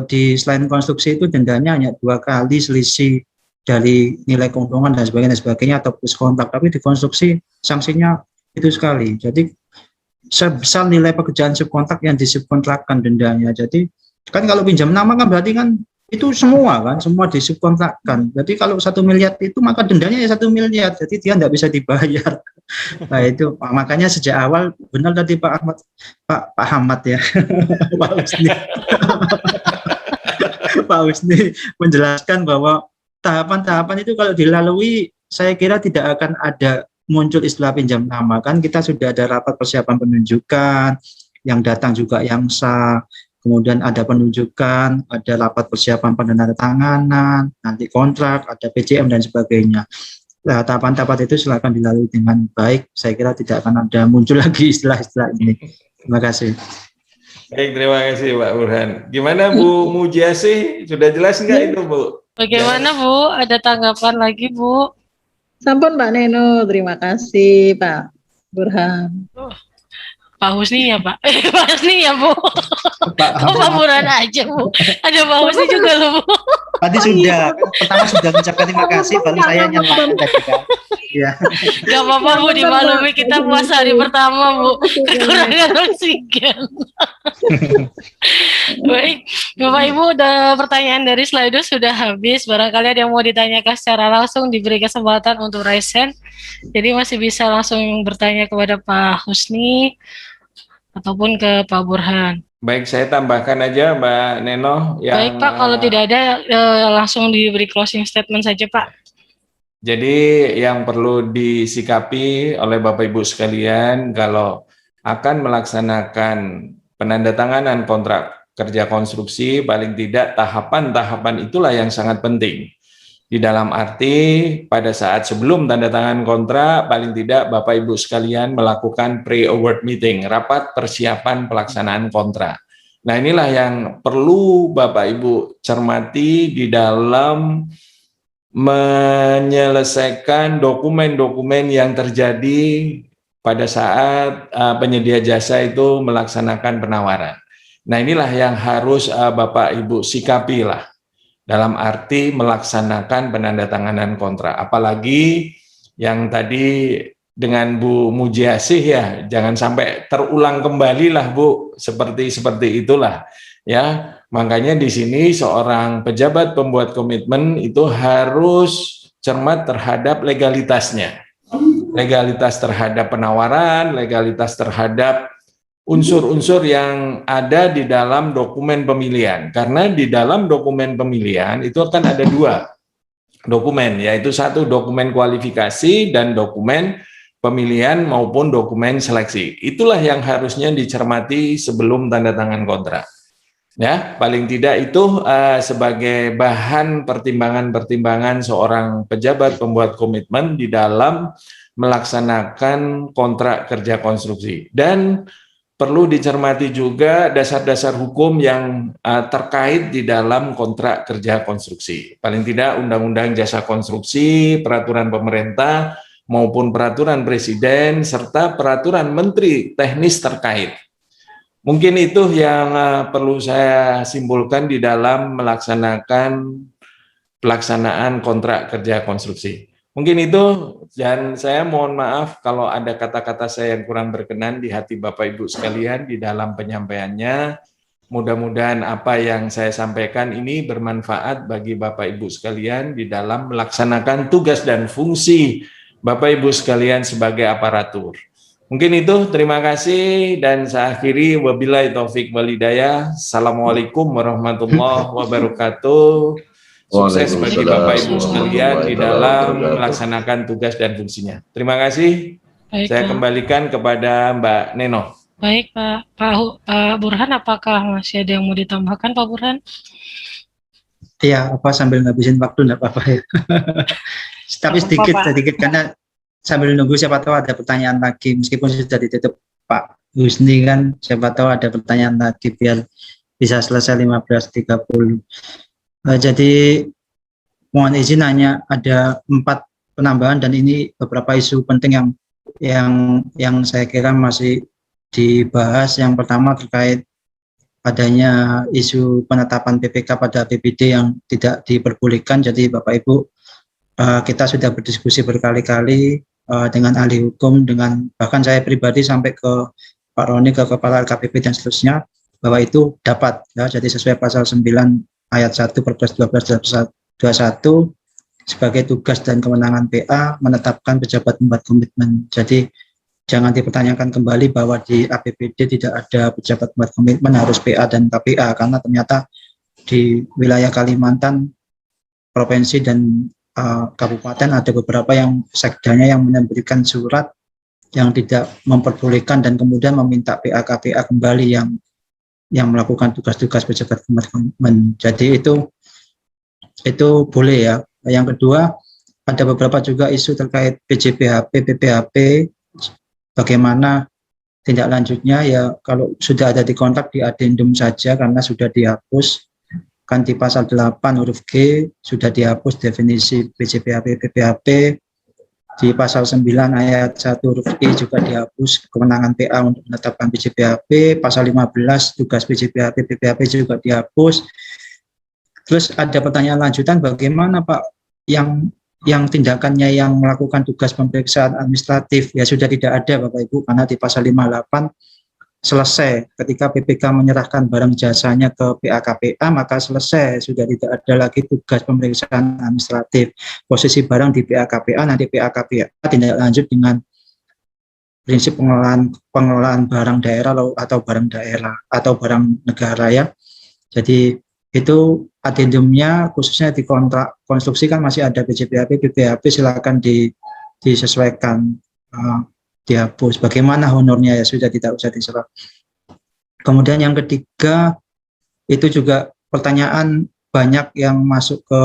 di selain konstruksi itu dendanya hanya 2 kali selisih dari nilai keuntungan dan sebagainya atau plus kontrak. Tapi di konstruksi sanksinya itu sekali. Jadi sebesar nilai pekerjaan subkontrak yang disubkontrakkan dendanya. Jadi kan kalau pinjam nama kan berarti kan itu semua disubkontrakkan. Jadi kalau 1 miliar itu maka dendanya ya 1 miliar. Jadi dia tidak bisa dibayar. Nah itu makanya sejak awal benar tadi Pak Ahmad ya. Pak Husni menjelaskan bahwa tahapan-tahapan itu kalau dilalui saya kira tidak akan ada muncul istilah pinjam nama. Kan kita sudah ada rapat persiapan penunjukan, yang datang juga yang sah, kemudian ada penunjukan, ada rapat persiapan penandatanganan, nanti kontrak, ada PJM dan sebagainya. Nah, tahapan-tahapan itu silakan dilalui dengan baik. Saya kira tidak akan ada muncul lagi istilah-istilah ini. Terima kasih. Baik, terima kasih Pak Burhan. Gimana Bu Mujiasih? Sudah jelas nggak itu Bu? Bagaimana Bu? Ada tanggapan lagi Bu? Sampun Mbak Neno, terima kasih Pak Burhan. Pak Husni ya Pak? Pak Husni ya Bu? Kok Pak Burhan aja Bu? Ada Pak Husni juga loh Bu. Tadi sudah, pertama sudah mengucapkan terima kasih, baru saya nyalakan tadi kan. Ya. Gak apa-apa Bu, dimaklumi kita puasa hari pertama Bu, kekurangan oksigen. Baik, Bapak Ibu, udah pertanyaan dari Slido sudah habis. Barangkali ada yang mau ditanyakan secara langsung, diberi kesempatan untuk raise hand. Jadi masih bisa langsung bertanya kepada Pak Husni ataupun ke Pak Burhan. Baik, saya tambahkan aja Mbak Neno yang Baik Pak, kalau tidak ada langsung diberi closing statement saja Pak. jadi yang perlu disikapi oleh Bapak Ibu sekalian kalau akan melaksanakan penandatanganan kontrak kerja konstruksi, paling tidak tahapan-tahapan itulah yang sangat penting. Di dalam arti pada saat sebelum tanda tangan kontrak, paling tidak Bapak Ibu sekalian melakukan pre-award meeting, rapat persiapan pelaksanaan kontrak. Nah, inilah yang perlu Bapak Ibu cermati di dalam menyelesaikan dokumen-dokumen yang terjadi pada saat penyedia jasa itu melaksanakan penawaran. Nah, inilah yang harus Bapak Ibu sikapi lah dalam arti melaksanakan penandatanganan kontrak. Apalagi yang tadi dengan Bu Mujiasih ya, jangan sampai terulang kembali lah Bu, seperti itulah ya. Makanya di sini seorang pejabat pembuat komitmen itu harus cermat terhadap legalitasnya. Legalitas terhadap penawaran, legalitas terhadap unsur-unsur yang ada di dalam dokumen pemilihan. Karena di dalam dokumen pemilihan itu akan ada dua dokumen, yaitu satu dokumen kualifikasi dan dokumen pemilihan maupun dokumen seleksi. Itulah yang harusnya dicermati sebelum tanda tangan kontrak. Ya, paling tidak itu sebagai bahan pertimbangan-pertimbangan seorang pejabat pembuat komitmen di dalam melaksanakan kontrak kerja konstruksi. Dan perlu dicermati juga dasar-dasar hukum yang terkait di dalam kontrak kerja konstruksi. Paling tidak Undang-Undang Jasa Konstruksi, peraturan pemerintah maupun peraturan presiden serta peraturan menteri teknis terkait. Mungkin itu yang perlu saya simpulkan di dalam melaksanakan pelaksanaan kontrak kerja konstruksi. Mungkin itu, dan saya mohon maaf kalau ada kata-kata saya yang kurang berkenan di hati Bapak Ibu sekalian di dalam penyampaiannya. Mudah-mudahan apa yang saya sampaikan ini bermanfaat bagi Bapak Ibu sekalian di dalam melaksanakan tugas dan fungsi Bapak Ibu sekalian sebagai aparatur. Mungkin itu, terima kasih dan saya akhiri wabillahi taufik wal hidayah. Assalamualaikum warahmatullahi wabarakatuh. Sukses bagi Bapak Ibu sekalian di dalam melaksanakan tugas dan fungsinya. Terima kasih. Baik, Saya Pak. kembalikan kepada Mbak Neno. Baik Pak Burhan, apakah masih ada yang mau ditambahkan Pak Burhan? Iya, apa sambil ngabisin waktu enggak apa-apa ya. Tapi sedikit karena sambil nunggu siapa tahu ada pertanyaan lagi meskipun sudah ditutup Pak Husni kan, siapa tahu ada pertanyaan lagi biar bisa selesai 15.30. Jadi mohon izin hanya ada 4 penambahan dan ini beberapa isu penting yang saya kira masih dibahas. Yang pertama terkait adanya isu penetapan PPK pada APBD yang tidak diperbolehkan. Jadi Bapak Ibu, kita sudah berdiskusi berkali-kali dengan ahli hukum, dengan bahkan saya pribadi sampai ke Pak Roni, ke Kepala LKPP dan seterusnya, bahwa itu dapat ya. Jadi sesuai pasal 9 ayat 1 Perpres 12/2021 sebagai tugas dan kewenangan PA menetapkan pejabat pembuat komitmen. Jadi jangan dipertanyakan kembali bahwa di APBD tidak ada pejabat pembuat komitmen, harus PA dan KPA, karena ternyata di wilayah Kalimantan, provinsi dan kabupaten ada beberapa yang sekdanya yang memberikan surat yang tidak memperbolehkan dan kemudian meminta PA KPA kembali yang melakukan tugas-tugas pejabat pembuat komitmen. Jadi itu boleh ya. Yang kedua, ada beberapa juga isu terkait PJPHP, PPHP, bagaimana tindak lanjutnya ya. Kalau sudah ada di kontrak di adendum saja karena sudah dihapus, kan di pasal 8 huruf G sudah dihapus definisi PJPHP, PPHP. Di pasal 9 ayat 1 huruf I juga dihapus kewenangan PA untuk menetapkan PJPHP. Pasal 15 tugas PJPHP, PPHP juga dihapus. Terus ada pertanyaan lanjutan, bagaimana Pak yang tindakannya yang melakukan tugas pemeriksaan administratif ya sudah tidak ada Bapak Ibu, karena di pasal 58 selesai ketika PPK menyerahkan barang jasanya ke PA KPA, maka selesai, sudah tidak ada lagi tugas pemeriksaan administratif. Posisi barang di PA KPA, nanti PA KPA tindak lanjut dengan prinsip pengelolaan barang daerah atau barang daerah atau barang negara ya. Jadi itu adendumnya khususnya di kontrak konstruksi kan masih ada BPHP silakan disesuaikan, dihapus. Bagaimana honornya ya sudah tidak usah diserap. Kemudian yang ketiga itu juga pertanyaan banyak yang masuk ke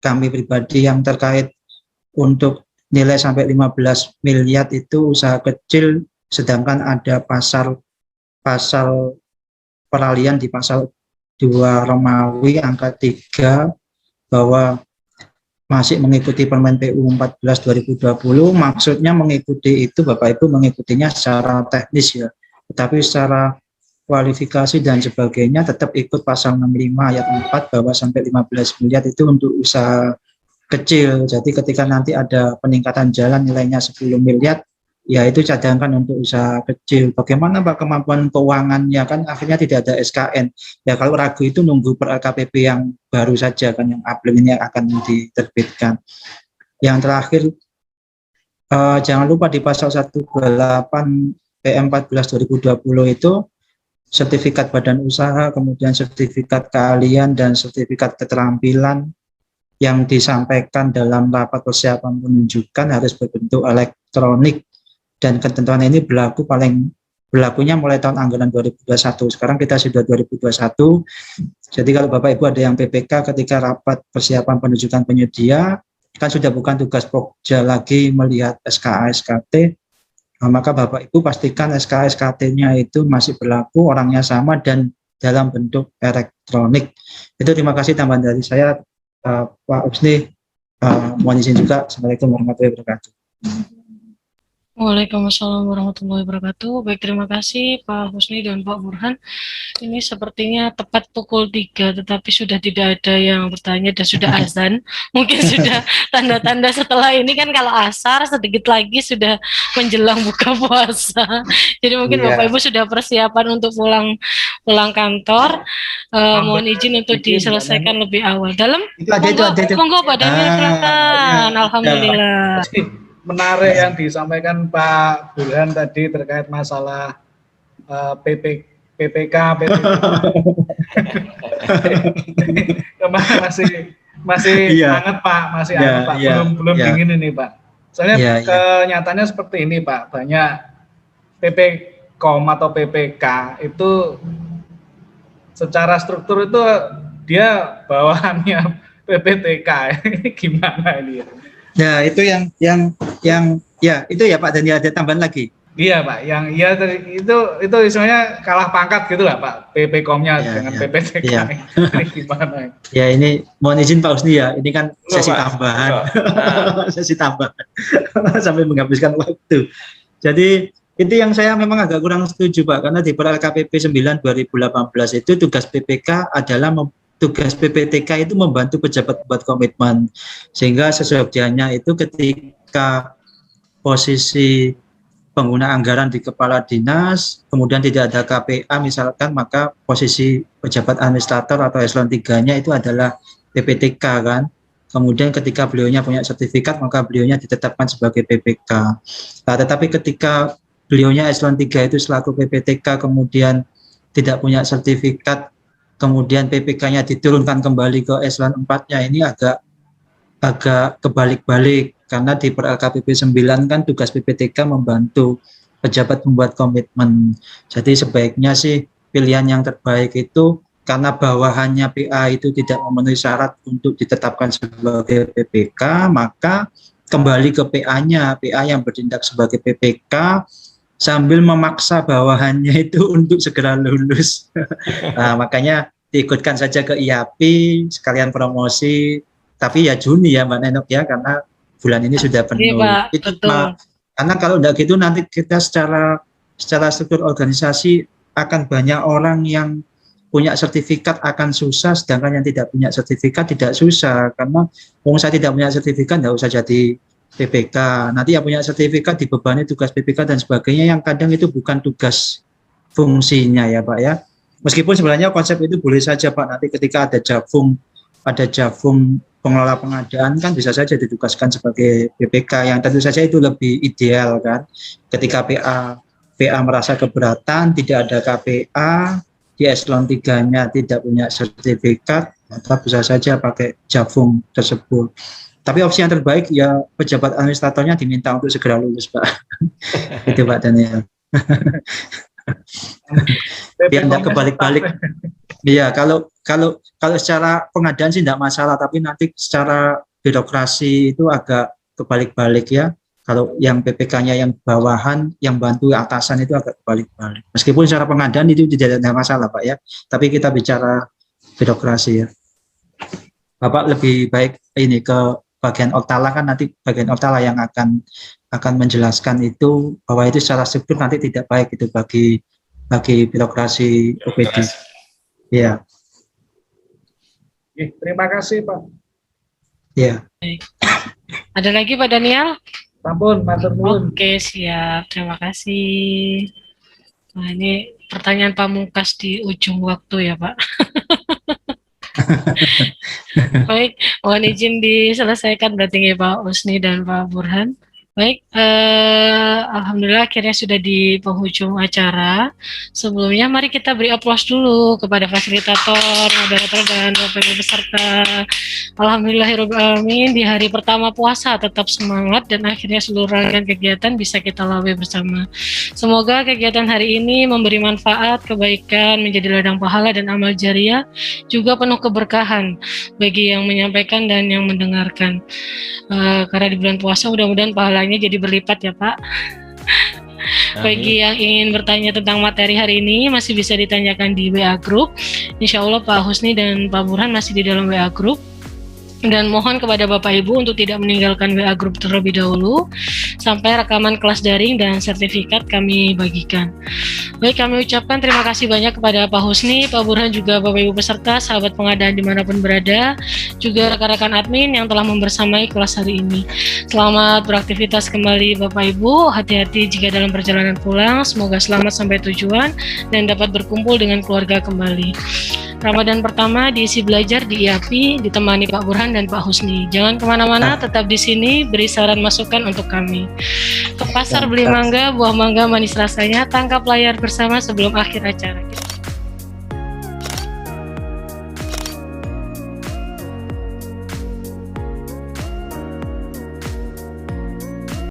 kami pribadi yang terkait untuk nilai sampai 15 miliar itu usaha kecil, sedangkan ada pasal peralihan di pasal 2 Romawi angka 3 bahwa masih mengikuti Permen PU 14 2020, maksudnya mengikuti itu Bapak Ibu mengikutinya secara teknis ya, tetapi secara kualifikasi dan sebagainya tetap ikut pasal 65 ayat 4 bahwa sampai 15 miliar itu untuk usaha kecil. Jadi ketika nanti ada peningkatan jalan nilainya 10 miliar, ya itu cadangkan untuk usaha kecil. Bagaimana Pak kemampuan keuangannya, kan akhirnya tidak ada SKN. Ya kalau ragu itu nunggu per LKPP yang baru saja kan, yang April ini akan diterbitkan. Yang terakhir, jangan lupa di pasal 128 PM 14 2020 itu sertifikat badan usaha, kemudian sertifikat keahlian dan sertifikat keterampilan yang disampaikan dalam rapat persiapan penunjukan harus berbentuk elektronik, dan ketentuan ini berlakunya mulai tahun anggaran 2021. Sekarang kita sudah 2021. Jadi kalau Bapak Ibu ada yang PPK ketika rapat persiapan penunjukan penyedia, kan sudah bukan tugas Pokja lagi melihat SKA SKT, maka Bapak Ibu pastikan SKA SKT-nya itu masih berlaku, orangnya sama dan dalam bentuk elektronik. Itu terima kasih tambahan dari saya. Pak Husni, mohon izin juga. Assalamualaikum warahmatullahi wabarakatuh. Waalaikumsalam warahmatullahi wabarakatuh. Baik, terima kasih Pak Husni dan Pak Burhan. Ini sepertinya tepat pukul 3, tetapi sudah tidak ada yang bertanya dan sudah azan. Mungkin sudah tanda-tanda setelah ini kan kalau asar sedikit lagi sudah menjelang buka puasa. Jadi mungkin Bapak Ibu sudah persiapan untuk pulang kantor. Mohon izin untuk diselesaikan lebih awal. Dalam monggo Pak Daniel silakan. Alhamdulillah. Menarik yang disampaikan Pak Burhan tadi terkait masalah PPK. masih hangat Pak, masih hangat Pak. Belum dingin ini Pak. Soalnya kenyataannya seperti ini Pak, banyak PPKOM atau PPK itu secara struktur itu dia bawahannya PPTK. Ini gimana ini ya? Ya itu yang ya itu ya Pak, dan ya ada tambahan lagi. Iya Pak, yang itu istilahnya kalah pangkat gitu lah Pak, PPKOM-nya dengan PPTK. Ini gimana? Ya ini mohon izin Pak Husni ya, ini kan sesi tambahan, sesi tambahan sampai menghabiskan waktu. Jadi itu yang saya memang agak kurang setuju Pak, karena di per LKPP 9 2018 itu tugas PPK adalah tugas PPTK itu membantu pejabat buat komitmen, sehingga seyogyanya itu ketika posisi pengguna anggaran di kepala dinas, kemudian tidak ada KPA misalkan, maka posisi pejabat administrator atau eselon 3-nya itu adalah PPTK kan. Kemudian ketika beliaunya punya sertifikat, maka beliaunya ditetapkan sebagai PPK. Nah, tetapi ketika beliaunya eselon 3 itu selaku PPTK kemudian tidak punya sertifikat, kemudian PPK-nya diturunkan kembali ke eselon 4-nya, ini agak kebalik-balik, karena di per LKPP 9 kan tugas PPTK membantu pejabat membuat komitmen. Jadi sebaiknya sih pilihan yang terbaik itu, karena bawahannya PA itu tidak memenuhi syarat untuk ditetapkan sebagai PPK, maka kembali ke PA-nya, PA yang bertindak sebagai PPK sambil memaksa bawahannya itu untuk segera lulus. Nah, makanya diikutkan saja ke IAPI sekalian promosi, tapi ya Juni ya Mbak Nenok ya, karena bulan ini sudah penuh. Iya, itu karena kalau enggak gitu nanti kita secara struktur organisasi akan banyak orang yang punya sertifikat akan susah, sedangkan yang tidak punya sertifikat tidak susah, karena saya tidak punya sertifikat enggak usah jadi PPK. Nanti yang punya sertifikat dibebani tugas PPK dan sebagainya, yang kadang itu bukan tugas fungsinya ya Pak ya. Meskipun sebenarnya konsep itu boleh saja Pak, nanti ketika ada Javum pengelola pengadaan kan bisa saja ditugaskan sebagai BPK yang tentu saja itu lebih ideal kan. Ketika PA merasa keberatan, tidak ada KPA, di eselon 3-nya tidak punya sertifikat, maka bisa saja pakai Javung tersebut. Tapi opsi yang terbaik ya pejabat administratornya diminta untuk segera lulus, Pak. Itu Pak Daniel. Biar tidak kebalik-balik. Iya, kalau secara pengadaan sih tidak masalah, tapi nanti secara birokrasi itu agak kebalik-balik ya. Kalau yang PPK-nya yang bawahan, yang bantu atasan itu agak kebalik-balik. Meskipun secara pengadaan itu tidak ada masalah Pak ya, tapi kita bicara birokrasi ya. Bapak lebih baik ini ke bagian Oktala, kan nanti bagian Oktala yang akan menjelaskan itu, bahwa itu secara struktur nanti tidak baik itu bagi birokrasi OPD. Ya. Terima kasih Pak. Ya. Ada lagi Pak Daniel? Sampun, matur nuwun. Oke, siap. Terima kasih. Nah, ini pertanyaan pamungkas di ujung waktu ya, Pak. Baik, mohon izin diselesaikan berarti ya Pak Husni dan Pak Burhan. Baik, alhamdulillah akhirnya sudah di penghujung acara. Sebelumnya mari kita beri aplaus dulu kepada fasilitator, moderator dan Bapak Ibu peserta. Alhamdulillahirobbilalamin, di hari pertama puasa tetap semangat dan akhirnya seluruh rangkaian kegiatan bisa kita lalui bersama. Semoga kegiatan hari ini memberi manfaat, kebaikan, menjadi ladang pahala dan amal jariah, juga penuh keberkahan bagi yang menyampaikan dan yang mendengarkan. Karena di bulan puasa mudah-mudahan pahalanya jadi berlipat ya Pak. Bagi yang ingin bertanya tentang materi hari ini masih bisa ditanyakan di WA Group. Insya Allah Pak Husni dan Pak Burhan masih di dalam WA Group. Dan mohon kepada Bapak Ibu untuk tidak meninggalkan WA Group terlebih dahulu sampai rekaman kelas daring dan sertifikat kami bagikan. Baik, kami ucapkan terima kasih banyak kepada Pak Husni, Pak Burhan, juga Bapak Ibu peserta, sahabat pengadaan dimanapun berada, juga rekan-rekan admin yang telah membersamai kelas hari ini. Selamat beraktivitas kembali Bapak Ibu, hati-hati jika dalam perjalanan pulang, semoga selamat sampai tujuan dan dapat berkumpul dengan keluarga kembali. Ramadan pertama diisi belajar di IAPI, ditemani Pak Burhan dan Pak Husni. Jangan kemana-mana, tetap di sini, beri saran masukan untuk kami. Ke pasar beli mangga, buah mangga manis rasanya, tangkap layar bersama sebelum akhir acara.